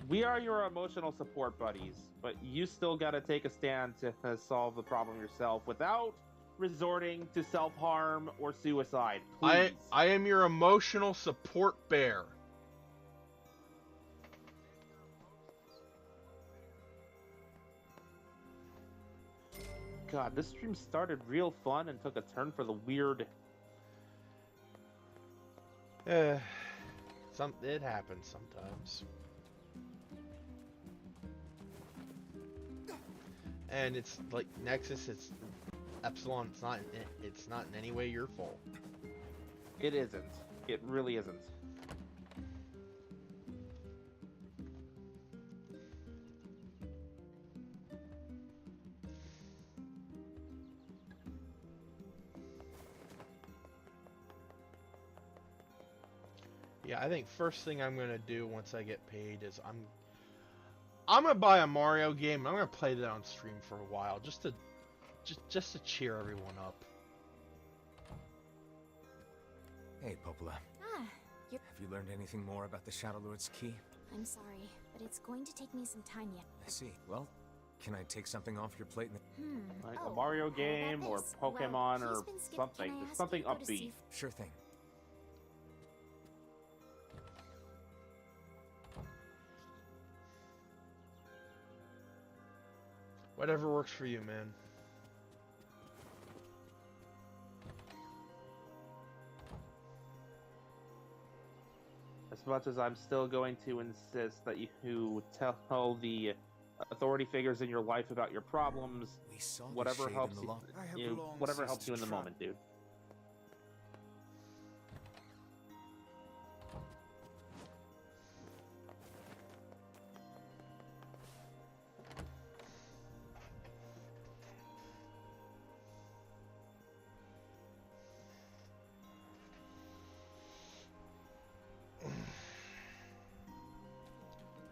Speaker 2: We are your emotional support buddies, but you still gotta take a stand to solve the problem yourself without resorting to self-harm or suicide. Please.
Speaker 1: I am your emotional support bear.
Speaker 2: God, this stream started real fun and took a turn for the weird.
Speaker 1: It happens sometimes. And it's like Nexus, it's Epsilon, it's not in any way your fault.
Speaker 2: It isn't. It really isn't.
Speaker 1: Yeah, I think first thing I'm gonna do once I get paid is I'm gonna buy a Mario game. And I'm gonna play that on stream for a while, just to cheer everyone up.
Speaker 7: Hey, Popola.
Speaker 12: Ah, you're...
Speaker 7: Have you learned anything more about the Shadow Lord's key?
Speaker 12: I'm sorry, but it's going to take me some time yet.
Speaker 7: I see. Well, can I take something off your plate?
Speaker 2: Like
Speaker 12: Oh,
Speaker 2: a Mario
Speaker 12: how about
Speaker 2: game or
Speaker 12: this?
Speaker 2: Pokemon
Speaker 12: Well,
Speaker 2: or
Speaker 12: he's been skipped.
Speaker 2: something.
Speaker 12: Can I
Speaker 2: Just
Speaker 12: ask
Speaker 2: something
Speaker 12: you to go to
Speaker 2: upbeat.
Speaker 12: see
Speaker 7: Sure thing.
Speaker 1: Whatever works for you, man.
Speaker 2: As much as I'm still going to insist that you tell the authority figures in your life about your problems,
Speaker 7: We saw the
Speaker 2: whatever
Speaker 7: shade
Speaker 2: helps
Speaker 7: in the loft. I have
Speaker 2: you,
Speaker 7: long
Speaker 2: whatever
Speaker 7: ceased
Speaker 2: helps
Speaker 7: to
Speaker 2: you in the
Speaker 7: try.
Speaker 2: moment, dude.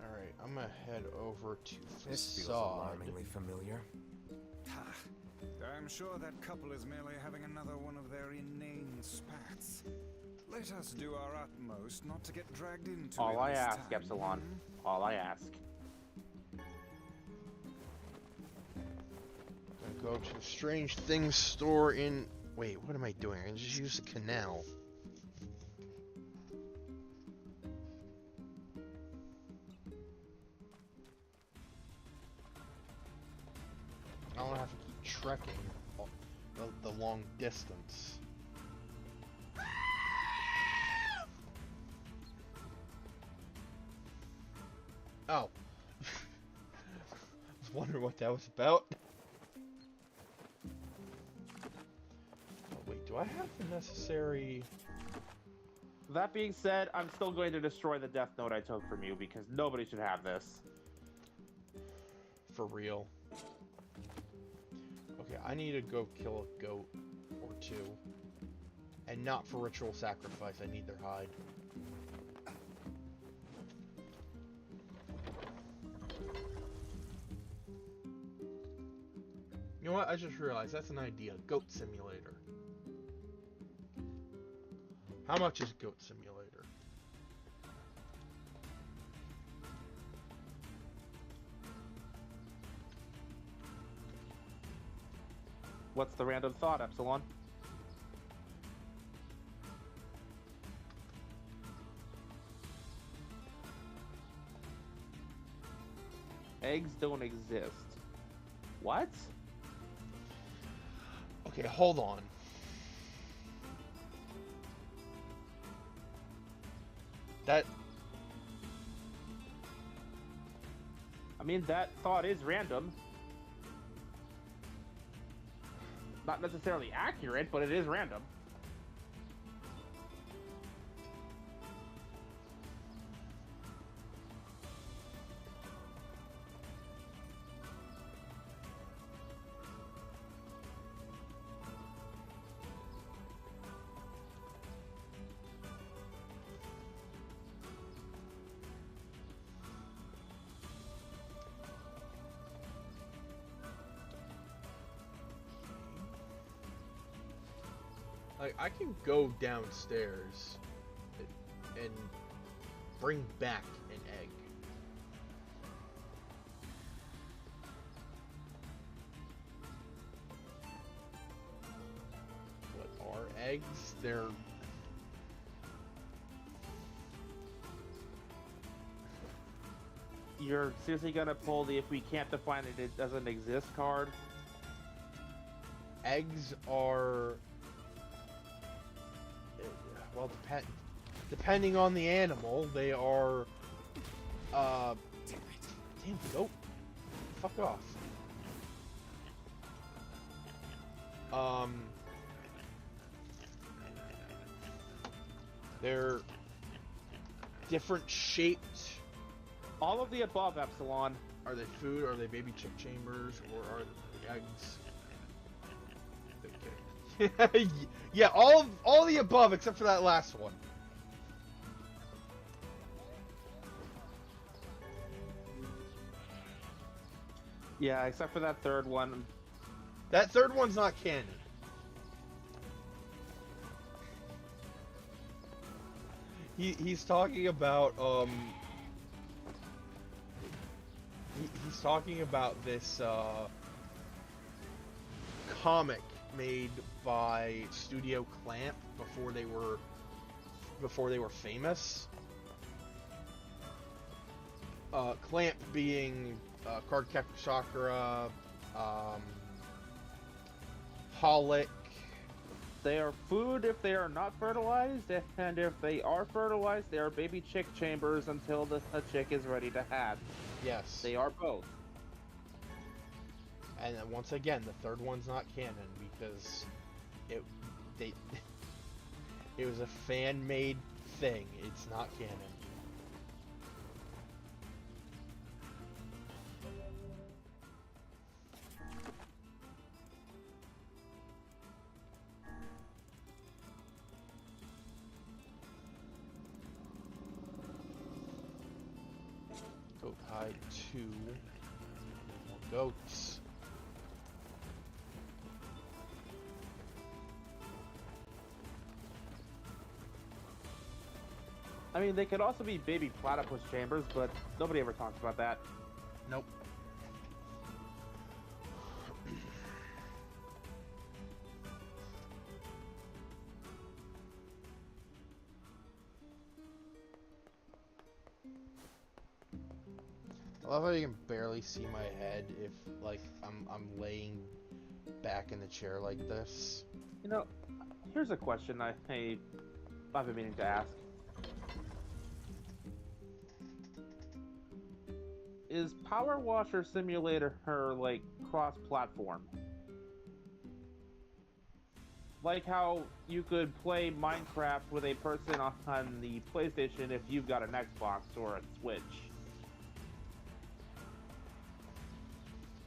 Speaker 1: Alright, I'm gonna head over to
Speaker 7: This feels
Speaker 1: Facade.
Speaker 7: alarmingly familiar.
Speaker 3: I'm sure that couple is merely having another one of their inane spats. Let us do our utmost not to get dragged into
Speaker 2: All
Speaker 3: it
Speaker 2: I
Speaker 3: this
Speaker 2: ask,
Speaker 3: time.
Speaker 2: Epsilon. All I ask.
Speaker 1: Gonna go to a Strange Things store in... Wait, what am I doing? I just use the canal. I don't have to keep trekking the long distance. Oh. I was wondering what that was about. Oh, wait, do I have the necessary...
Speaker 2: That being said, I'm still going to destroy the Death Note I took from you because nobody should have this.
Speaker 1: For real? Okay, I need to go kill a goat or two. And not for ritual sacrifice, I need their hide. You know what? I just realized that's an idea. Goat Simulator. How much is Goat Simulator?
Speaker 2: What's the random thought, Epsilon? Eggs don't exist. What?
Speaker 1: Okay, hold on. That...
Speaker 2: I mean, that thought is random. Not necessarily accurate, but it is random.
Speaker 1: Like, I can go downstairs and bring back an egg. What are eggs? They're...
Speaker 2: You're seriously gonna pull the if we can't define it, it doesn't exist card?
Speaker 1: Eggs are... Well, depending on the animal, they are... Damn goat. Fuck off. They're different shaped.
Speaker 2: All of the above, Epsilon.
Speaker 1: Are they food? Are they baby chick chambers? Or are they eggs? Yeah, all the above except for that last one.
Speaker 2: Yeah, except for that third one.
Speaker 1: That third one's not canon. He's talking about he's talking about this comic made by Studio Clamp before they were famous. Clamp being Cardcaptor Sakura, Holic.
Speaker 2: They are food if they are not fertilized, and if they are fertilized, they are baby chick chambers until the chick is ready to hatch.
Speaker 1: Yes.
Speaker 2: They are both.
Speaker 1: And once again, the third one's not canon because it was a fan-made thing. It's not canon. Goat hide 2. More goats.
Speaker 2: I mean, they could also be baby platypus chambers, but nobody ever talks about that.
Speaker 1: Nope. I love how you can barely see my head if, like, I'm laying back in the chair like this.
Speaker 2: You know, here's a question I've been meaning to ask. Is Power Washer Simulator like cross-platform? Like how you could play Minecraft with a person on the PlayStation if you've got an Xbox or a Switch.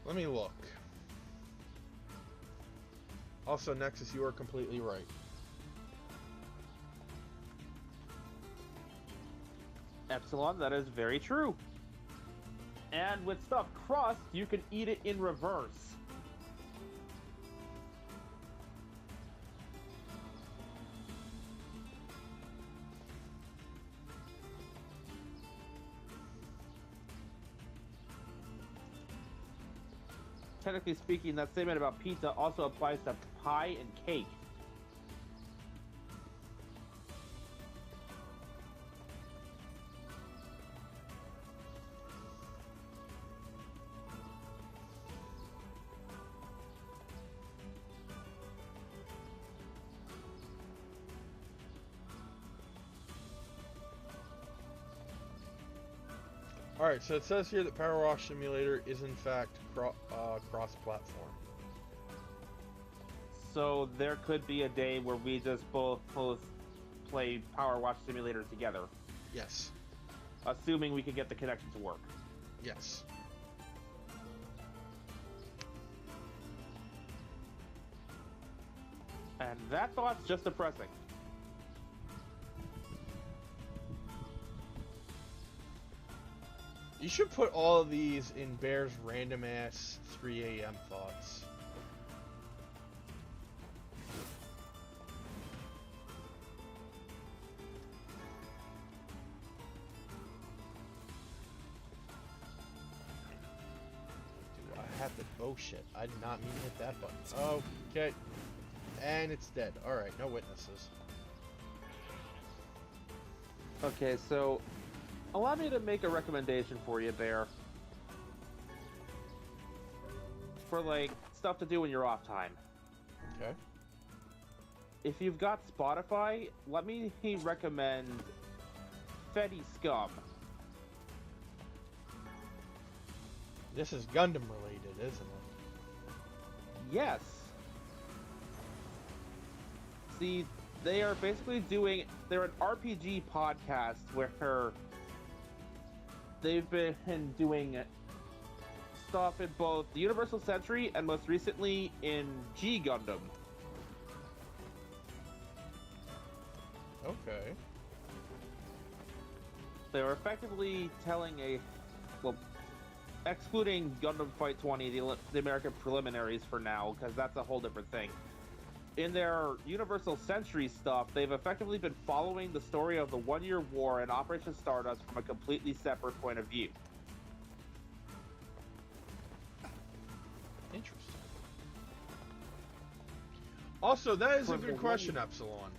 Speaker 1: Let me look. Also, Nexus, you are completely right.
Speaker 2: Epsilon, that is very true. And with stuff crossed, you can eat it in reverse. Technically speaking, that statement about pizza also applies to pie and cake.
Speaker 1: Alright, so it says here that Power Wash Simulator is in fact cross-platform.
Speaker 2: So there could be a day where we just both play Power Wash Simulator together.
Speaker 1: Yes.
Speaker 2: Assuming we can get the connection to work.
Speaker 1: Yes.
Speaker 2: And that thought's just depressing.
Speaker 1: You should put all of these in Bear's random ass 3 a.m. thoughts. Dude, I have to. Oh shit. I did not mean to hit that button. Okay. And it's dead. Alright, no witnesses.
Speaker 2: Okay, so allow me to make a recommendation for you, Bear. For, like, stuff to do when you're off time.
Speaker 1: Okay.
Speaker 2: If you've got Spotify, let me recommend Fetty Scum.
Speaker 1: This is Gundam related, isn't it?
Speaker 2: Yes. See, they are basically they're an RPG podcast where they've been doing stuff in both the Universal Century and most recently in G Gundam.
Speaker 1: Okay.
Speaker 2: They were effectively telling excluding Gundam Fight 20, the American preliminaries for now, because that's a whole different thing. In their Universal Century stuff, they've effectively been following the story of the One-Year War and Operation Stardust from a completely separate point of view.
Speaker 1: Interesting. Also, that is a good question, Epsilon.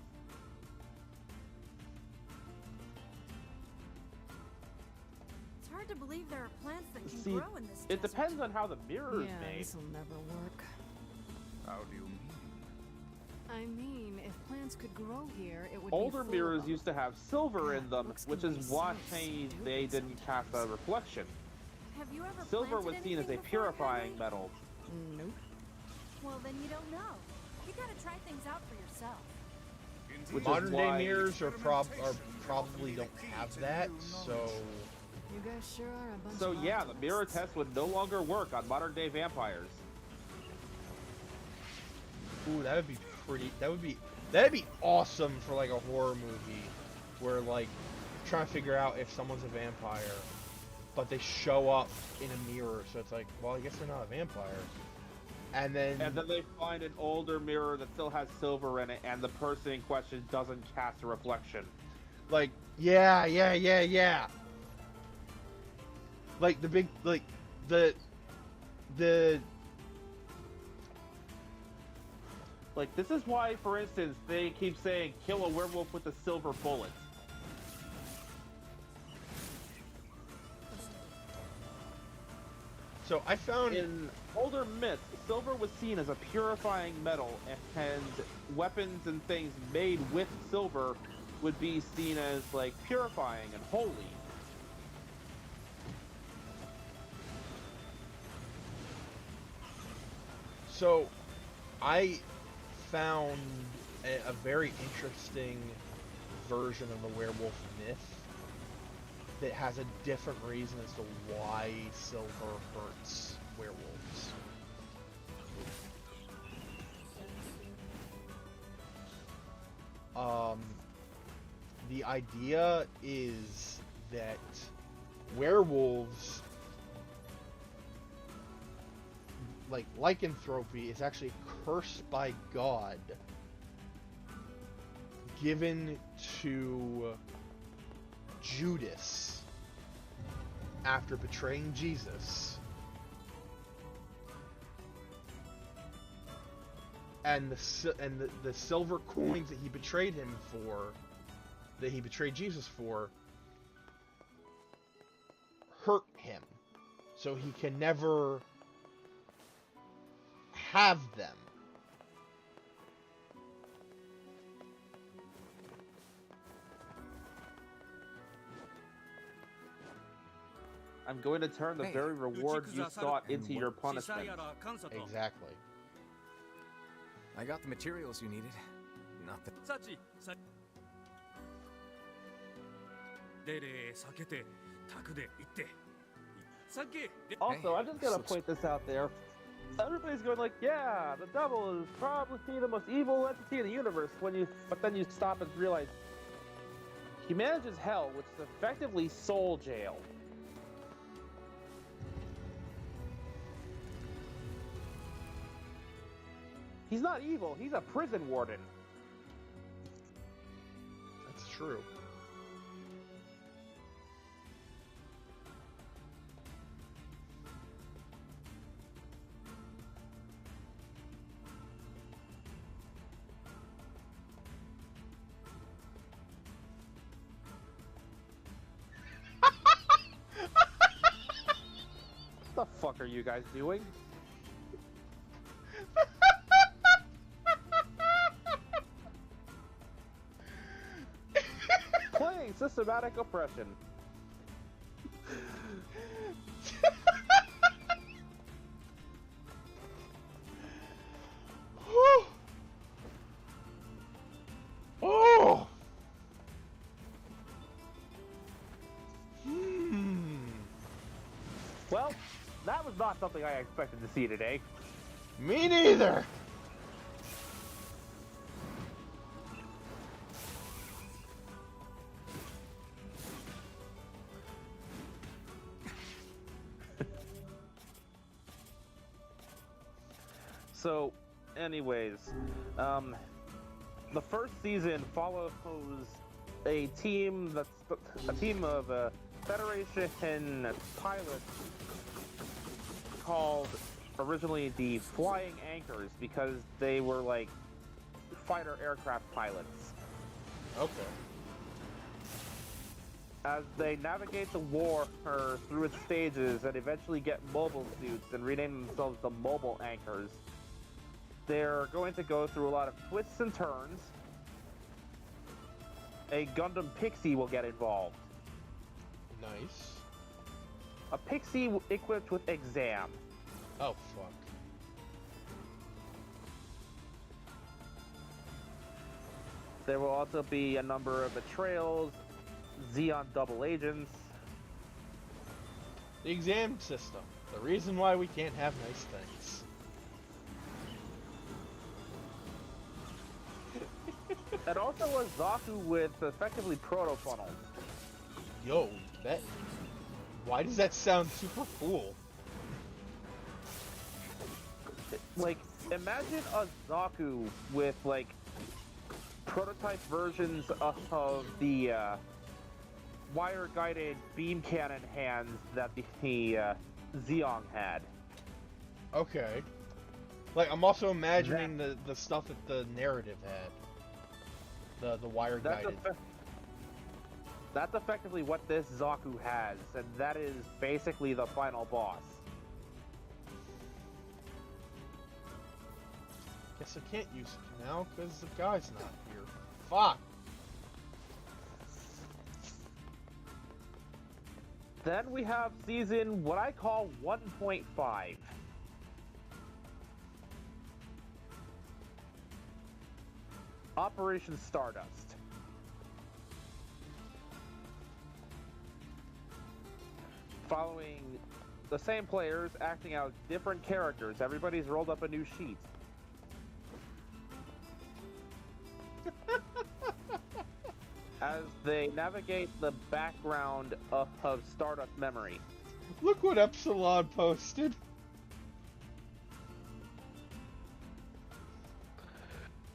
Speaker 12: It's hard to believe there are plants that can
Speaker 2: See,
Speaker 12: grow in this
Speaker 2: it
Speaker 12: desert.
Speaker 2: depends on how the mirror is
Speaker 11: Yeah,
Speaker 2: made.
Speaker 11: this'll never work.
Speaker 3: How do you mean?
Speaker 11: I mean, if plants could grow here, it would
Speaker 2: Older
Speaker 11: be full
Speaker 2: mirrors
Speaker 11: of
Speaker 2: used to have silver in them,
Speaker 11: looks
Speaker 2: which
Speaker 11: can
Speaker 2: is
Speaker 11: be so
Speaker 2: why
Speaker 11: stupid
Speaker 2: they didn't cast a reflection.
Speaker 12: Have you ever
Speaker 2: Silver
Speaker 12: planted
Speaker 2: was seen as a
Speaker 12: anything before,
Speaker 2: purifying
Speaker 12: Henry?
Speaker 2: metal.
Speaker 11: Nope.
Speaker 12: Well, then you don't know. You gotta try things out for yourself.
Speaker 2: Which is
Speaker 1: Modern day
Speaker 2: why-
Speaker 1: mirrors are probably don't have that, so
Speaker 11: You guys sure are a bunch
Speaker 2: So
Speaker 11: of
Speaker 2: yeah, the mirror
Speaker 11: optimists.
Speaker 2: test would no longer work on modern day vampires.
Speaker 1: ooh, that would be pretty. That'd be awesome for like a horror movie, where like trying to figure out if someone's a vampire, but they show up in a mirror, so it's like, well, I guess they're not a vampire. And then
Speaker 2: they find an older mirror that still has silver in it, and the person in question doesn't cast a reflection.
Speaker 1: like, yeah. Like the big, like the
Speaker 2: Like, this is why, for instance, they keep saying, kill a werewolf with a silver bullet.
Speaker 1: So I found
Speaker 2: In older myths, silver was seen as a purifying metal, and weapons and things made with silver would be seen as, like, purifying and holy.
Speaker 1: So I found a very interesting version of the werewolf myth that has a different reason as to why silver hurts werewolves. The idea is that werewolves, like lycanthropy, is actually a curse by God given to Judas after betraying Jesus, and the silver coins that he betrayed him for, that he betrayed Jesus for, hurt him, so he can never have them.
Speaker 2: I'm going to turn the very reward you sought into your punishment.
Speaker 1: Exactly.
Speaker 7: I got the materials you needed. Not the...
Speaker 2: Also,
Speaker 7: Hey,
Speaker 2: I'm just gonna
Speaker 7: looks-
Speaker 2: point this out there. Everybody's going like, yeah, the devil is probably the most evil entity in the universe. But then you stop and realize he manages hell, which is effectively soul jail. He's not evil. He's a prison warden.
Speaker 1: That's true.
Speaker 2: What the fuck are you guys doing? Playing systematic oppression.
Speaker 1: Oh!
Speaker 2: Well, that was not something I expected to see today.
Speaker 1: Me neither!
Speaker 2: So, anyways, the first season follows a team of Federation pilots called originally the Flying Anchors because they were like fighter aircraft pilots.
Speaker 1: Okay.
Speaker 2: As they navigate the war through its stages and eventually get mobile suits and rename themselves the Mobile Anchors, they're going to go through a lot of twists and turns. A Gundam Pixie will get involved.
Speaker 1: Nice.
Speaker 2: A Pixie equipped with Exam.
Speaker 1: Oh, fuck.
Speaker 2: There will also be a number of betrayals, Xeon double agents.
Speaker 1: The exam system. The reason why we can't have nice things.
Speaker 2: And also a Zaku with effectively proto-funnels.
Speaker 1: Yo, that... Why does that sound super cool?
Speaker 2: Like, imagine a Zaku with, like, prototype versions of the wire-guided beam cannon hands that the Zeong had.
Speaker 1: Okay. Like, I'm also imagining the stuff that the narrative had. The wire-guided.
Speaker 2: That's effectively what this Zaku has, and that is basically the final boss.
Speaker 1: Guess I can't use it now, because the guy's not here. Fuck!
Speaker 2: Then we have season, what I call 1.5. Operation Stardust. Following the same players acting out different characters. Everybody's rolled up a new sheet. As they navigate the background of Stardust memory.
Speaker 1: Look what Epsilon posted.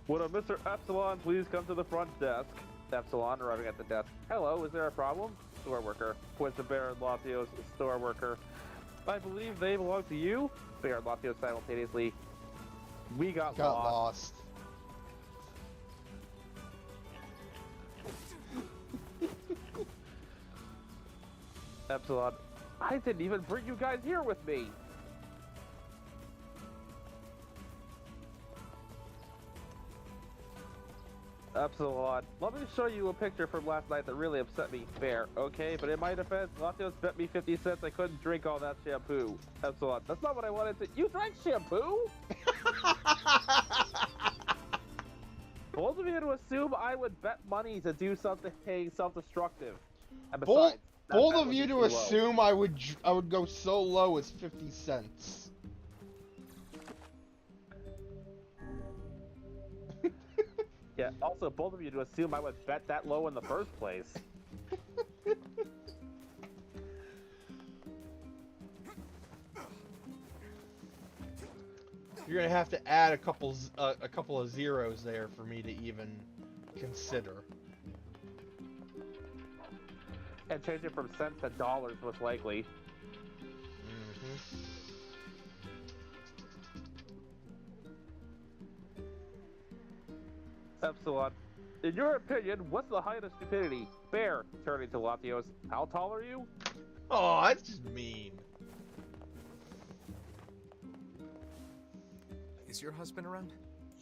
Speaker 2: Would a Mr. Epsilon please come to the front desk? Epsilon arriving at the desk. Hello, is there a problem? Store worker. Points to Baron Latios, store worker. I believe they belong to you? Baron Latios simultaneously. We got lost. Epsilon. I didn't even bring you guys here with me. Epsilon. Let me show you a picture from last night that really upset me. Fair, okay? But in my defense, Latios bet me 50 cents I couldn't drink all that shampoo. Epsilon. That's not what I wanted to... You drank shampoo? Bold of you to assume I would bet money to do something self-destructive. And besides...
Speaker 1: Bold of you to assume I would go so low as 50 cents.
Speaker 2: Yeah, also bold of you to assume I would bet that low in the first place.
Speaker 1: You're gonna have to add a couple of zeros there for me to even consider.
Speaker 2: And change it from cents to dollars, most likely. Epsilon. In your opinion, what's the height of stupidity? Bear, turning to Latios. How tall are you?
Speaker 1: Oh, that's just mean.
Speaker 7: Is your husband around?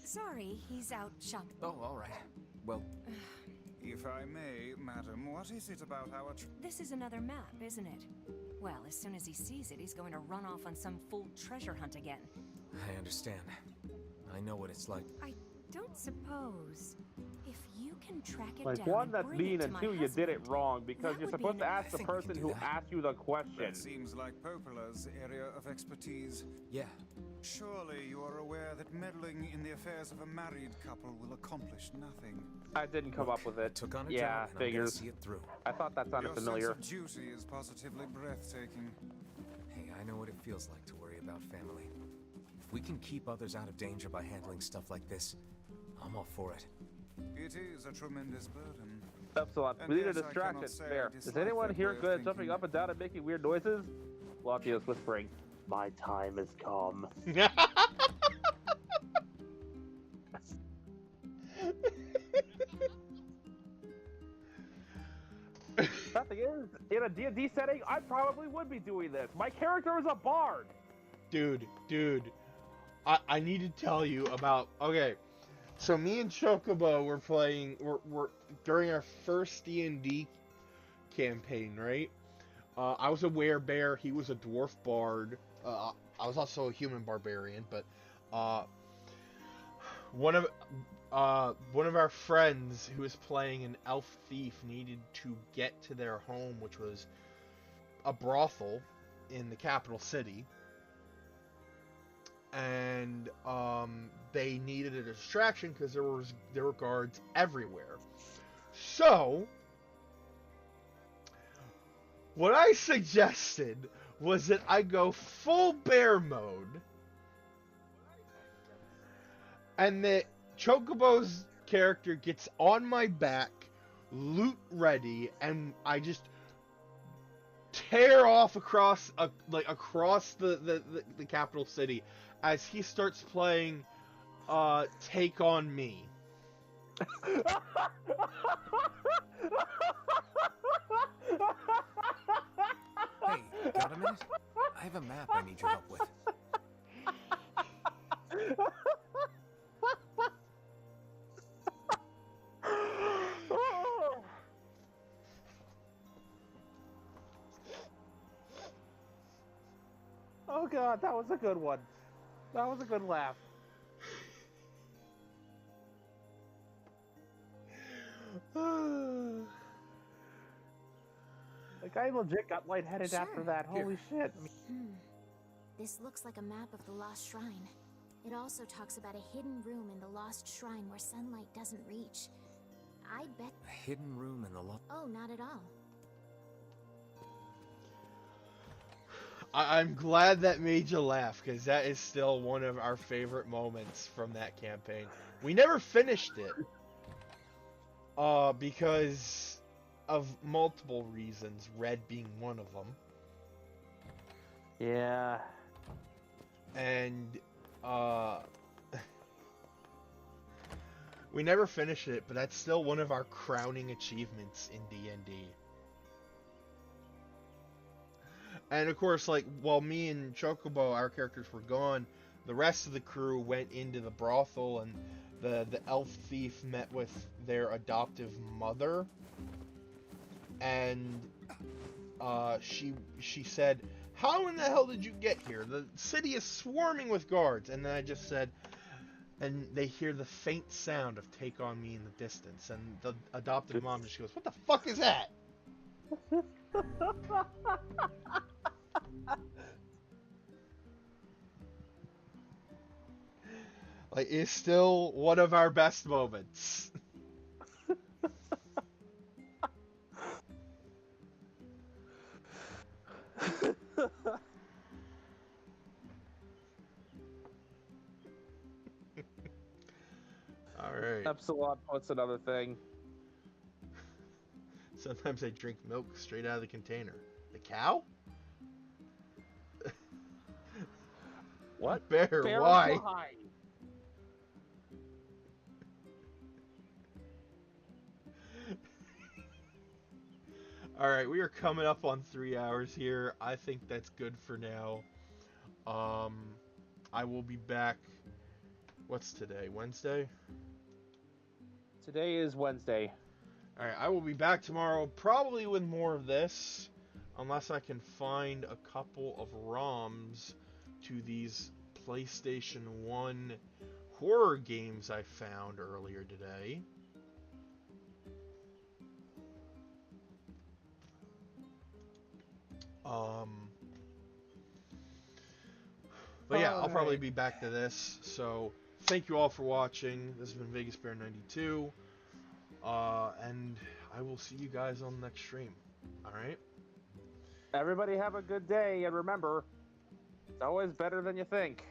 Speaker 12: Sorry, he's out shopping.
Speaker 7: Oh, all right. Well...
Speaker 3: If I may, madam, what is it about our...
Speaker 12: This is another map, isn't it? Well, as soon as he sees it, he's going to run off on some fool treasure hunt again.
Speaker 7: I understand. I know what it's like.
Speaker 12: I don't suppose... If you can track it
Speaker 2: like,
Speaker 12: down
Speaker 2: one,
Speaker 12: and
Speaker 2: that's
Speaker 12: bring
Speaker 2: mean,
Speaker 12: it to
Speaker 2: and
Speaker 12: my
Speaker 2: two, you did it
Speaker 12: husband,
Speaker 2: wrong, because
Speaker 12: that
Speaker 2: you're
Speaker 12: would be
Speaker 2: supposed to
Speaker 12: enough.
Speaker 2: ask the person who asked you the question.
Speaker 3: That seems like Popola's area of expertise.
Speaker 7: Yeah.
Speaker 3: Surely you are aware that meddling in the affairs of a married couple will accomplish nothing.
Speaker 2: I didn't come up with it.
Speaker 7: Took on a
Speaker 2: yeah,
Speaker 7: job, and
Speaker 2: figures.
Speaker 7: I'm gonna see it through.
Speaker 2: I thought that sounded
Speaker 3: Your
Speaker 2: familiar.
Speaker 3: sense of duty is positively breathtaking.
Speaker 7: Hey, I know what it feels like to worry about family. If we can keep others out of danger by handling stuff like this, I'm all for it.
Speaker 3: It is a tremendous burden.
Speaker 2: Epsilon,
Speaker 3: And
Speaker 2: we need a
Speaker 3: yes, I
Speaker 2: distraction.
Speaker 3: cannot say I
Speaker 2: There. Is
Speaker 3: dislike
Speaker 2: anyone
Speaker 3: that
Speaker 2: here
Speaker 3: way of
Speaker 2: good at jumping
Speaker 3: thinking.
Speaker 2: up and down and making weird noises? Latios whispering, "My time has come." The thing is, in a D&D setting, I probably would be doing this. My character is a bard.
Speaker 1: Dude, I need to tell you about. Okay, so me and Chocobo were playing. We're during our first D&D campaign, right? I was a werebear. He was a dwarf bard. I was also a human barbarian, but one of our friends who was playing an elf thief needed to get to their home, which was a brothel in the capital city, and they needed a distraction because there were guards everywhere. So what I suggested was that I go full bear mode, and that Chocobo's character gets on my back, loot ready, and I just tear off across the capital city as he starts playing Take On Me.
Speaker 7: Hey, got a minute? I have a map I need your help with.
Speaker 2: Oh god, that was a good one. That was a good laugh. Like, I legit got lightheaded after that. Holy shit.
Speaker 12: This looks like a map of the Lost Shrine. It also talks about a hidden room in the Lost Shrine where sunlight doesn't reach. I bet...
Speaker 7: A hidden room in the
Speaker 12: Oh, not at all.
Speaker 1: I'm glad that made you laugh, because that is still one of our favorite moments from that campaign. We never finished it. Because of multiple reasons, Red being one of them.
Speaker 2: Yeah.
Speaker 1: And, we never finished it, but that's still one of our crowning achievements in D&D. And of course, like, while me and Chocobo, our characters were gone, the rest of the crew went into the brothel, and the elf thief met with their adoptive mother. And she said, "How in the hell did you get here? The city is swarming with guards." And then I just said, and they hear the faint sound of "Take On Me" in the distance. And the adoptive mom just goes, "What the fuck is that?" Like, it's still one of our best moments. Alright.
Speaker 2: Epsilon puts another thing.
Speaker 1: Sometimes I drink milk straight out of the container. The cow?
Speaker 2: What?
Speaker 1: Bear, why? Alright, we are coming up on 3 hours here. I think that's good for now. I will be back. What's today? Wednesday?
Speaker 2: Today is Wednesday.
Speaker 1: Alright, I will be back tomorrow, probably with more of this, unless I can find a couple of ROMs to these PlayStation 1 horror games I found earlier today. But yeah, I'll probably be back to this. So, thank you all for watching. This has been Vegas Bear 92. And I will see you guys on the next stream. Alright?
Speaker 2: Everybody have a good day, and remember, it's always better than you think.